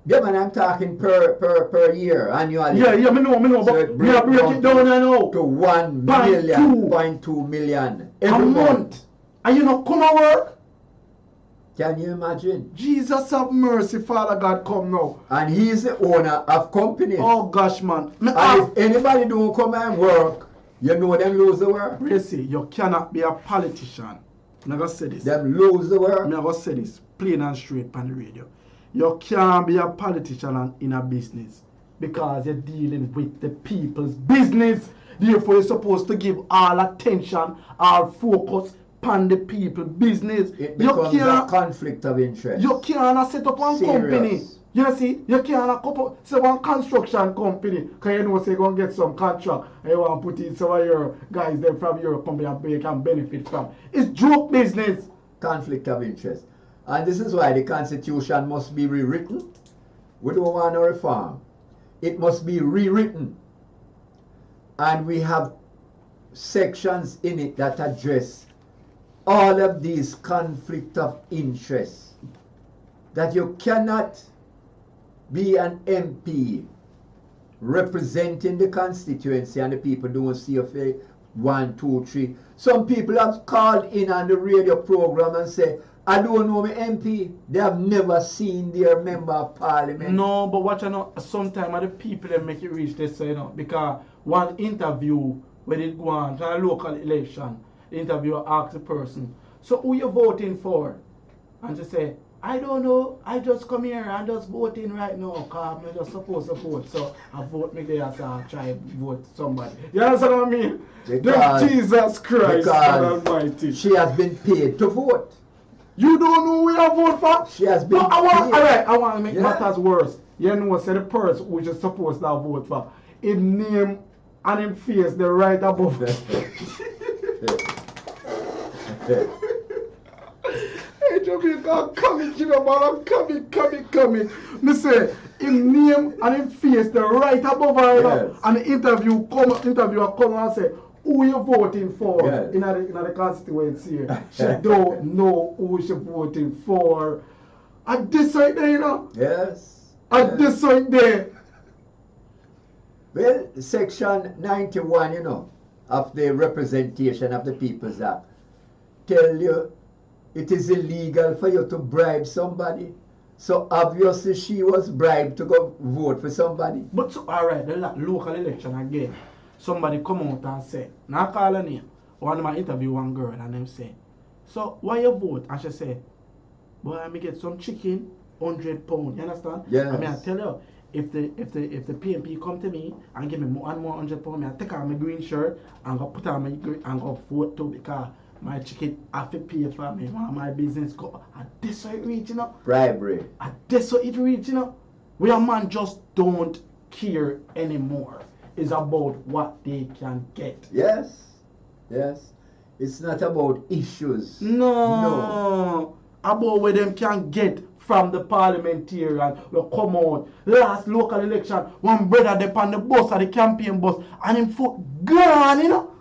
Yeah, man, I'm talking per year, annually. Yeah, me know, So but we are breaking down I know. To 1.2 million every a month. And you know, come and work. Can you imagine? Jesus have mercy, Father God, come now. And he's the owner of companies. Oh gosh, man. And if anybody don't come and work, you know them lose the work. Racy, you cannot be a politician. I'm going to say this. Them lose the work. I'm going to say this plain and straight on the radio. You can't be a politician in a business because you're dealing with the people's business. Therefore, you're supposed to give all attention, all focus on the people's business. It becomes a conflict of interest. You can't set up one company. You see, you can't couple, say one construction company, because you know, say you're going to get some contract, and you want to put in some of your guys there from your company and you can benefit from. It's joke business. Conflict of interest. And this is why the Constitution must be rewritten. We don't want no reform. It must be rewritten. And we have sections in it that address all of these conflict of interest. That you cannot be an MP representing the constituency and the people don't see a fair 1, 2, 3. Some people have called in on the radio program and say, I don't know my MP. They have never seen their member of parliament. No, but what you know, sometimes the people that make it reach this, you know, because one interview when it go on to a local election, the interviewer asks the person, so who you voting for? And they say, I don't know, I just come here and just voting right now because I'm just supposed to vote. So I vote me there, so I try to vote somebody. You understand what I mean? Because, Jesus Christ God Almighty. She has been paid to vote. You don't know who you vote for? She has been paid. I want to make matters worse. You know, say the person which is supposed to vote for, his name and his face, the right above. Hey, Jamaica, coming, you know, man, I'm coming. Me say, him name and him face, the right above her, yes. And the interviewer come and say, who you voting for in the constituency? She don't know who she voting for. At this right there, you know? Yes. At this right there. Well, Section 91, you know, of the Representation of the People's Act, tell you it is illegal for you to bribe somebody. So obviously she was bribed to go vote for somebody. But so, alright, the local election again. Somebody come out and say, now call her name. One of my interview one girl and them say, so why you vote? And she say, boy, I may get some chicken, £100. You understand? Yes. I mean, I tell you, if the PMP come to me and give me one more £100, I take out my green shirt and go put on my green and go vote too because my chicken have to pay for me. My business go. And this how it reach, you know. Bribery. And this how it reach, you know. We a man just don't care anymore. It's about what they can get. Yes. Yes. It's not about issues. No. About what them can get from the parliamentarian will come out. Last local election, one brother they on the bus or the campaign bus and him foot gone, you know.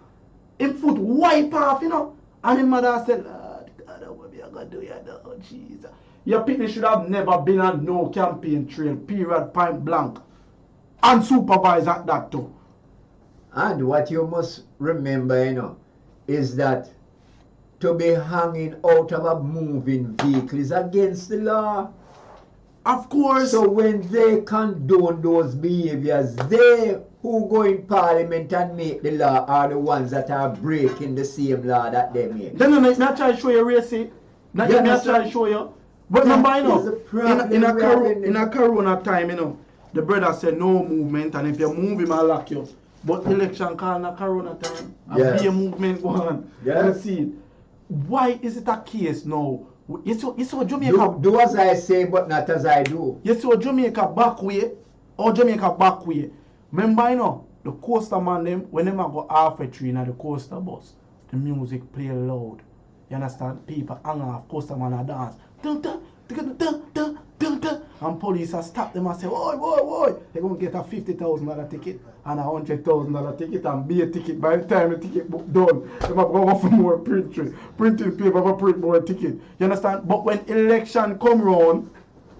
Him foot wipe off, you know. And his mother said, Lord God, what we are going to do here now, Jesus. Your picnic should have never been on no campaign trail, period, point blank. And supervise at that too. And what you must remember, you know, is that to be hanging out of a moving vehicle is against the law. Of course. So when they condone those behaviors, they who go in parliament and make the law are the ones that are breaking the same law that they make. Then I try to show you racy. Not me I try to show you. But remember, you know, in a corona time, you know, the brother said no movement, and if you move him, I'll lock you. But election call in a corona time, and be a movement go on. Yes. See, why is it a case now? You saw Jamaica. Do as I say, but not as I do. You saw Jamaica back way, or Jamaica back way. Remember, you know, the coaster man them, when them go half a tree in the coaster bus, the music play loud. You understand? People hang off, coaster man a dance. Dun, dun, dun, dun, dun, dun, dun. And police have stopped them and say, oi, they're going to get a $50,000 ticket and a $100,000 ticket and be a ticket. By the time the ticket book done, they have go for more printing paper for print more ticket. You understand? But when election come round,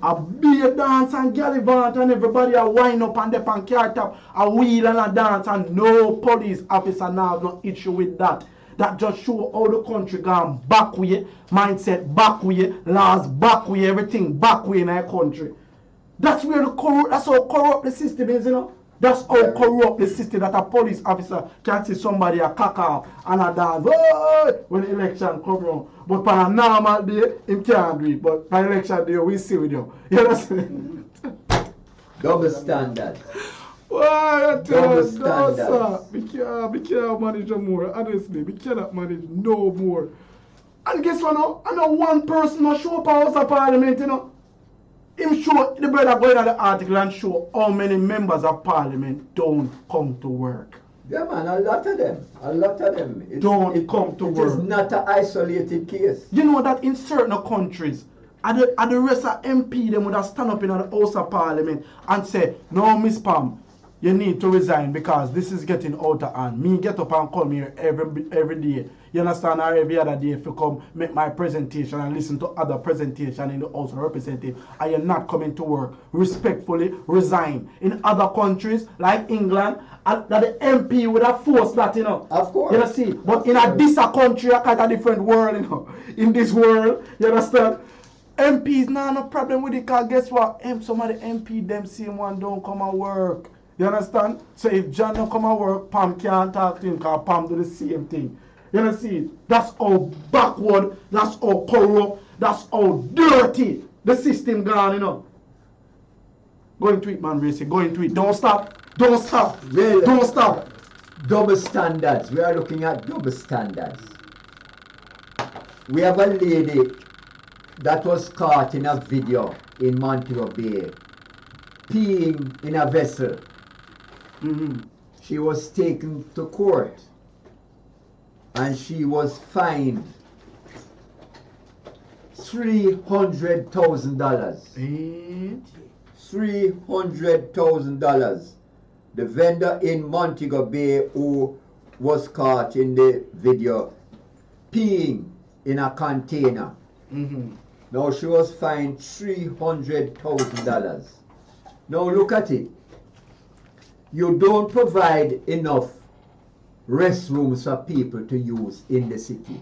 a beer dance and gallivant and everybody a wind up and dip and car top, a wheel and a dance, and no police officer now have no issue with that. That just show how the country gone back way, mindset back way, laws back way, everything back way in our country. That's where that's how corrupt the system is, you know. That's how corrupt the system that a police officer can see somebody a cock off and a dance when the election come around. But on a normal day, him can't do it. But on election day, we see with you. You understand? Double standard. Why I tell you, no, standards. sir. We can't manage no more. Honestly, we cannot manage no more. And guess what now? I know one person no show up at House of Parliament, you know. him show, the brother going on the article and show how many members of parliament don't come to work. Yeah, man, a lot of them. Don't come to work. It is not an isolated case. You know that in certain countries, and the rest of MP, them would have stand up in the House of Parliament and say, no, Miss Pam, you need to resign because this is getting out of hand. Me get up and come here every day. You understand? Or every other day if you come make my presentation and listen to other presentation in the House of Representatives and you're not coming to work. Respectfully resign. In other countries like England, that the MP would have forced that, you know. Of course. You know, see? But in this country, a kind of different world, you know. In this world, you understand? MPs now no problem with it because guess what? Some of the MP them same one don't come and work. You understand? So if John don't come and work, Pam can't talk to him because Pam do the same thing. You know see? That's how backward, that's how corrupt, that's how dirty the system gone, you know. Go into it, man, Racy. Go into it. Don't stop. Don't stop. Really? Don't stop. Double standards. We are looking at double standards. We have a lady that was caught in a video in Montego Bay peeing in a vessel. She was taken to court and she was fined $300,000. $300,000. The vendor in Montego Bay who was caught in the video peeing in a container. Now she was fined $300,000. Now look at it. You don't provide enough restrooms for people to use in the city.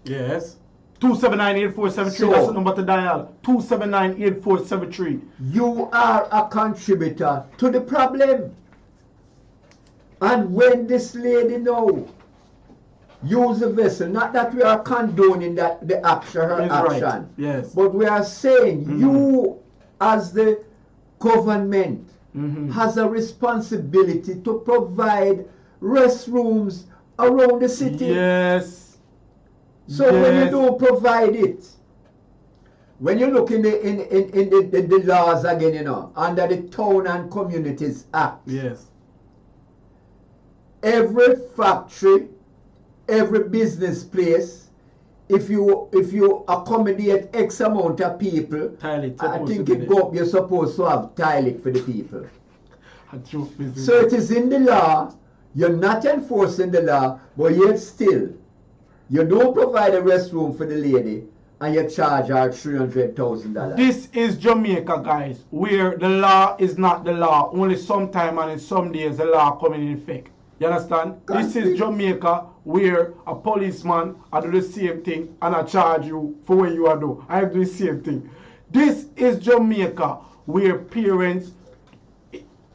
Yes. 279-8473, that's the number to dial. 279-8473. You are a contributor to the problem. And when this lady now use the vessel, not that we are condoning that the action, her action. Right. Yes. But we are saying you as the government has a responsibility to provide restrooms around the city. Yes. So when you don't provide it, when you look in the laws again, you know, under the Town and Communities Act, yes, every factory, every business place, if you accommodate X amount of people, I think you're supposed to have toilet for the people. So it is in the law. You're not enforcing the law, but yet still, you don't provide a restroom for the lady and you charge her $300,000. This is Jamaica, guys, where the law is not the law. Only sometime and in some days the law coming in effect. You understand? This is Jamaica where a policeman I do the same thing and I charge you for what you are doing. I do the same thing. This is Jamaica where parents,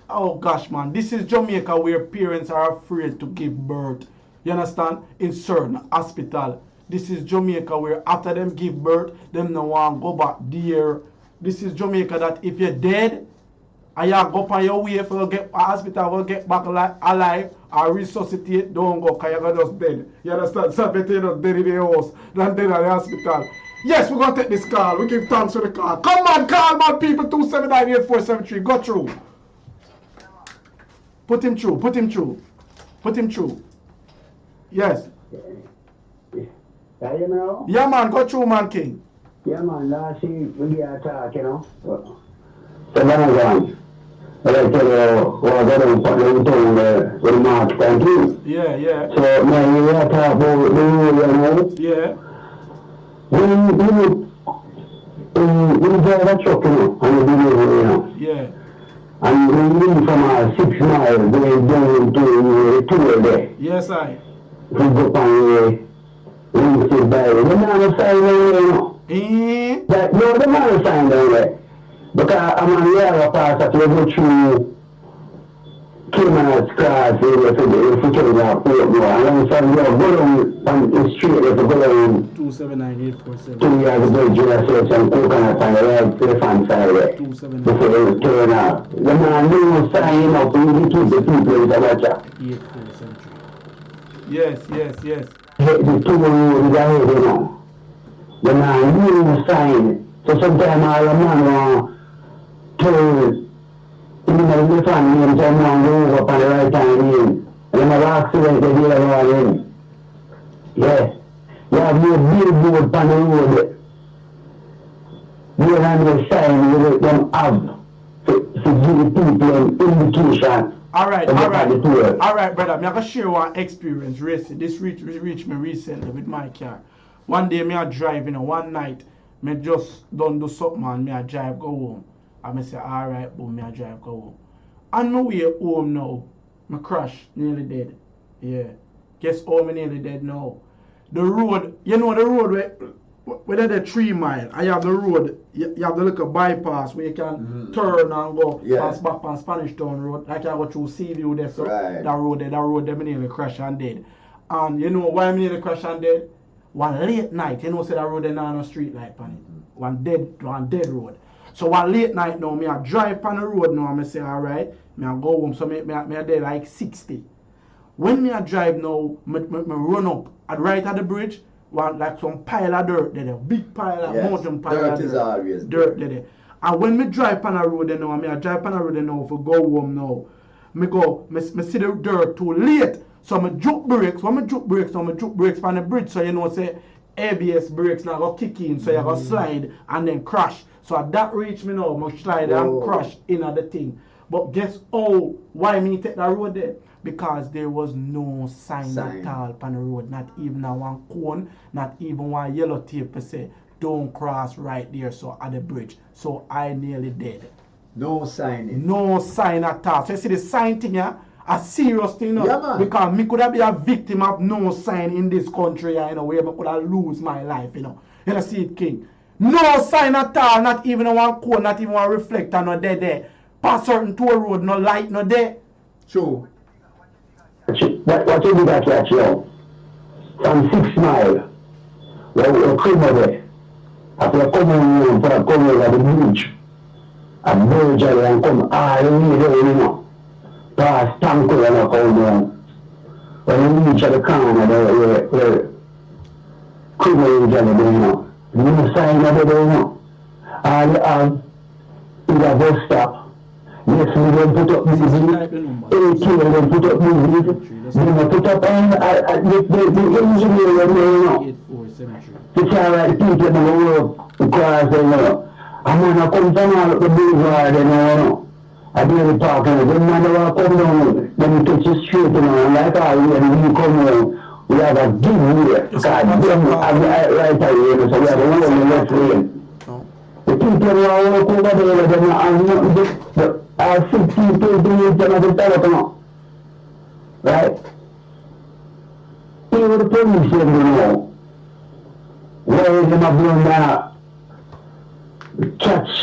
oh gosh man, this is Jamaica where parents are afraid to give birth. You understand? In certain hospital. This is Jamaica where after them give birth, them no want go back there. This is Jamaica that if you're dead, and you go on your way for get a hospital, will get back alive or resuscitate, don't go because you're just dead. You understand? Somebody just dead in the house than dead at the hospital. Yes, we're going to take this call. We give thanks for the call. Come on, call my people, 279-8473. Go through. Put him through. Put him through. Put him through. Yes. Yeah, you know? Yeah, man. Go through, man, King. Yeah, man. Last week we got talk, you know? So then I went. I tell you what I got on for the with Mark, thank you. Yeah, yeah. So now you got to talk about the rule, you know? Yeah. When you drive a truck, you know, and you deliver, you know? Yeah. And we leave from 6 miles going down to 2 a day. Yes, I. We go on the sit by the man sign down there, you know. That, no, the man sign down there. Because I'm on the other part that we go through Cayman's Cross area to the Future of Port, and then you go down on the street, you go down 279-847. 2 years ago, Jura and Coconut and the right fan side there. 279. Before you turn out. The man knew sign up to keep the people in the watcher. 8473. Yes, yes, yes. The 2 roads ahead, you know. The man knew sign. So sometimes all the man told in the family and someone go up on the right hand lane. And then I accident the other one. Yeah. You have no billboard on the road. You have no sign you them have to give the people an indication. Alright, brother. I'm going to share one experience racing. This reached me recently with my car. One day, me a driving, one night, me just done do something and me a drive go home. And me say, alright, boom, me a drive go home. On my way home now, me crash, nearly dead. Yeah. Guess how me nearly dead now? The road, you know the road where the 3 mile, I have the road, you have the little bypass where you can turn and go pass back on Spanish Town Road, like you go through Seaview there, so that road, them nearly crash and dead. And you know why me nearly crash and dead? One late night, you know, say that road there on no street light on it. One dead road. So one late night now, me I drive on the road now, and I say, alright, me I go home, so me I there like 60. When me I drive now, me run up, right at the bridge, one like some pile of dirt there, big pile of mountain pile dirt of is always dirt there. And when me drive on the road there now, I drive on the road there now for go home now, me see the dirt too late. So I juke brakes. When I juke brakes on the bridge, so you know say ABS brakes now go kick in, so you go slide and then crash. So at that reach me now, I slide and crash in the thing. But guess why me take that road there? Because there was no sign at all on the road, not even a one cone, not even one yellow tape to say don't cross right there, so at the bridge. So I nearly dead. No sign. No sign at all. So you see the sign thing here? A serious thing, because me could have been a victim of no sign in this country, where I could have lose my life, You see it, King? No sign at all, not even one cone, not even one reflector, no there. Pass certain toll road, no light, no there. True. What you do that catch you? From 6 mile, you come over. After you come over the beach, a bridge and come all the way past Tanko and come down. When you reach the corner, the criminal is no sign of it, And in the bus stop, yes, we don't put up music. 18 don't put up music. They don't put up the engineer, to try to write people in the world because, I'm going to come down the boulevard, I didn't talk to them. When I come down, then touch the street, like when we come down, we have a give here. God damn, right away, so we have a road in the left lane. The people who are walk over there, I see people doing it on the telephone. Right? Even the police don't where is them doing that? Catch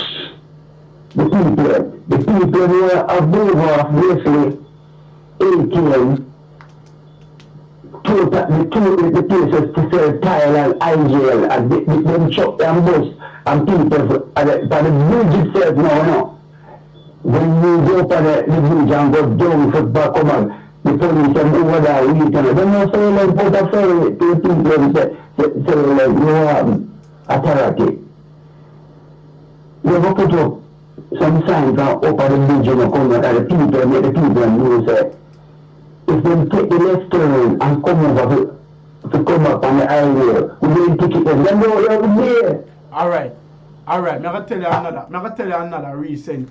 the people who are above off basically ATM the places to sell tile and IGL and them truck and bus and people at the bridge itself now. When you go up on the bridge and go down for back home, the police and over there waiting. They don't say like put a ferry to people and say like no authority. You have to put up some signs up on the bridge and come out and the people know say if they take the left turn and come over to come up on the highway, we will take it and then go over there. Alright. I'm gonna tell you another recent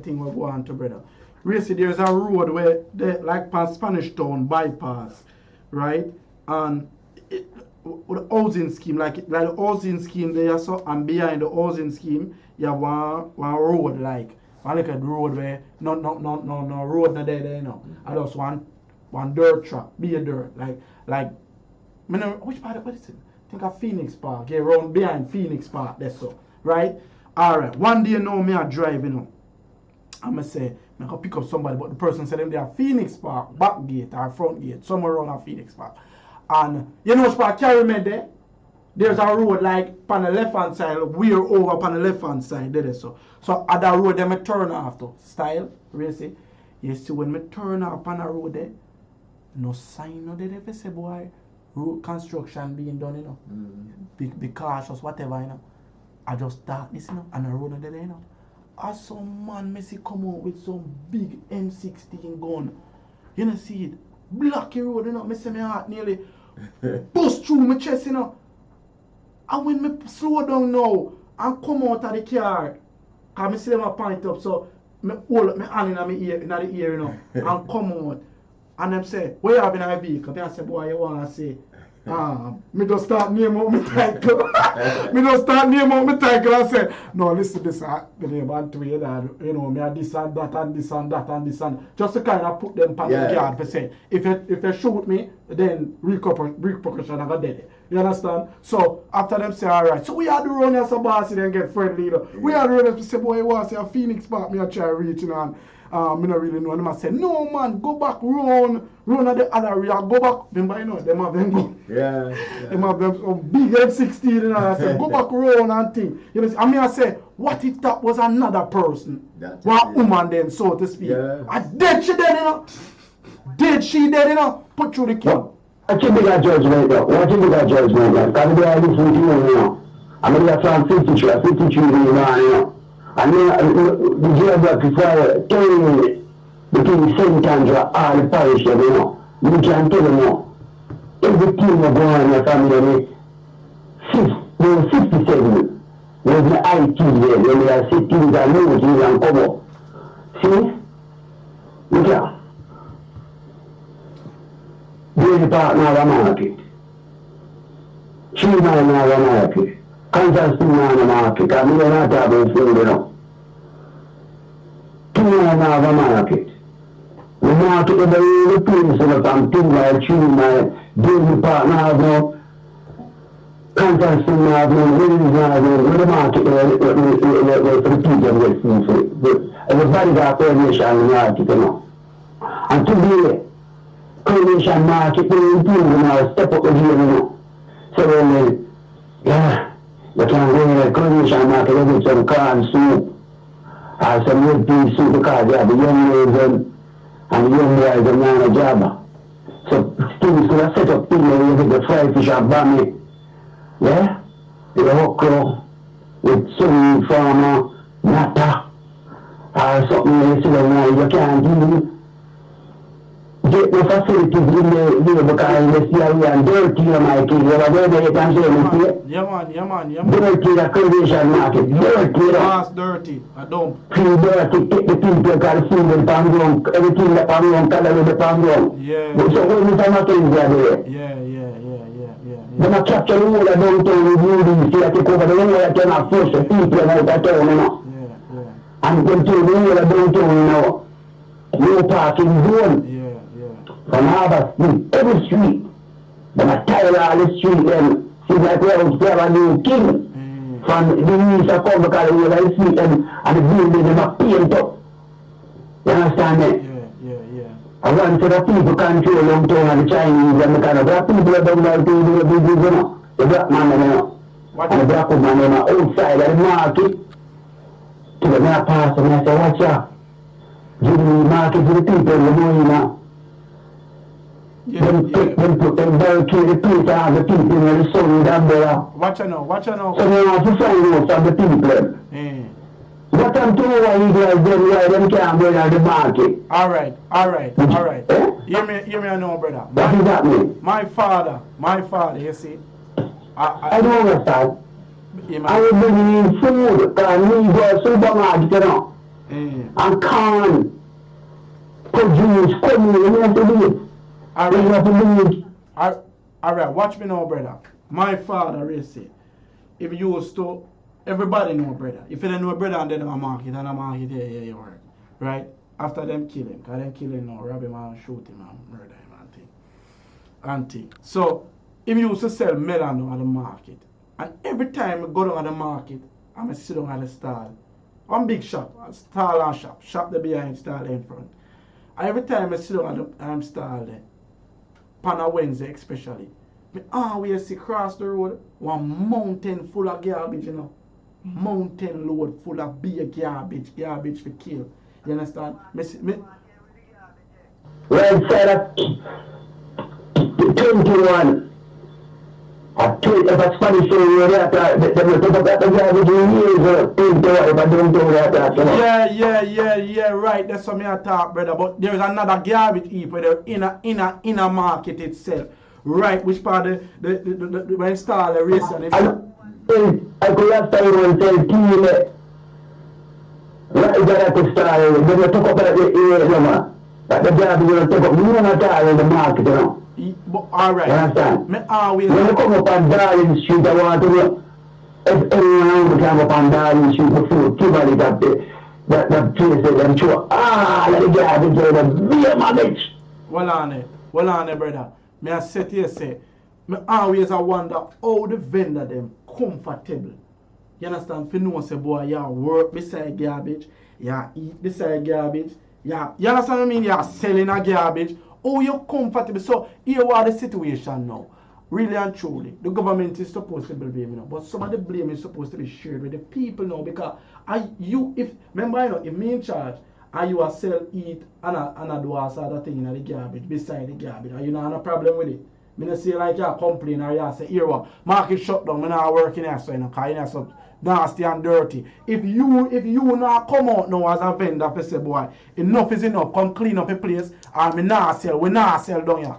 thing we're going to, brother. Recently there's a road where like past Spanish Town bypass, right? And with the housing scheme, like the housing scheme there, so and behind the housing scheme you have one road like road where no road not there, I just one dirt track, be a dirt, which part what is it? I think of Phoenix Park, yeah, around behind Phoenix Park, that's so, right? Alright, one day now me I drive, I'ma say, I can pick up somebody, but the person said them they are Phoenix Park, back gate or front gate, somewhere around a Phoenix Park. And you know what carry me there? There's a road like on the left hand side, we're over on the left hand side, there so. So at that road then I turn off to style, really. You see when I turn off on the road there, no sign no there if say boy road construction being done, be cautious, whatever, I just start this, and the road no there, as some man me see come out with some big M16 gun. You know see it? Blocky road, you know, me say my heart nearly bust through my chest, you know. And when me slow down now and come out of the car, cause me see them a point up, so me hold up my hand in the ear, you know, and come out. And them say, where you have in a vehicle? Me I say, boy, you wanna say, me just start name out my title. Me just start name out my title and say, no, listen this, the name and two, you know, me a this and that and this and that and this and just to kind of put them on the guard for say, if you shoot me, then repercussion I got dead. You understand? So after them say, alright, so we had to run as a boss and then get friendly, you know. We had to run as say, boy, you want to say a Phoenix Park, me a try reaching on. Me not really know. And I said, no man, go back, run at the other area, go back. Remember, you know, them have them go. Yeah. Them have them some big M16, you know. I said, go back, run and thing. You know, I say, what if that was another person? One woman then, so to speak. Yeah. And dead she dead, you know. Dead she dead, you know. Put through the kill. What you think of judgment, though? What you think of judgment, though? Because they are listening to you, know. I'm going to from 53 you know. And then the geography for 10 minutes between St. Andrew and the parish, you know. You can tell them now. Every team of going in your family, 67 was the IT there, when they are sitting and moving and come up. See? Look here. There's a partner of the market. 3 miles of the market. Kansas City on the market, because we don't have to have a friend, you know. 2 miles of the market. The market is the only place from 2 miles, 3 miles, daily partner of no Kansas City of no Williams of no, the market for the people of West Indies. Everybody got coordination in the market, you know. And today, coordination market, they improve, you know, step up the game, you know. So, yeah. You can go in the coordination market and get some corn soup or some red pea soup because they have the young ladies and the young boys and not a job. So students will set up things where you get the fried fish and bami. Yeah? With the okra, with some farmer, nata, or something you see them you can't even get the facilities in there because they see how we are dirty, my kids. You ever go there, you can show me. Yeah, man. Dirty, the coordination market. Dirty, Mass dirty. I don't. Feel dirty, take the people, because the food in pan ground, everything that pan ground, color with the pan ground. Yeah. So when you find things there. Yeah. Then I capture the whole of downtown with buildings, see I take over the whole that cannot force the people out of town, you know. Yeah. And control the whole of downtown, you know. No parking zone. Yeah. From Harbour Street, every street. Then I tile all the street then. See like we have a new king. From the east of come because we have street and the building is not paint up. You understand that? Yeah. I want to the people control downtown and the Chinese and the kind of black people are down there to do the business, you know. The black man, you know. And the black woman, you know, outside of the market. To the near pastor and I say, watch out. Give the market to the people, you know, you know. Then put them barricade the place and have the people in the sun down there. Watch out now. So they have to find out from the people. What I'm told why you guys then why them can't go in the market. Alright. Eh? Hear me know, brother. What is happening? My father, you see. I don't understand. Yeah, I was bringing in food because we go to supermarket, you know. And corn, produce, come in, you have to do it. Alright, watch me now, brother. My father, you see. If you used to, everybody know brother. If you don't know brother and then a market, and a market, yeah, you work. Right? After them kill him, because them kill him now, rob him and shoot him and murder him and thing. So, if you used to sell melon at the market, and every time I go down at the market, I'm sit down at the stall. One big shop, a stall and shop the behind, stall in front. And every time I sit down at the stall there, on a Wednesday especially, me always see across the road one mountain full of garbage, you know. Mountain load full of big garbage for kill. You understand? Right side of 21 I tweet if a Spanish show that they will talk about the garbage in years or think if I don't do that. Yeah, right. That's what I talk, brother. But there is another garbage heap where the inner market itself. Right, which part the when install the race and I could last time one tell team right that I start when you talk about the that the garbage will talk about none at all in the market, you know. All right. You understand? When you come up on Darling Street, I want to know if anyone come up on Darling Street before Kimberly got that place that them sure let the garbage or the beer maggots. Well on it, brother. Me I sit here say, me always I wonder how the vendor them comfortable. You understand? If you know say boy, you work beside garbage, you eat beside garbage, you understand what I mean? You selling a garbage. Oh, you're comfortable. So here what the situation now. Really and truly, the government is supposed to be blaming, but some of the blame is supposed to be shared with the people now because if me in charge and you are sell eat and I do all sort of thing in the garbage beside the garbage, and you don't have a problem with it. I don't say like you complain or you say here what market shut down, I not working here so because you know so nasty and dirty. If you not come out now as a vendor for say boy, enough is enough, come clean up a place and we not sell down here.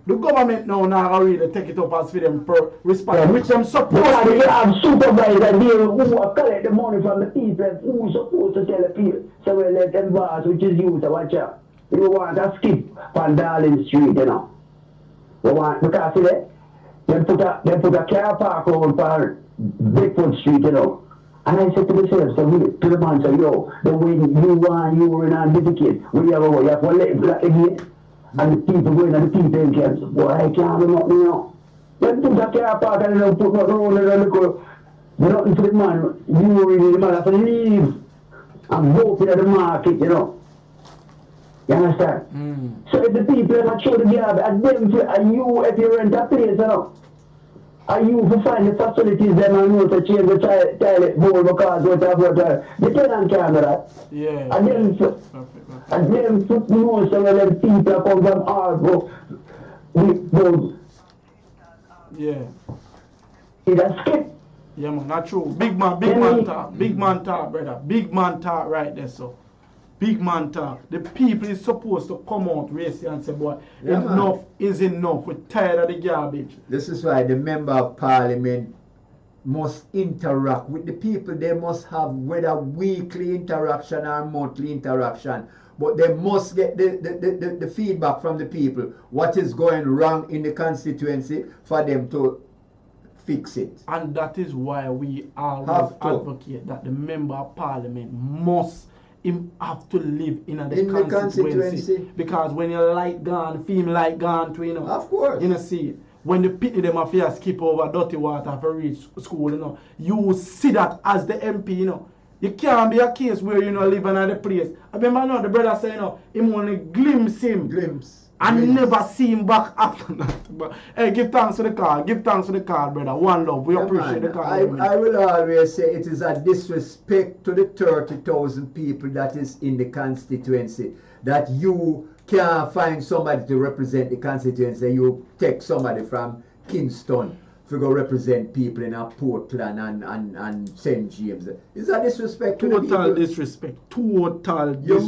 The government now really take it up as for them for response, which them supposed to. You have supervisors there who collect the money from the people who supposed to tell the people. So we let them boss, which is you to watch out. You want to skip on Darling Street, you know. You want, because see that? They put a car park over for Brickwood Street, you know. And I said to myself, to the man, so yo, the way you want, you were in a certificate, you have to let it black again. And the people going and the people in camps, boy, I can't be nothing, you know. Then put a car park and then put nothing on and look, nothing for the man. You really, the man have to leave and go to the market, you know. You understand? So if the people have show the job, and them, and you, if you rent a place, you know, and you to find the facilities, them and know to change the toilet bowl because whatever, the tenant can't do that. Yeah. And then, and then put most of them people come from Argo with those. Yeah. It's a skip. Yeah, man, not true. Big man talk, brother. Big man talk right there, so. Big man talk. The people is supposed to come out, race and say, boy, enough is enough. We're tired of the garbage. This is why the member of parliament must interact with the people. They must have whether weekly interaction or monthly interaction. But they must get the feedback from the people. What is going wrong in the constituency for them to fix it. And that is why we always advocate that the member of parliament must have to live in the constituency. Because when you light gone, film light gone too, you know. Of course. You know, see, when the pitney them affairs skip over dirty water for reach school, you know, you see that as the MP, you know. You can't be a case where you know live in the place. I remember now the brother saying, you know, him only glimpse him. And never see him back after that. But hey, give thanks to the card. Give thanks to the card, brother. One love. We appreciate the card. I will always say it is a disrespect to the 30,000 people that is in the constituency that you can't find somebody to represent the constituency. You take somebody from Kingston to go represent people in Portland and St. James. Is that disrespect to the people? Total disrespect. You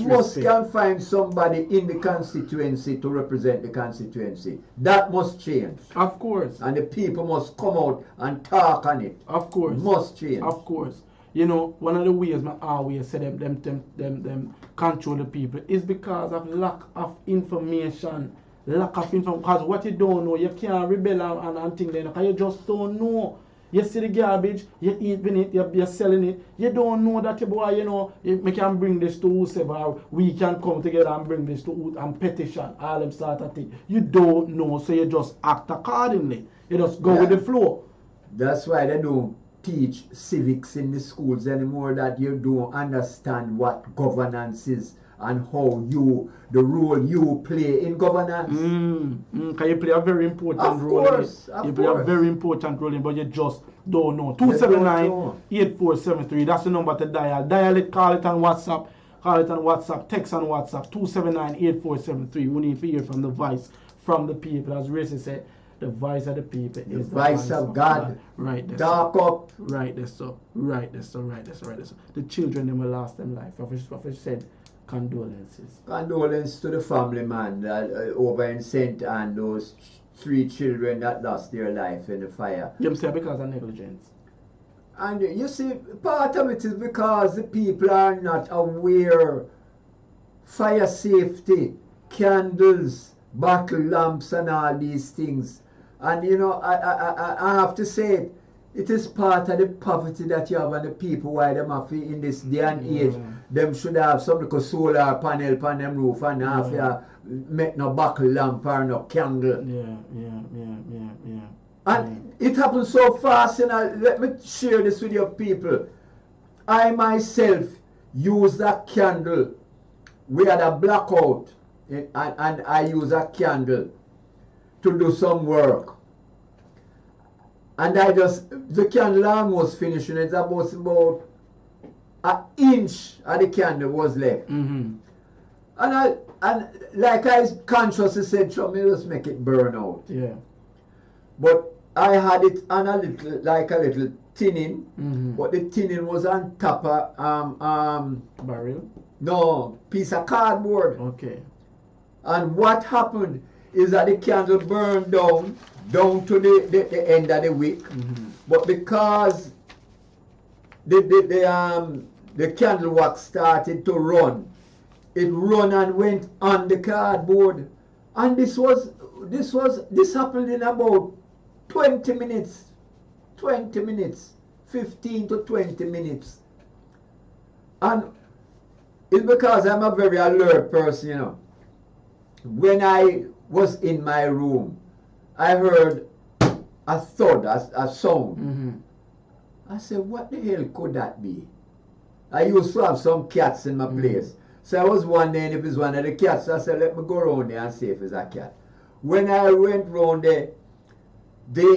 must can find somebody in the constituency to represent the constituency. That must change. Of course. And the people must come out and talk on it. Of course. Must change. Of course. You know, one of the ways I always say them control the people is because of lack of information. Because what you don't know, you can't rebel and think then, because you just don't know. You see the garbage, you eating it, you're selling it. You don't know that, boy, you know, we can bring this to whoever, we can come together and bring this to and petition, all them sort of thing. You don't know, so you just act accordingly. You just go with the flow. That's why they don't teach civics in the schools anymore, that you don't understand what governance is and how the role you play in governance. Because you play a very important role. Of course. You play a very important role in, but you just don't know. 279-8473, that's the number to dial. Dial it, call it on WhatsApp. Text on WhatsApp, 279-8473. We need to hear from the voice, from the people, as Racy said. The voice of the people The is the voice of God. Right there. Dark up. Right there, so. Right there, so. The children, them will lost them life. Prophet said, condolences. Condolence to the family, man, over in St. Anne, those 3 children that lost their life in the fire. You say because of negligence. And you see, part of it is because the people are not aware. Fire safety, candles, bottle lamps and all these things. And you know, I have to say it is part of the poverty that you have and the people why them have in this day and age. Them should have some little solar panel on them roof and have to make no buckle lamp or no candle. Yeah. And it happens so fast, you know. Let me share this with your people. I myself used a candle. We had a blackout and I used a candle to do some work. And the candle almost finished, and it's about an inch of the candle was left. Mm-hmm. And like I consciously said, so me just make it burn out. Yeah. But I had it on a little tinning, Mm-hmm. but the tinning was on top of barrel? No, piece of cardboard. Okay. And what happened is that the candle burned down to the end of the wick. Mm-hmm. But because the candle wax started to run, it run and went on the cardboard. And this happened in about 20 minutes. 15 to 20 minutes. And it's because I'm a very alert person, you know. When I was in my room, I heard a thud, a sound. Mm-hmm. I said, what the hell could that be? I used to have some cats in my place. So I was wondering if it's one of the cats. I said, let me go around there and see if it's a cat. When I went round there, the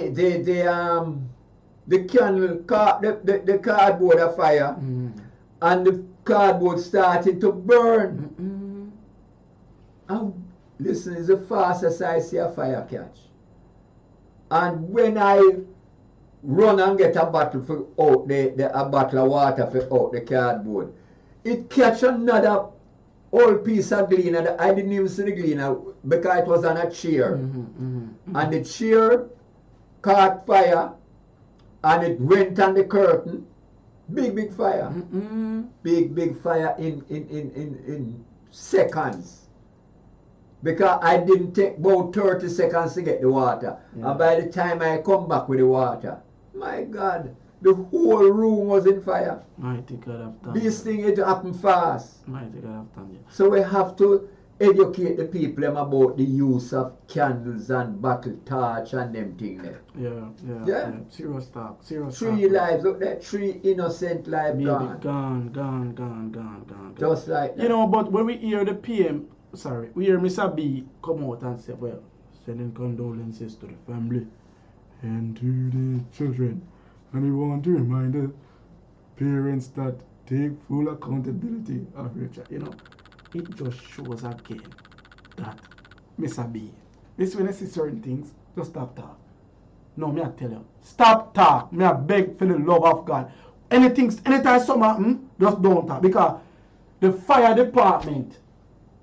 cardboard afire, and the cardboard started to burn. And listen, it's the fastest I see a fire catch. And when I run and get a bottle for out a bottle of water for out the cardboard, it catch another old piece of gleaner. I didn't even see the gleaner because it was on a chair. And the chair caught fire and it went on the curtain. Big fire. Big fire in seconds. Because I didn't take about 30 seconds to get the water. Yeah. And by the time I come back with the water, my God, the whole room was in fire. Mighty God have done. This thing, it happened fast. Mighty God have done. Yeah. So we have to educate the people about the use of candles and bottle torch and them things there. Yeah. Serious talk. 3 lives, look that 3 innocent lives gone. Gone. Just like that. You know, but when we hear the PM, we hear Mr. B come out and say, well, sending condolences to the family and to the children. And we want to remind the parents that take full accountability of your child. You know, it just shows again that Mr. B, this when I see certain things, just stop talk. No, me I tell you, stop talk. Me I beg for the love of God. Anytime something happen, just don't talk. Because the fire department,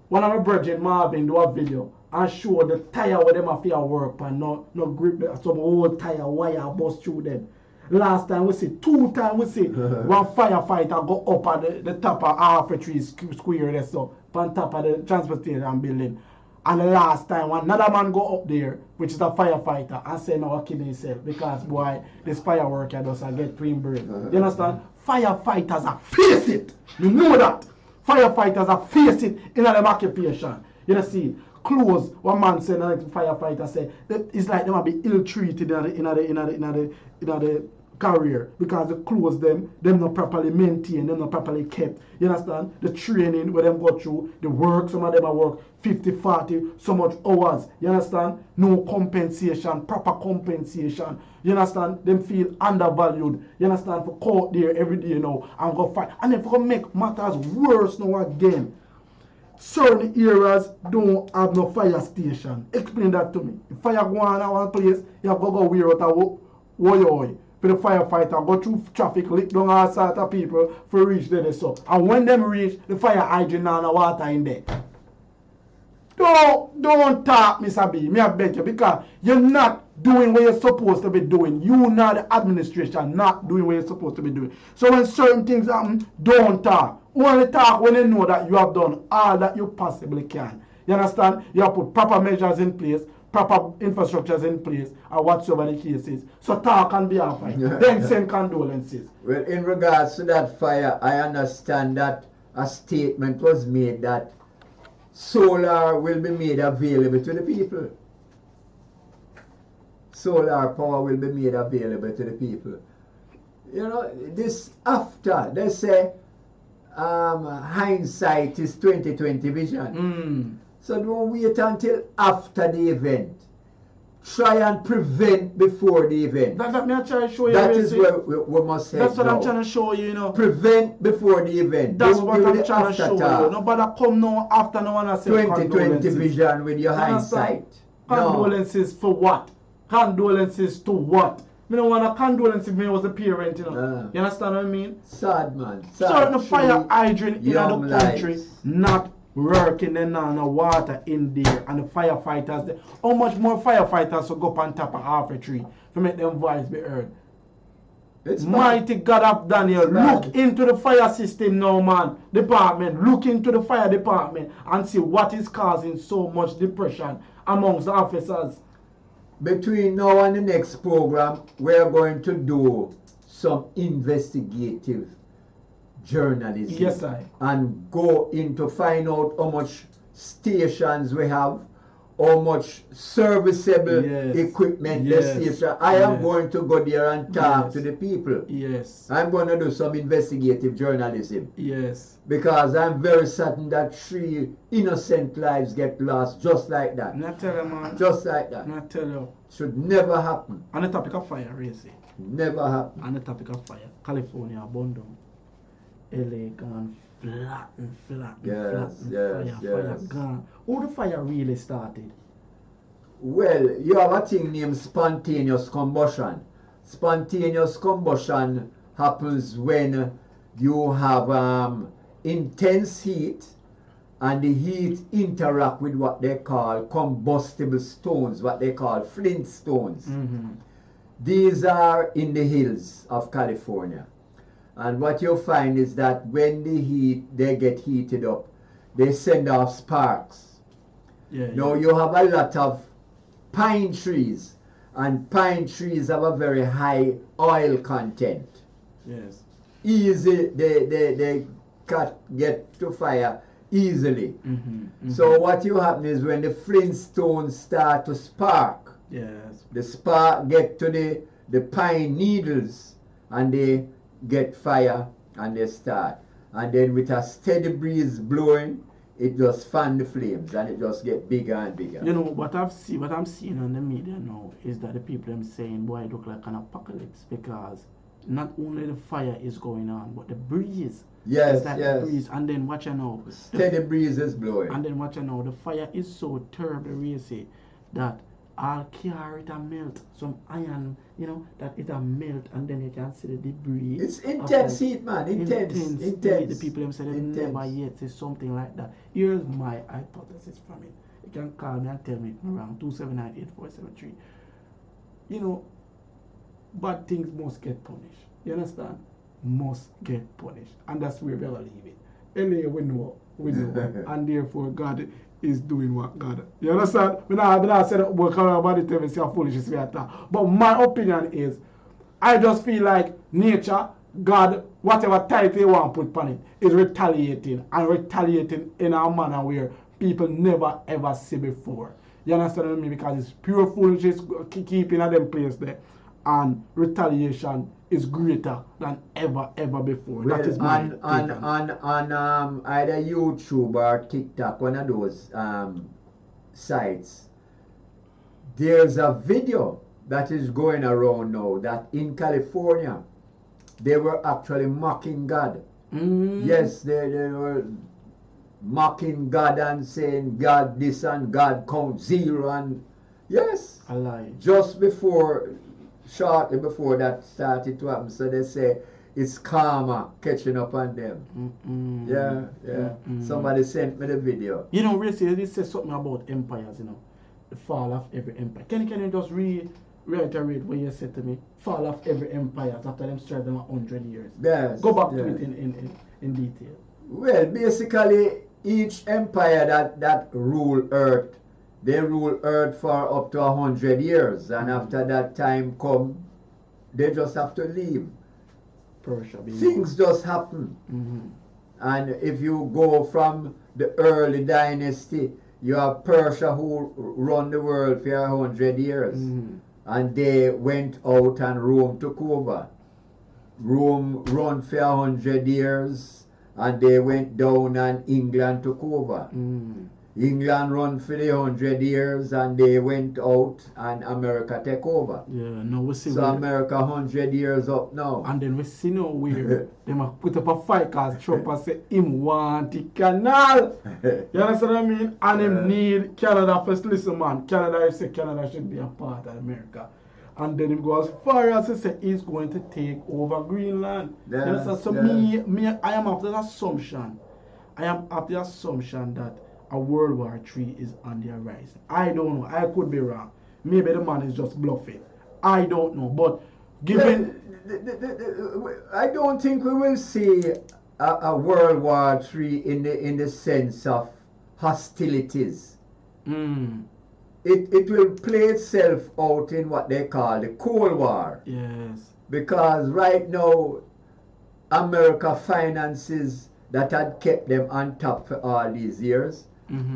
one of my brethren, Marvin, do a video and show the tire where them have to work and no grip, some old tire wire bust through them. Last time we see, 2 times we see, one firefighter go up at the top of half a tree square there, so on top of the transportation building. And the last time another man go up there, which is a firefighter, and say no killing himself because boy, this fireworker does get twin brain. You understand? Firefighters are face it. You know that. Firefighters are face it in their occupation. You know see, clothes. One man said, another firefighter said, it's like they might be ill treated in the career because the clothes them not properly maintained, them not properly kept. You understand? The training where them go through, the work, some of them are work 50, 40, so much hours. You understand? No compensation, proper compensation. You understand? Them feel undervalued. You understand? For caught there every day now and go fight. And if we make matters worse now again, certain areas don't have no fire station. Explain that to me. If fire go on at one place, you have to go wear out a woy for the firefighter, go through traffic, lick down all sorts of people for reach there. So, and when them reach, the fire hydrant and the water in there. Don't talk, Mr. B. Me I beg you, because you're not doing what you're supposed to be doing. You not the administration not doing what you're supposed to be doing. So when certain things happen, don't talk. Only talk when you know that you have done all that you possibly can. You understand? You have put proper measures in place, proper infrastructures in place, or whatsoever the case is. So talk and be fine. Then send condolences. Well, in regards to that fire, I understand that a statement was made that solar will be made available to the people. Solar power will be made available to the people. You know, this after, they say hindsight is 20/20 vision. So don't wait until after the event. Try and prevent before the event. That's what I'm trying to show you. That is where we must head. That's what now. I'm trying to show you, you know. Prevent before the event. That's Don't what do I'm the trying to show after you. Nobody come now after no one has said 20/20 vision with your hindsight. Condolences for what? Condolences to what? I don't want a condolence if I was a parent, you know. You understand what I mean? Sad, man. Sad. Certain fire hydrant in the young country lives. not working, and no water in there, and the firefighters there. How much more firefighters will go up on top of half a tree to make them voice be heard? It's Mighty God of Daniel, bad. look into the fire system now, man. Department, look into the fire department and see what is causing so much depression amongst the officers. Between now and the next program, we're going to do some investigative journalism. Yes, I. And go into find out how much stations we have, how much serviceable equipment the station. I am going to go there and talk to the people. Yes. I'm going to do some investigative journalism. Yes. Because I'm very certain that 3 innocent lives get lost just like that. Not tell you, man. Just like that. Not tell you. Should never happen. On the topic of fire, Racy. Never happen. On the topic of fire, California abandoned. LA gone flatten. Fire gone. How the fire really started? Well, you have a thing named spontaneous combustion. Spontaneous combustion happens when you have intense heat, and the heat interact with what they call combustible stones, what they call flint stones. These are in the hills of California. And what you'll find is that when they get heated up, they send off sparks. Now you have a lot of pine trees, and pine trees have a very high oil content. Yes. Easy, they get to fire easily. So what you happen is when the flint stones start to spark, the spark get to the pine needles, and they get fire, and they start. And then with a steady breeze blowing, it just fan the flames, and it just get bigger and bigger. You know what I'm seeing on the media now is that the people are saying, boy, it look like an apocalypse, because not only the fire is going on, but the breeze. Yes, The breeze. And then watch you now. Steady breeze is blowing. And then watch you now. The fire is so terrible, racy, that all car it a melt. Some iron, you know, that it a melt, and then you can see the debris. It's intense heat, man. Intense. The people them say they never yet say something like that. Here's my hypothesis from it. You can call me and tell me if I'm wrong. 279-8473. You know, bad things must get punished. You understand? Must get punished. And that's where we're going to leave it. LA, we know. And therefore, God is doing what God. You understand? When I said work around about it, tell me, see how foolish is that. But my opinion is, I just feel like nature, God, whatever title you want to put on it, is retaliating. And retaliating in a manner where people never ever see before. You understand what I mean? Because it's pure foolishness keeping at them place there. And retaliation is greater than ever before. Well, that is my on either YouTube or TikTok, one of those sites, there's a video that is going around now that in California they were actually mocking God. Yes, they were mocking God and saying God this and God count zero and yes. A lie. Just shortly before that started to happen, so they say it's karma catching up on them. Yeah. Somebody sent me the video. You know, recently they said something about empires, you know, the fall of every empire. Can you just reiterate what you said to me? Fall of every empire after them strive them 100 years. Yes. Go back to it in detail. Well, basically, each empire that rule Earth, they rule Earth for up to 100 years, and after that time come, they just have to leave. Persia, things just happen. And if you go from the early dynasty, you have Persia who run the world for 100 years. And they went out and Rome took over. Rome run for 100 years and they went down and England took over. England run for the 100 years and they went out and America take over. Yeah, now we see. So America 100 years up now. And then we see now where they might put up a fight because Trump has said him want the canal. You understand what I mean? And him need Canada first. Listen man, Canada say Canada should be a part of America. And then him go as far as he say he's going to take over Greenland. Yes, you understand? So I am of the assumption. That a World War III is on the horizon. I don't know. I could be wrong. Maybe the man is just bluffing. I don't know. But given... I don't think we will see a World War III in the sense of hostilities. It will play itself out in what they call the Cold War. Yes. Because right now, America finances that had kept them on top for all these years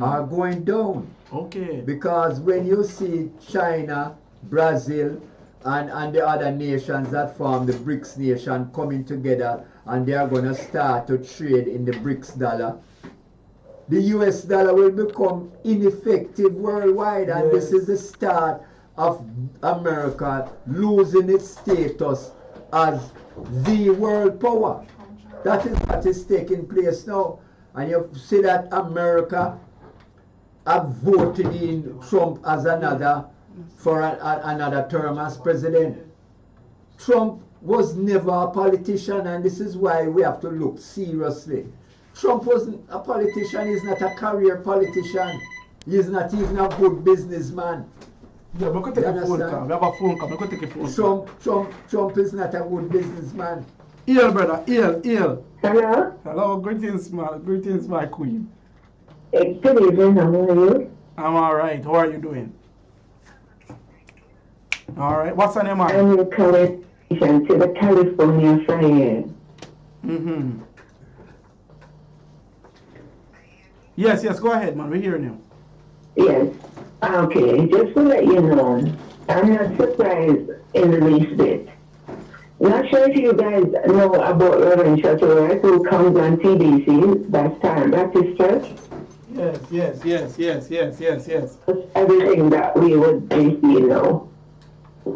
are going down. Okay. Because when you see China, Brazil, and the other nations that form the BRICS nation coming together and they are going to start to trade in the BRICS dollar, the US dollar will become ineffective worldwide, and this is the start of America losing its status as the world power. That is what is taking place now. And you see that America have voted in Trump as another term as president. Trump was never a politician, and this is why we have to look seriously. Trump wasn't a politician. He's not a career politician. He's not even a good businessman. Yeah, we could take a phone call. We have a phone call. We could take a phone call. Trump is not a good businessman. Eel, brother. Eel. Hello? Hello. Greetings, my queen. Good evening. How are you? I'm alright. How are you doing? Alright. What's your name, man? I'm your correlation to the California fire. Yes, go ahead, man. We're hearing you. Yes. Okay, just to let you know, I'm not surprised in the least bit. Not sure if you guys know about Reverend Shuttleworth, who comes on TBC, Baptist Church. Yes. Everything that we would be seeing now. We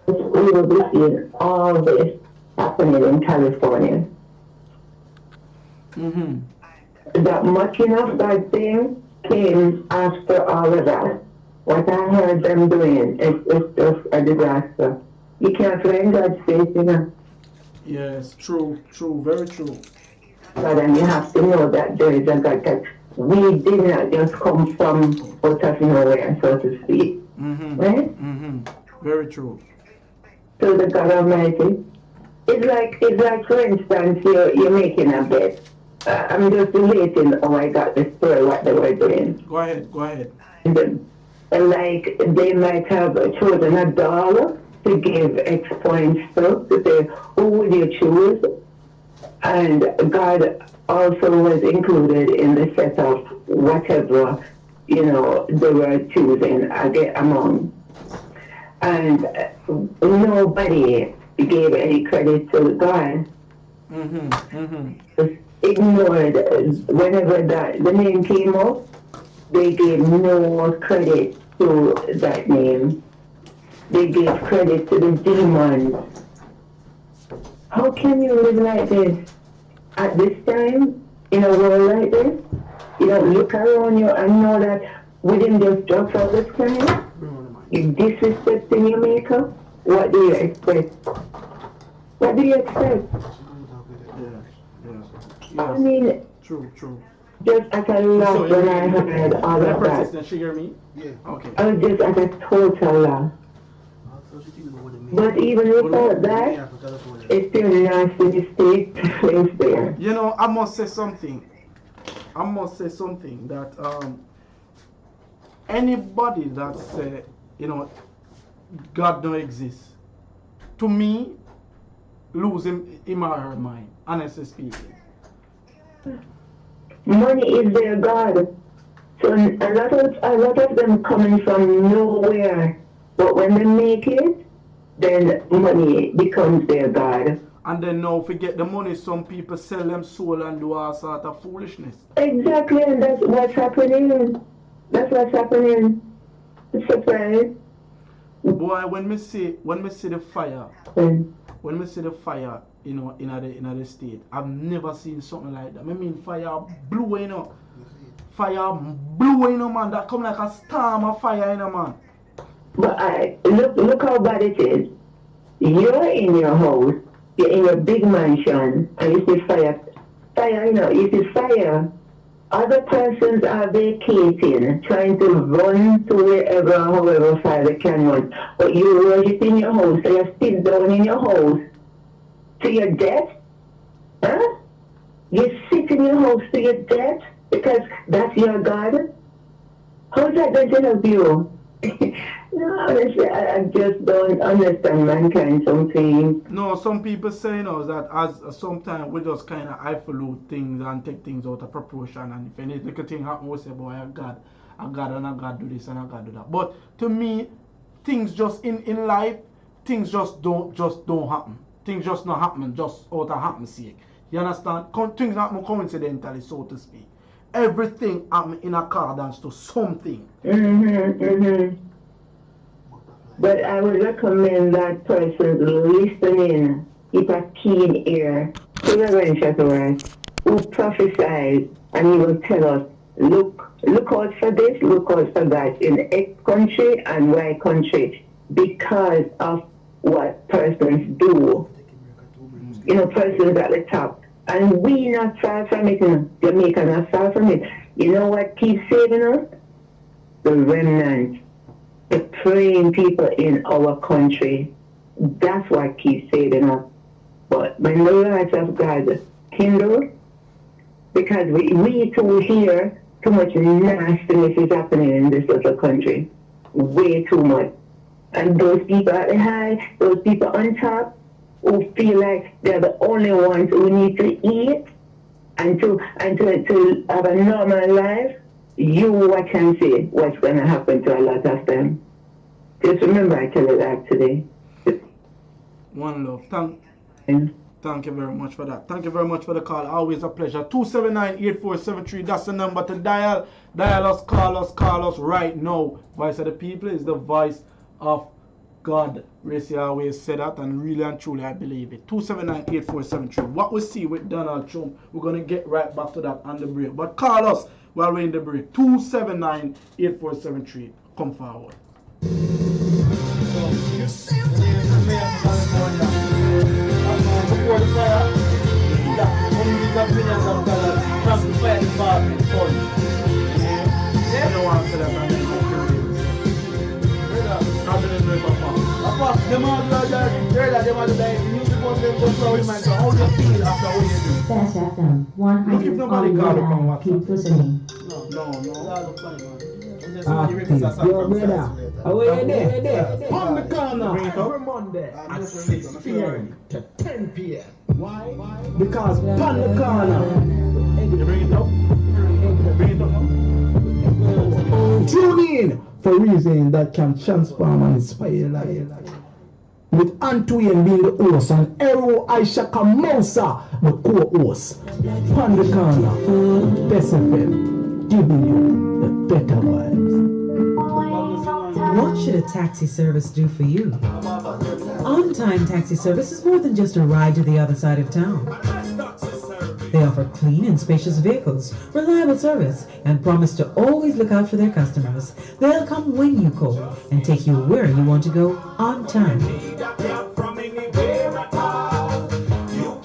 will be seeing all this happening in California. That mucking of that thing came after all of that. What I heard them doing is just a disaster. You can't find God's face, you know. Yes, true, very true. But then you have to know that there is a God that we did not just come from out of nowhere, so to speak. Right? Very true. So the God Almighty, it's like for instance, you're making a bet. I'm just relating how I got the story, what they were doing. Go ahead. Like, they might have chosen $1 to give X points to say, who would you choose? And God also was included in the set of whatever, they were choosing among. And nobody gave any credit to God. Ignored whenever the name came up, they gave no credit to that name. They gave credit to the demons. How can you live like this? At this time, in a world like this? You don't look around you and know that we didn't just drop all the time. You disrespecting your maker. What do you expect? What do you expect? Yeah. I mean, true. Just at a loss when I heard all of that. Did she hear me? Yeah. Okay. I was just at a total loss. But even without that, it's still a nasty mistake to place there. You know, I must say something that anybody that say, you know, God don't exist, to me, lose him or her mind, honestly speaking. Money is their God. So a lot of them coming from nowhere. But when they make it, then money becomes their God. And then now forget the money, some people sell them soul and do all sort of foolishness. Exactly, and that's what's happening. It's surprise. Boy, when me see the fire, you know, in the state, I've never seen something like that. I mean, fire blew, you know. Fire blew, you know, man. That come like a storm of fire, you know, man. But look how bad it is. You're in your house, you're in your big mansion, and you see fire, you know, you see fire. Other persons are vacating, trying to run to wherever, however far they can run. But you worship in your house, so you sit down in your house to your death? Huh? You sit in your house to your death because that's your God? How is that going to help you? No, honestly, I just don't understand mankind something. No, some people say, you know, that as sometimes we just kind of isolate things and take things out of proportion, and if any little thing happen, we say, boy, I got and I got do this and I got do that. But to me, things just in life, things just don't happen. Things just not happen just out of happen sake. You understand? Things happen coincidentally, so to speak. Everything happen in accordance to something. But I would recommend that person listening, keep a keen ear to Reverend Shuttleworth, who prophesies, and he will tell us, look out for this, look out for that in X country and Y country because of what persons do. You know, persons at the top. And we not far from it, Jamaica not far from it. You know what keeps saving us? The remnant. The praying people in our country. That's what keeps saving us. But when the lights of God kindle, because we too hear too much nastiness is happening in this little country. Way too much. And those people at the high, those people on top, who feel like they're the only ones who need to eat and to have a normal life, you watch and see what's going to happen to a lot of them. Just remember I tell you that today. One love. Thank you very much for that. Thank you very much for the call. Always a pleasure. 279-8473. That's the number to dial. Dial us, call us right now. Voice of the people is the voice of God. Racy always said that, and really and truly I believe it. 279-8473. What we see with Donald Trump, we're going to get right back to that on the break. But call us while we're in the break. 279-8473. Come forward. Before the fire, that hundreds of millions of dollars from the fire department fund. I don't want to say that, man. Them all the them are the music on them go flow in man. So how do you feel after what you do? Bessfm 100. Keep listening. No. Yo, brother, how are you there? On the corner every Monday at 6 p.m. to 10 p.m. Why? Because on the corner. You bring it up? Tune in for reasons that can transform and inspire your life. With Antoine being the host and Ero Aisha Kamosa the co-host. On the corner, Bessfm, giving you the better vibes. What should a taxi service do for you? On-time taxi service is more than just a ride to the other side of town. They offer clean and spacious vehicles, reliable service, and promise to always look out for their customers. They'll come when you call and take you where you want to go on time. You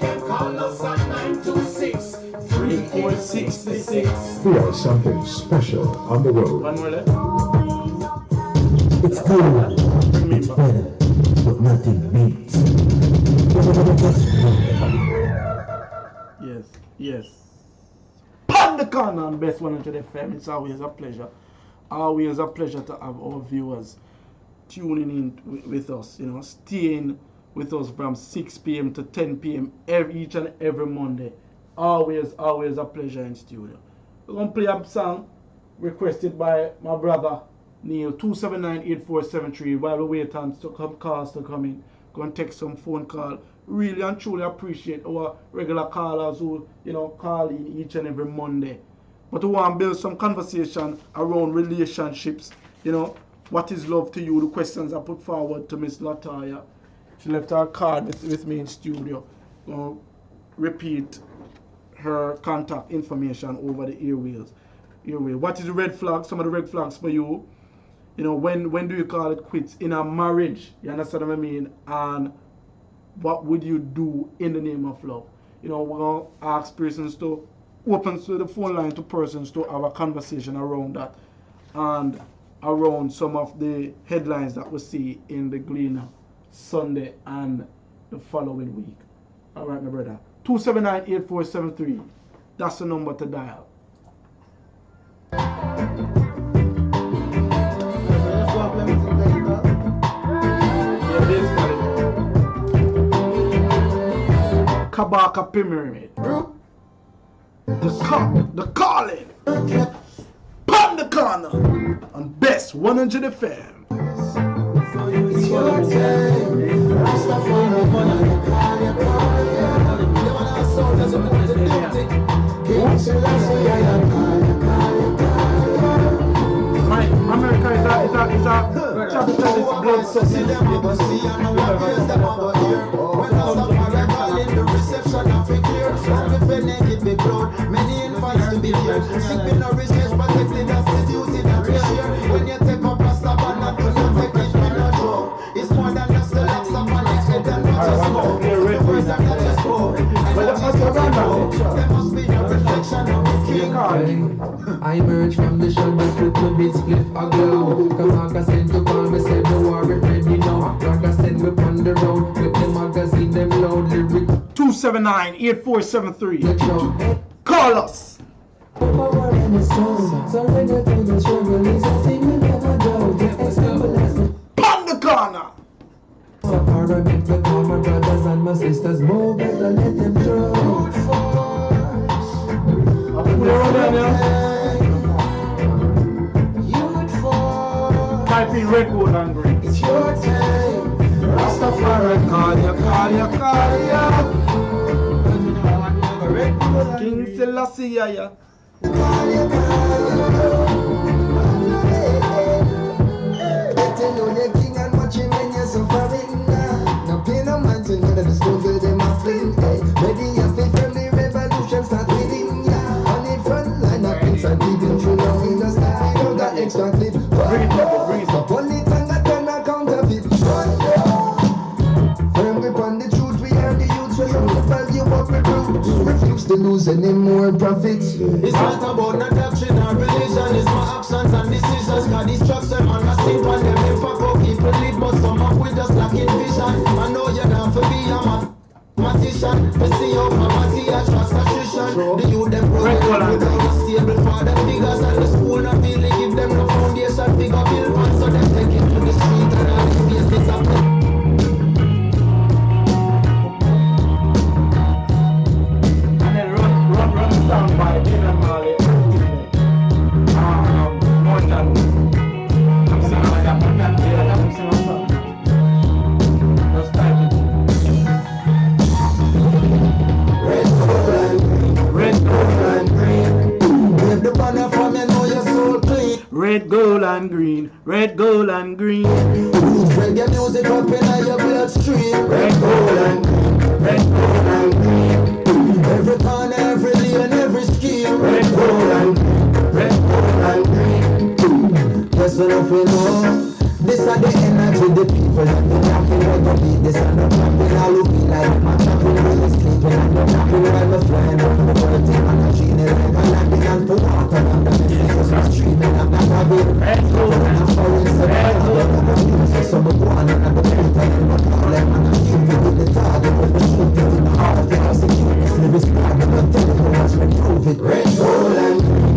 can call us at 926-3466. We are something special on the road. One more left. It's cool, it's better, but nothing beats. Yes. Pan the Corner on Best 100 FM. It's always a pleasure. Always a pleasure to have our viewers tuning in with us, staying with us from 6 p.m. to 10 p.m. each and every Monday. Always a pleasure in studio. We're going to play a song requested by my brother Neil, 279-8473. While we wait on calls to come in, going to take some phone call. Really and truly appreciate our regular callers who, call in each and every Monday. But we want to build some conversation around relationships. What is love to you? The questions I put forward to Miss Lataya. She left her card with me in studio. Repeat her contact information over the airwaves. What is the red flag? Some of the red flags for you. When do you call it quits in a marriage? You understand what I mean? And what would you do in the name of love? We're going to ask persons to open to the phone line to persons to have a conversation around that and around some of the headlines that we see in the Gleaner Sunday and the following week. All right, my brother. 279-8473. That's the number to dial. Kabaka Pyramid. The calling. Pan the Corner on Best 100 FM. It's your time. America is a capitalist blood sucking. Many infants to be here. Sipping or research, protecting us, the duty that we share. When you take up a stop and not to take it, we not joke. It's more than just the legs of an head and not just smoke. The words that not just go. And what you there must be a reflection of the king. I emerge from the shadows with the big split aglow. Kamaka sent to call me, said the war is ready now. Raga sent me on the road with the magazine, them loud lyric. 279-8473. Call us. Pan the Corner. Make the call my brothers and my sisters more better let them show. Type in red, gold and green. It's your time. Rastafari call ya. King Selassie ya. Better know your king and watch him when you're suffering. Now pay no man to know that the stones with them are fling. Ready as they from the revolution start winning. On the front line of inside leading through the windows. We don't got extra clip. Bring it up. Only time that can counterfeit. Firm grip on the truth, we are the youth. So you value what we do. Refuse to lose any more profits. It's not about no doctrine or religion. It's my actions and decisions. Cause these trucks them on the same one. Them in fuck up people lead, but some of we just lacking vision. I know you're down for me, I'm a mathematician. We see how poverty and frustration. The youth them program without stable father figures. And the school not really give them no foundation. Figure build one so them take it to the street and all the business up. Sound by Dylan Marley. More than I'm singing like that. I'm singing a song. Just type it. Red, gold, and green. Wave the banner from you, know your soul clean. Red, gold, and green. Red, gold, and green. Reggae music up in your bloodstream. Red, gold, and green. Red, gold, and green. Every corner, every lane, every scheme. Red, gold, and green. Yes, we know. This are the energy, the people that be knocking like a beat. This are the jumping, I look like my jumping, really sleeping. And the knocking while we're flying up from the world, take on a machine like a landing and for water. And the messages are streaming, I'm not having. I'm following the ball, I'm a music, so I'm going and I'm a filter. I'm a problem, and I shoot you with the target. When the shoot is in the heart, they have securities, lyrics, I'm not telling you what's when you prove it. Red, gold, and green.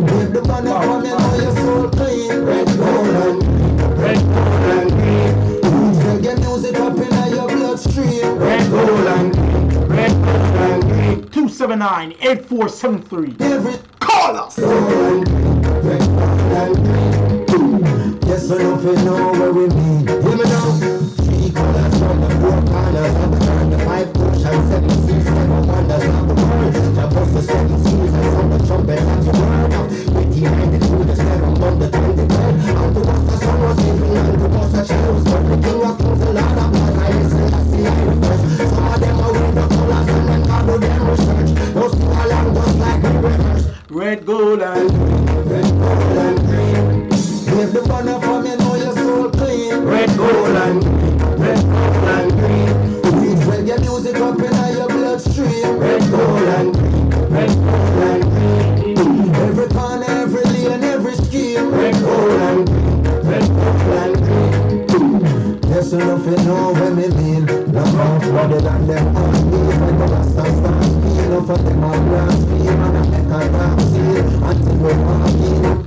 Give the money from you, know your soul clean. Red, gold, and green. Reggae music up in your bloodstream. Red, gold, and green. 279-8473. Call us. Yes, we don't know where we mean. Hear me now. 3 colors from the 4 corners of the earth, the 5 oceans, 7 seas, 7 wonders of the world. Jump off the 7 seasons from the trumpet and the word of 1892, the 7 on the 23rd. And to us the sun was given, and to us a child was born. The king of kings, the lord of lords, I see I reverse. Some of them are with the colors, and then God do them research. Those two are long just like we rehearse. Red, gold, and green. Give the banner from you, know your soul clean. red, gold, and green. Reggae music up in your bloodstream. red, gold, and green. Every corner, every lane, every scheme. red, gold, and green. Yes, enough you know what me mean. The mouth flooded and them on me. When the Rasta start speaking, enough of them are blaspheme. And I make a rap scene until we're walking.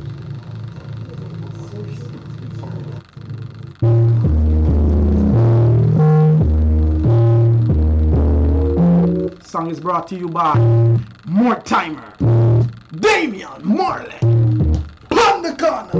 Song is brought to you by More Timer, Damian Marley, on the corner.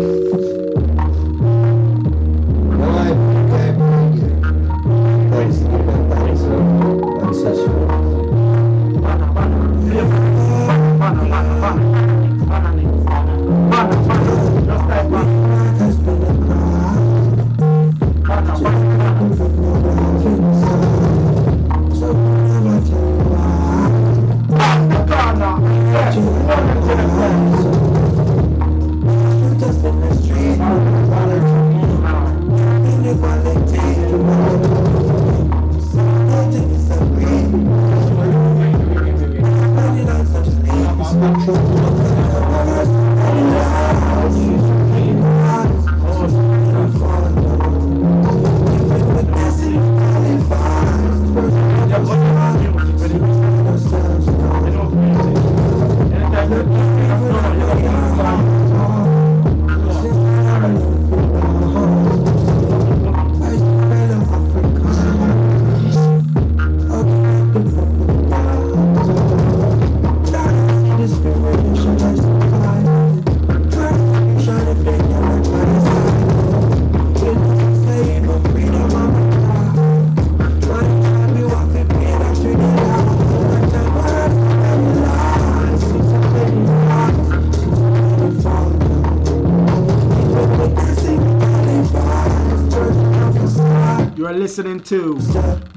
Listening to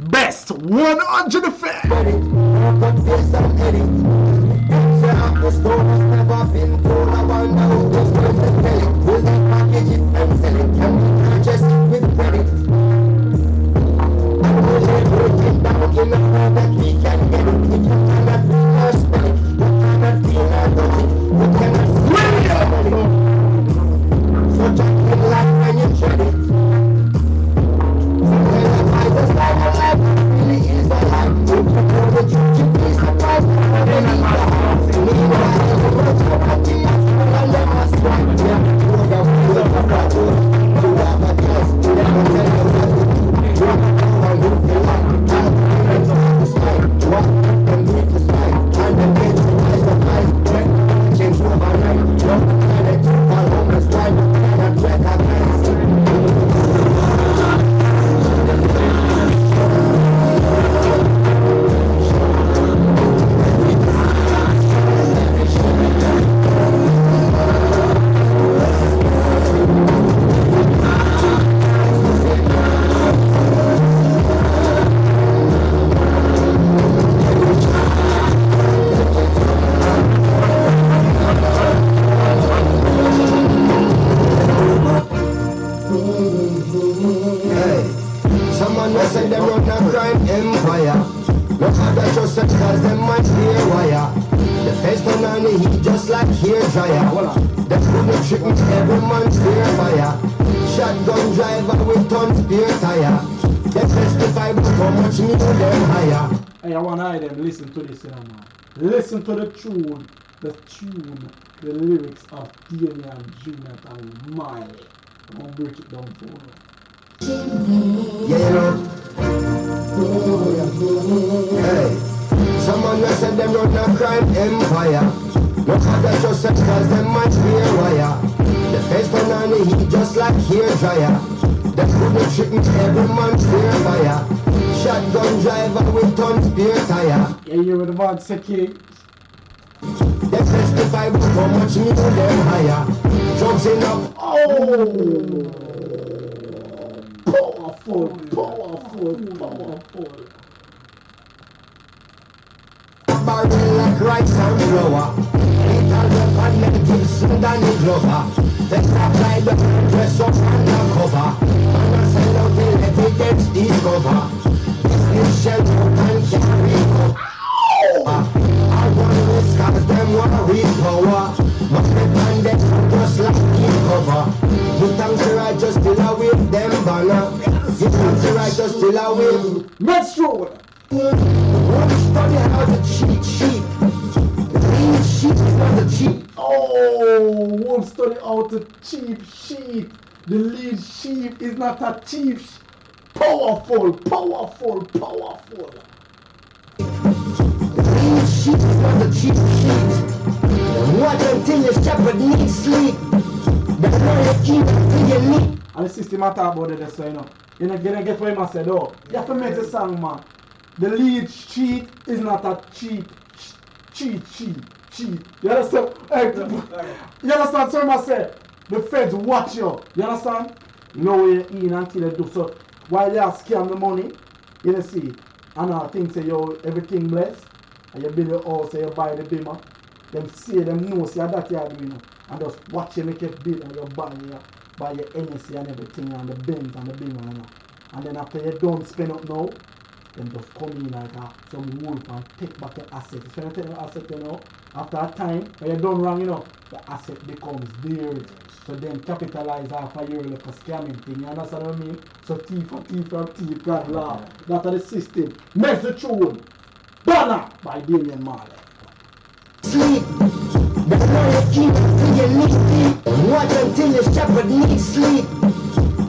Best 100 FM. The story's never been told. I wonder who is going to tell it. Will they package it and sell it? Can we purchase with credit? And will they break it down in a way that we can get it? If you cannot read or spell it, you cannot feel or touch it, you cannot see or smell it. So just feel like when you tread it. Just like a life really is a life. You can know the truth, you please the price. Meanwhile, Them couldn't trick me, every man spear fire. Shotgun driver with tons spear tire. They testify about how much me do them higher. Hey, I want to hear them listen to this, man. Listen to the tune, the lyrics of Damian Junior and Miley. I'm going to break it down for you. Yeah, you know. Hey, someone that said them run a crime empire. No other just said cause them might be a wire. The face turn on the heat just like hair dryer. Them couldn't trick me, every man spear fire. Shotgun driver with tons spear tire. Yeah, you with the man Seki. They testify about how much me do them higher. Drugs in up. Oh! Powerful. Barrel like rice and flour. Little weapon like Gibson Danny Glover. They stop like the dress up undercover. And I sell out the evidence discover. Business shell out and carry over. I want risk cause them want power. But the bandits just like keep cover. You thanks the righteous still away them banner. You thanks the righteous still away. Let's show it. Won't study how to cheat sheep. The lean sheep is not the cheap. Oh, won't study how to cheap sheep. The lead sheep is not a cheap. Powerful. The lean sheep is not the cheap sheep. Watch until your shepherd needs sleep. But now you keep until you need. And the system I talk about it, so you know. You know, get what I said, oh. You have to make the song, man. The lead cheat is not a cheat. You understand? Hey, you understand? So I said, the feds watch you. You understand? No way in until they do so. While they are scam the money, you know, see, and I think say yo everything blessed, and you build your house, and you buy the beamer. Them see them know see that you are doing, and just watch you make it big and you buy your NSC and everything and the Benz and the beamer, you know. And then after you don't spend up now, then just come in like some wolf and take back your assets. If you take your asset, you know, after a time, when you done wrong, you know, the asset becomes theirs. So then capitalize half a year like a scamming thing. You understand what I mean? So thief, God laugh. That's the system. Make the tune. Banner by Damian Marley. Sleep. But now you keep until you need sleep. Watch until your shepherd needs sleep.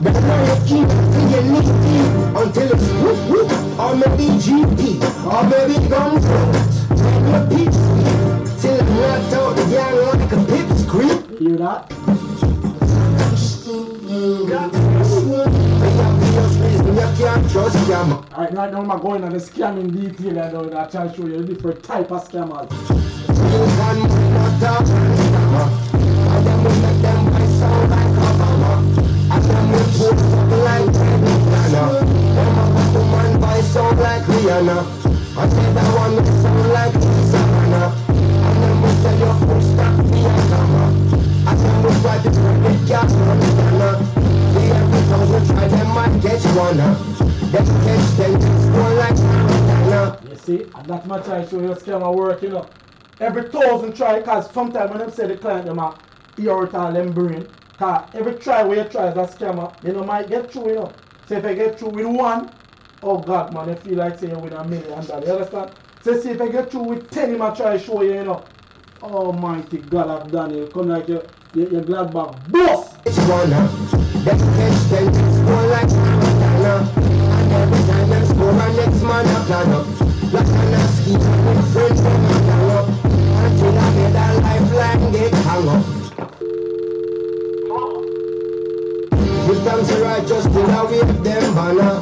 But now you keep until you need sleep. Until it's whoop whoop. Or maybe GP. Or maybe gun throat. When your peep sleep. Till I'm knocked out the gang like a pipsqueak. You hear that? Alright, right now I'm going on the scamming detail and I try to show you a different type of scammers. You see, and that's my try to show you a scammer work, you know. Every 1,000 try, because sometimes when them say the client them are hear it all them brain. Cause every try where you try as a scammer, you know, might get through, you know. So if I get through with one, oh God man, I feel like say you win $1 million. You understand? So see if I get through with 10 I try to show you, you know. Almighty God I've done it. Come like you're glad back. Boss! And every time them score my next man a plan up. Like an aski with friends from my gang up. Until I get a lifeline get hang up. Give thanks to righteous till I wave them banner.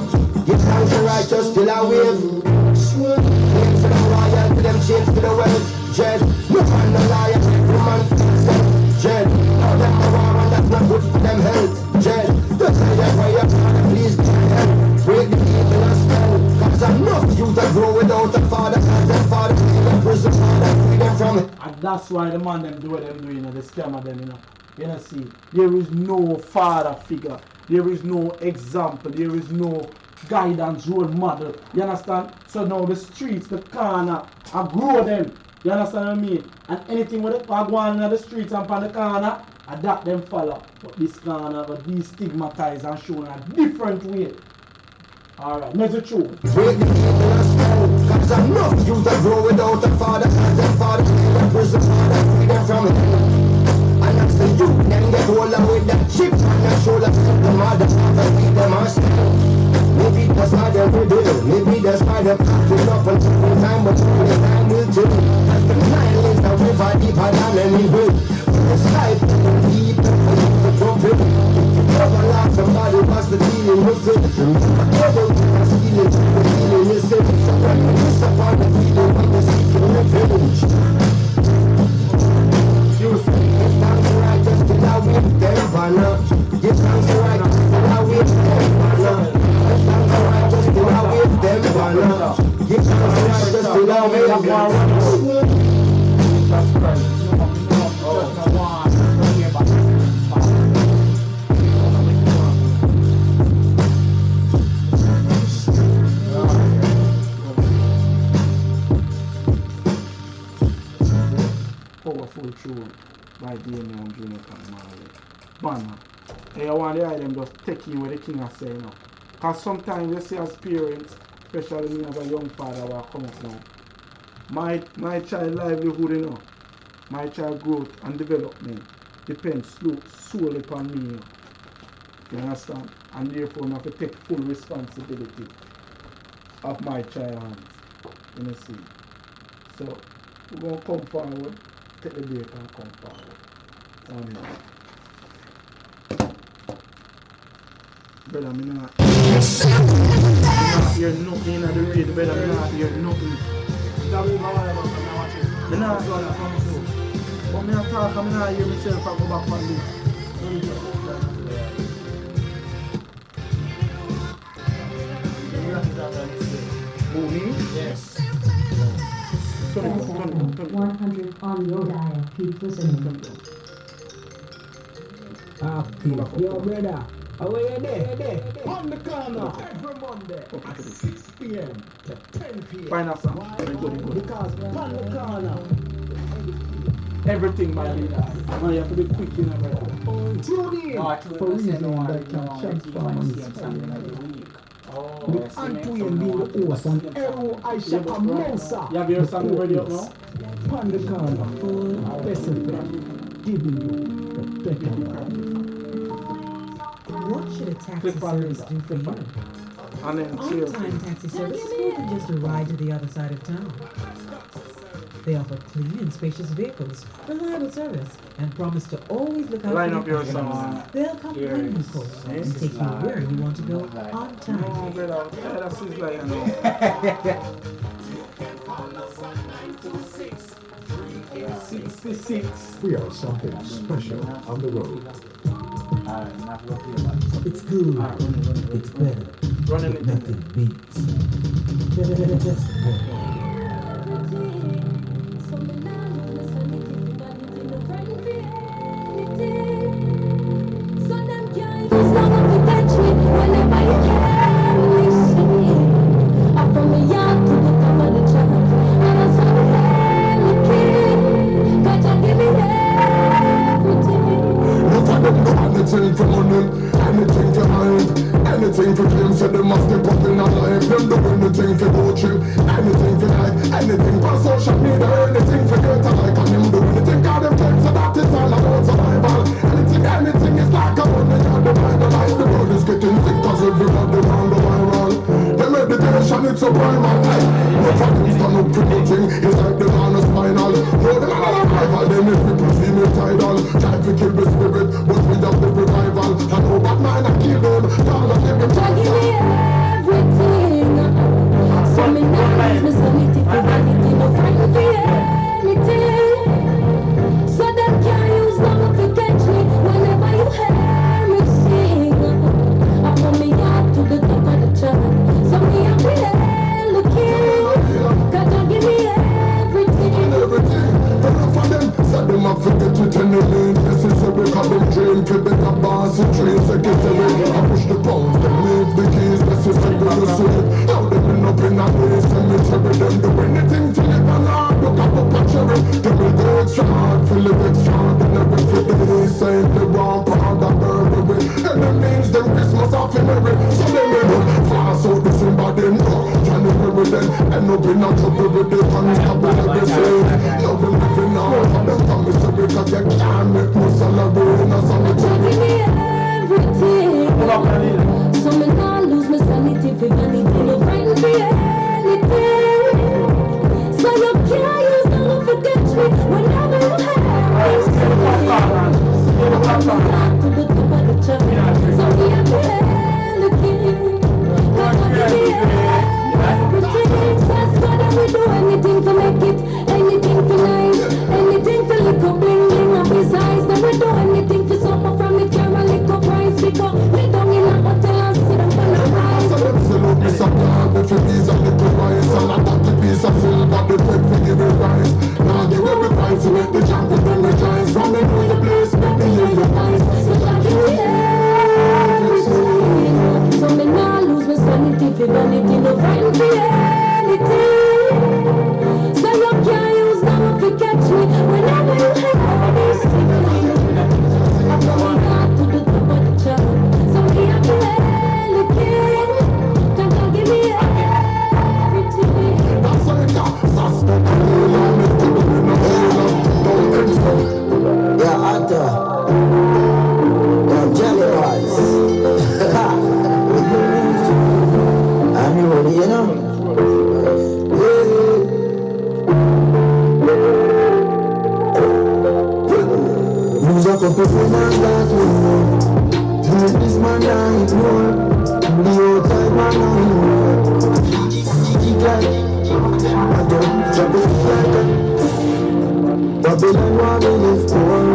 Give thanks to righteous till I wave. Names to the royal, to them chains to the wealth. Dread, no man no liar, every man fix them. Dread, now them a war and that's not good for them health. Dread, just say that way up, please give them. Break the evil and spell. Cause enough youth that grow without a father. Cause their father in the prison, father free them from it. And that's why the man them do what them do, you know, the scammer them, you know. You know, see, there is no father figure. There is no example. There is no guidance, role model. You understand? So now the streets, the corner, I grow them. You understand what I mean? And anything with it go on in the streets and on the corner, adapt them follow. But this corner got destigmatized and shown a different way. Alright, measure true. Break the people and stand, cause I know you that grow without a father, and their father that prison father, free them from it. And that's the youth, then get hold of with that chip on their shoulder, the mother, and feed them and stand. Maybe that's not their will, maybe that's not their packing up until the time, but the time will tell. As the Nile is the river deeper than any hill. It's life, deep, the trumpet. Never laugh, somebody was the dealing with it. Never stealing, the feeling is it. Somebody miss upon the feeling when the secret in the village. You say, it's time to right, just till I win them, Vanna. It's time to right, just till I win them, Vanna. It's time to right, just till I win them, Vanna. It's time to right, just till I win them, Vanna. That's crazy. Powerful tune by Damian Junior and Marley. Banner. And you want the item just taking what the king has said now. Because sometimes you see as parents, especially me as a young father who come up now. My child livelihood, you know, my child growth and development depends solely upon me. You know. You understand? And therefore I have to take full responsibility of my child hands. You know, see. So we're going to come forward, take the break and come forward. 1 minute. Brother, I'm not hear nothing in the radio, brother, I'm not hear nothing. I'm not but I'm not talk, I'm not hear myself, I go back on this. Yes. 100 on your dial. Keep listening. Active. Yo, brother. Away you there. On the corner. Every Monday at 6 p.m. to 10 p.m. Find us some. Because on the corner. Everything, my leader. Now you have to be quick, you know, brother. Tune in for reasons that can transform and inspire. With Antoine being the host and Ero Aisha Amosa. You have your song ready up now? On the corner, Bessfm, giving you the better life. What should a taxi service do for you? On-time taxi service is more than just a ride to the other side of town. They offer clean and spacious vehicles, reliable service, and promise to always look out for your customers. They'll come when you call and take you where you want to go on time. No, brother, that's his line. We are something special on the road. It's good. It's better. But nothing beats. Bessfm. Anything for money, anything for hide, anything for claim, so they must be put in a life. Them do anything for go through, anything for like, anything for social media, anything for get a like, and them do anything for them claim, so that is all about survival. Anything is like a money, and the Bible life, the world is getting sick, cause everybody round the viral. The meditation, it's a primal life. No fucking stand up for nothing, it's like the man is spinal. No, the man is rival, then if people see me tidal, try to kill the spirit, but we have the revival. I know that man I kill them, y'all are living for give me everything. So me now use me sanity for vanity, no fight for anything. So them can't use nothing to catch me whenever you hear me sing. I from me up to the top of the chart. So me up the hell looking. God don't give me everything. Enough of them, said them I forget to tell them necessary, cause them dream to be the boss and train secretary. I push the pounds, them leave the keys, necessary to sleep. Now they been up in a place, cemetery, them do anything to live and hard. Look up a cherry. Give me the extra hard, feel it extraordinary. Today, saying the wrong part of Burberry. Enemies, them Christmas off in Mary. So they may not fast out December, then go January, then end up in a trouble with the constabulary. Say, you will live in all of them commissary, cause you can't make no salary in a sanitary. Give me everything. So me not lose my sanity for vanity. No friend for anything. So you can't use no love to catch me whenever you have me. Back to the top of the chart. So me have to anything. Cause I give me everything. That's why we do anything to make it. Anything for nice. Anything for little bling bling up his eyes. Then we do anything for suffer from it. Care a little price. Because we don't in a hotel and sit up on the rise. So them sell out piece of gold, if it is a little rice, and I got the piece of silver, the peg for give it rise. Now give every price to make the champion bring the giants. From the new the place, make the year your eyes. So I give me everything. So me not lose my sanity for vanity. No friend for anything. So you can't use no one to catch me whenever you have this thing. I'm coming back to the top of the chart. So me have to anything. Can't give me everything. That's why I got suspect the whole of me to be in a whole of don't expect. Yeah, Arthur. Yeah, Jelly Boys. I'm ready, you know. Use up a performance that we know. Take this man down, it's more. The outside man down, I don't drop it like that. Babylon want me live poor.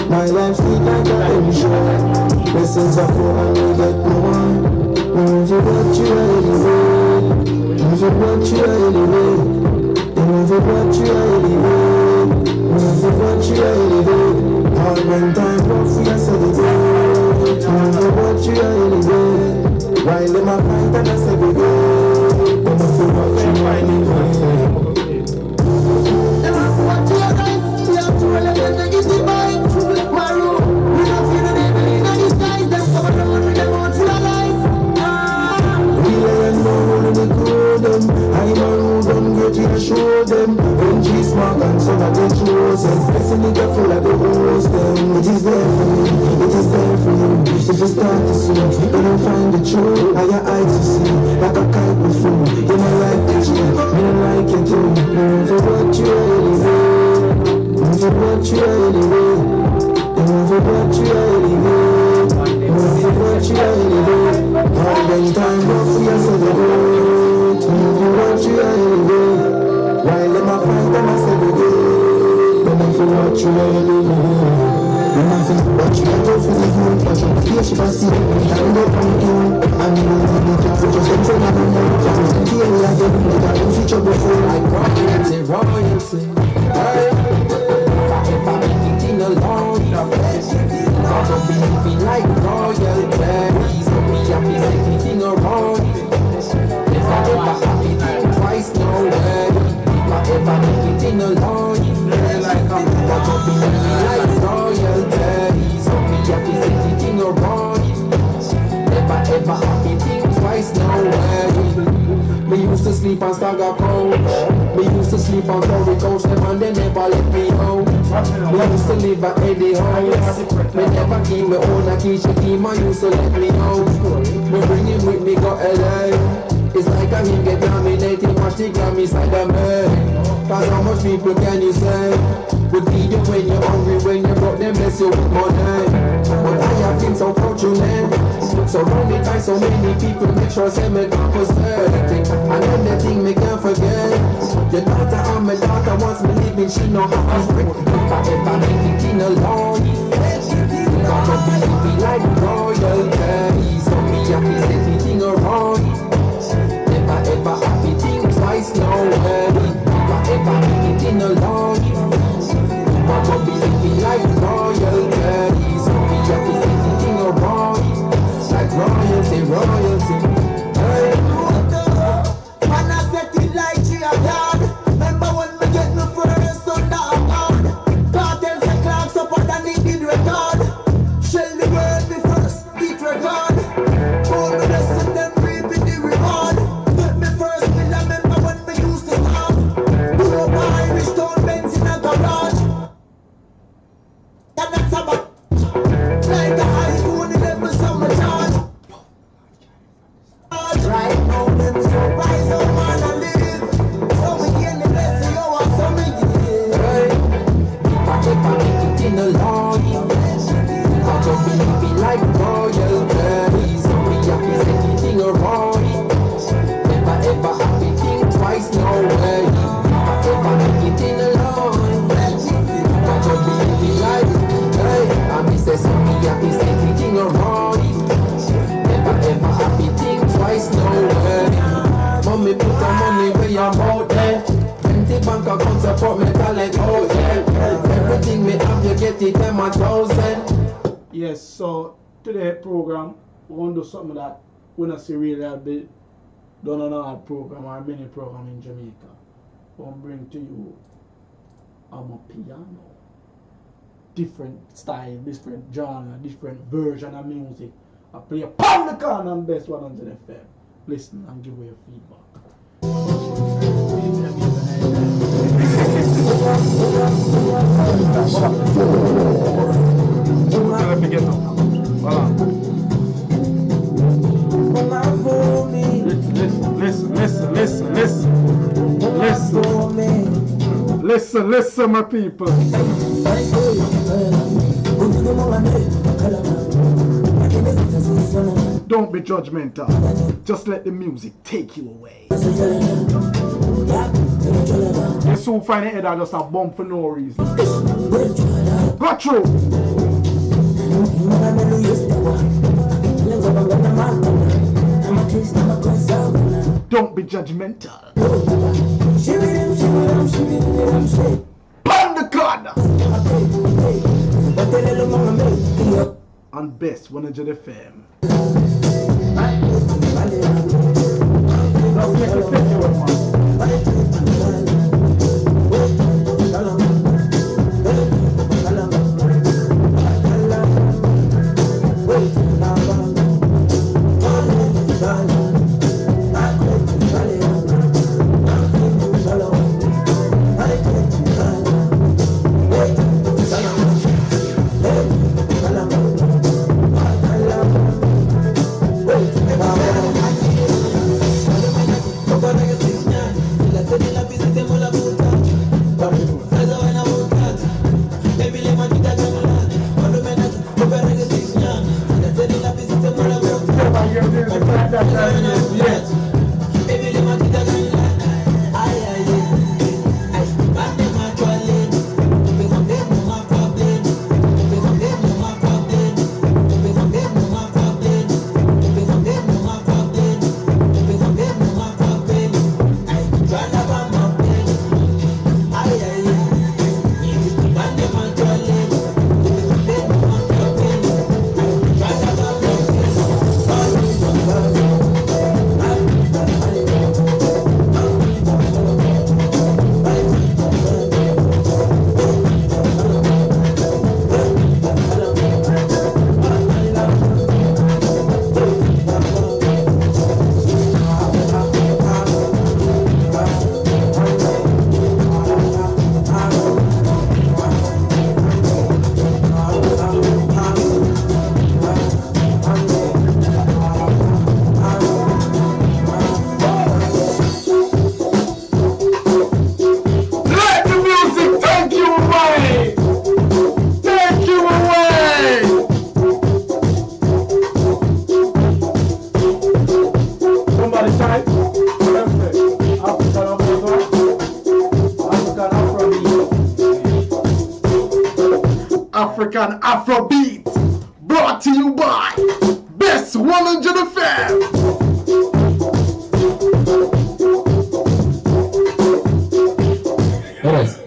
My life sweet like a shore. Blessings are poor and we get more. Move it what you elevate. Move it what you elevate. Move it what you elevate. Move it what you elevate. All when time rough we are celebrate. Move it what you elevate. While them a fight and I segregate. Move it what you elevate. Them a what you guys. We have to elevate negative vibes. My room. We don't feel the devil in these guys. Them come around with them out full of lies. We lay and down in the cool them. I'm a road them great we show them. When she's smart and so that they chosen. Blessing the get full of the host them. It is there for you, it is there for you. If you start to see, you don't find the truth. Now your eyes to see, like a kite before. You don't like the truth, you don't like it too. Move for what you elevate. Move for what you elevate. Move for what you elevate. Move for what you elevate. All them time rough we are celebrate. Move for what you elevate. While them a fight and I segregate. Move for what you elevate. What you get off in the room, but you feel she was seeing me and go from you. And you know the class, just them friend of them, just them feel like they do it, I don't see trouble for like royalty, royalty. If I make it in a long I don't feel like royalty. So me happy make it in a royalty. If I ever happy think twice, no way. If I ever make it in a long I don't feel like royalty. So me happy make it in a royalty. Never ever happy think twice, no way. Me used to sleep on Stagger couch. Me used to sleep on Curry couch. Them and they never let me out. Me used to live at Eddie House. Me never keep me own a key. She keep my used to let me out. Me bring him with me go LA. It's like I him get dominated. Watch the Grammy side of me. Cause how much people can you say? Would feed you when you're hungry. When you broke them bless you with money. But I have been so fortunate. Surrounded by so many people, make sure say me can't possess. And then the thing me can't forget. Your daughter and my daughter wants me living, she know how to break. If I ever make it in a long gotta be like royalty. So me happy set it in a wrong. Never ever happy think twice, no way. If I ever make it in a long gotta be like royalty. So me happy set it in a wrong. Like royalty, royalty. Hey. Man, I set it like she a dog. Remember when me get my first son, 1,000. Yes, so today program, we want to do something that we not see really a bit done on our program or many program in Jamaica. We want to bring to you a piano. Different style, different genre, different version of music. I play upon the corner on Best 100 FM. Listen and give me your feedback. Let me get up. Listen, my people. Don't be judgmental. Just let the music take you away. You soon find the head are just a bump for no reason. Go through. Don't be judgmental. Pound the corner. On Best 100 FM. African Afrobeat, brought to you by Best 100 FM. Yes.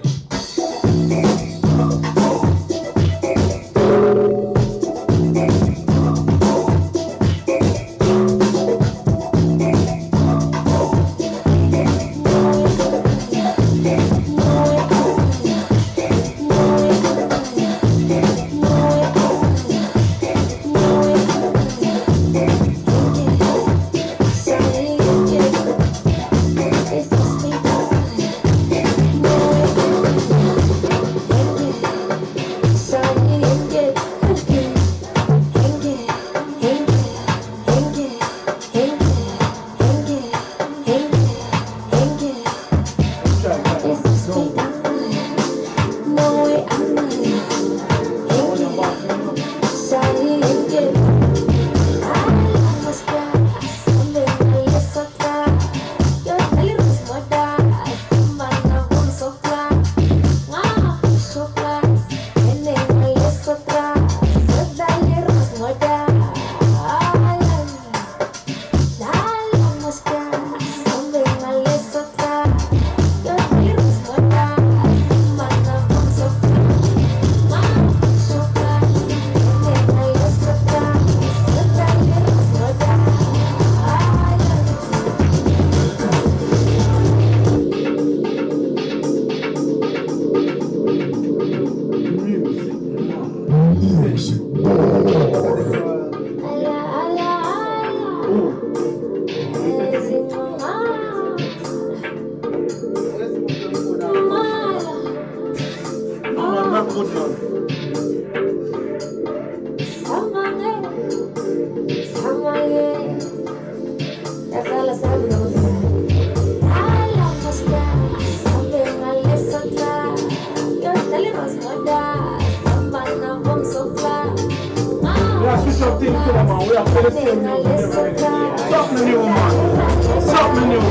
We have switch up things to them, man. We have to play the same music every day. Something new, man. Something new.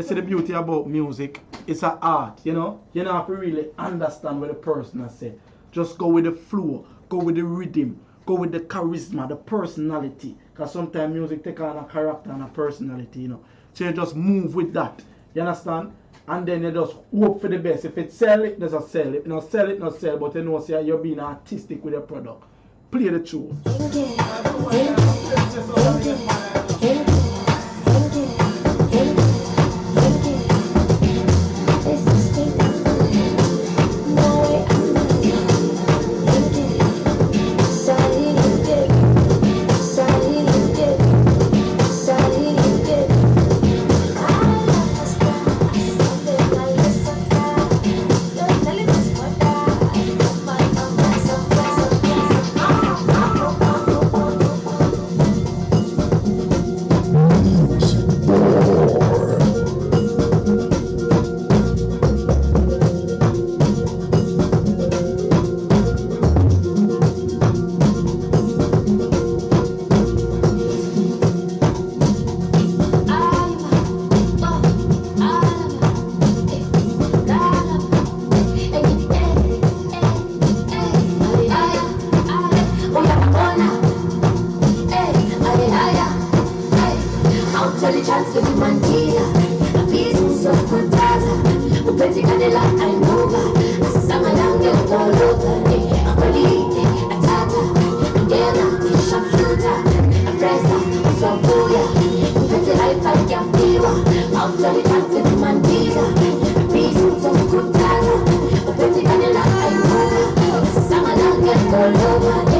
The beauty about music, it's an art, you know. You don't have to really understand what the person has said. Just go with the flow, go with the rhythm, go with the charisma, the personality. Because sometimes music take on a character and a personality, you know. So you just move with that. You understand? And then you just hope for the best. If it sell it, there's a sell it. Not sell it, not sell. But you know, say you're being artistic with your product. Play the tune. All over.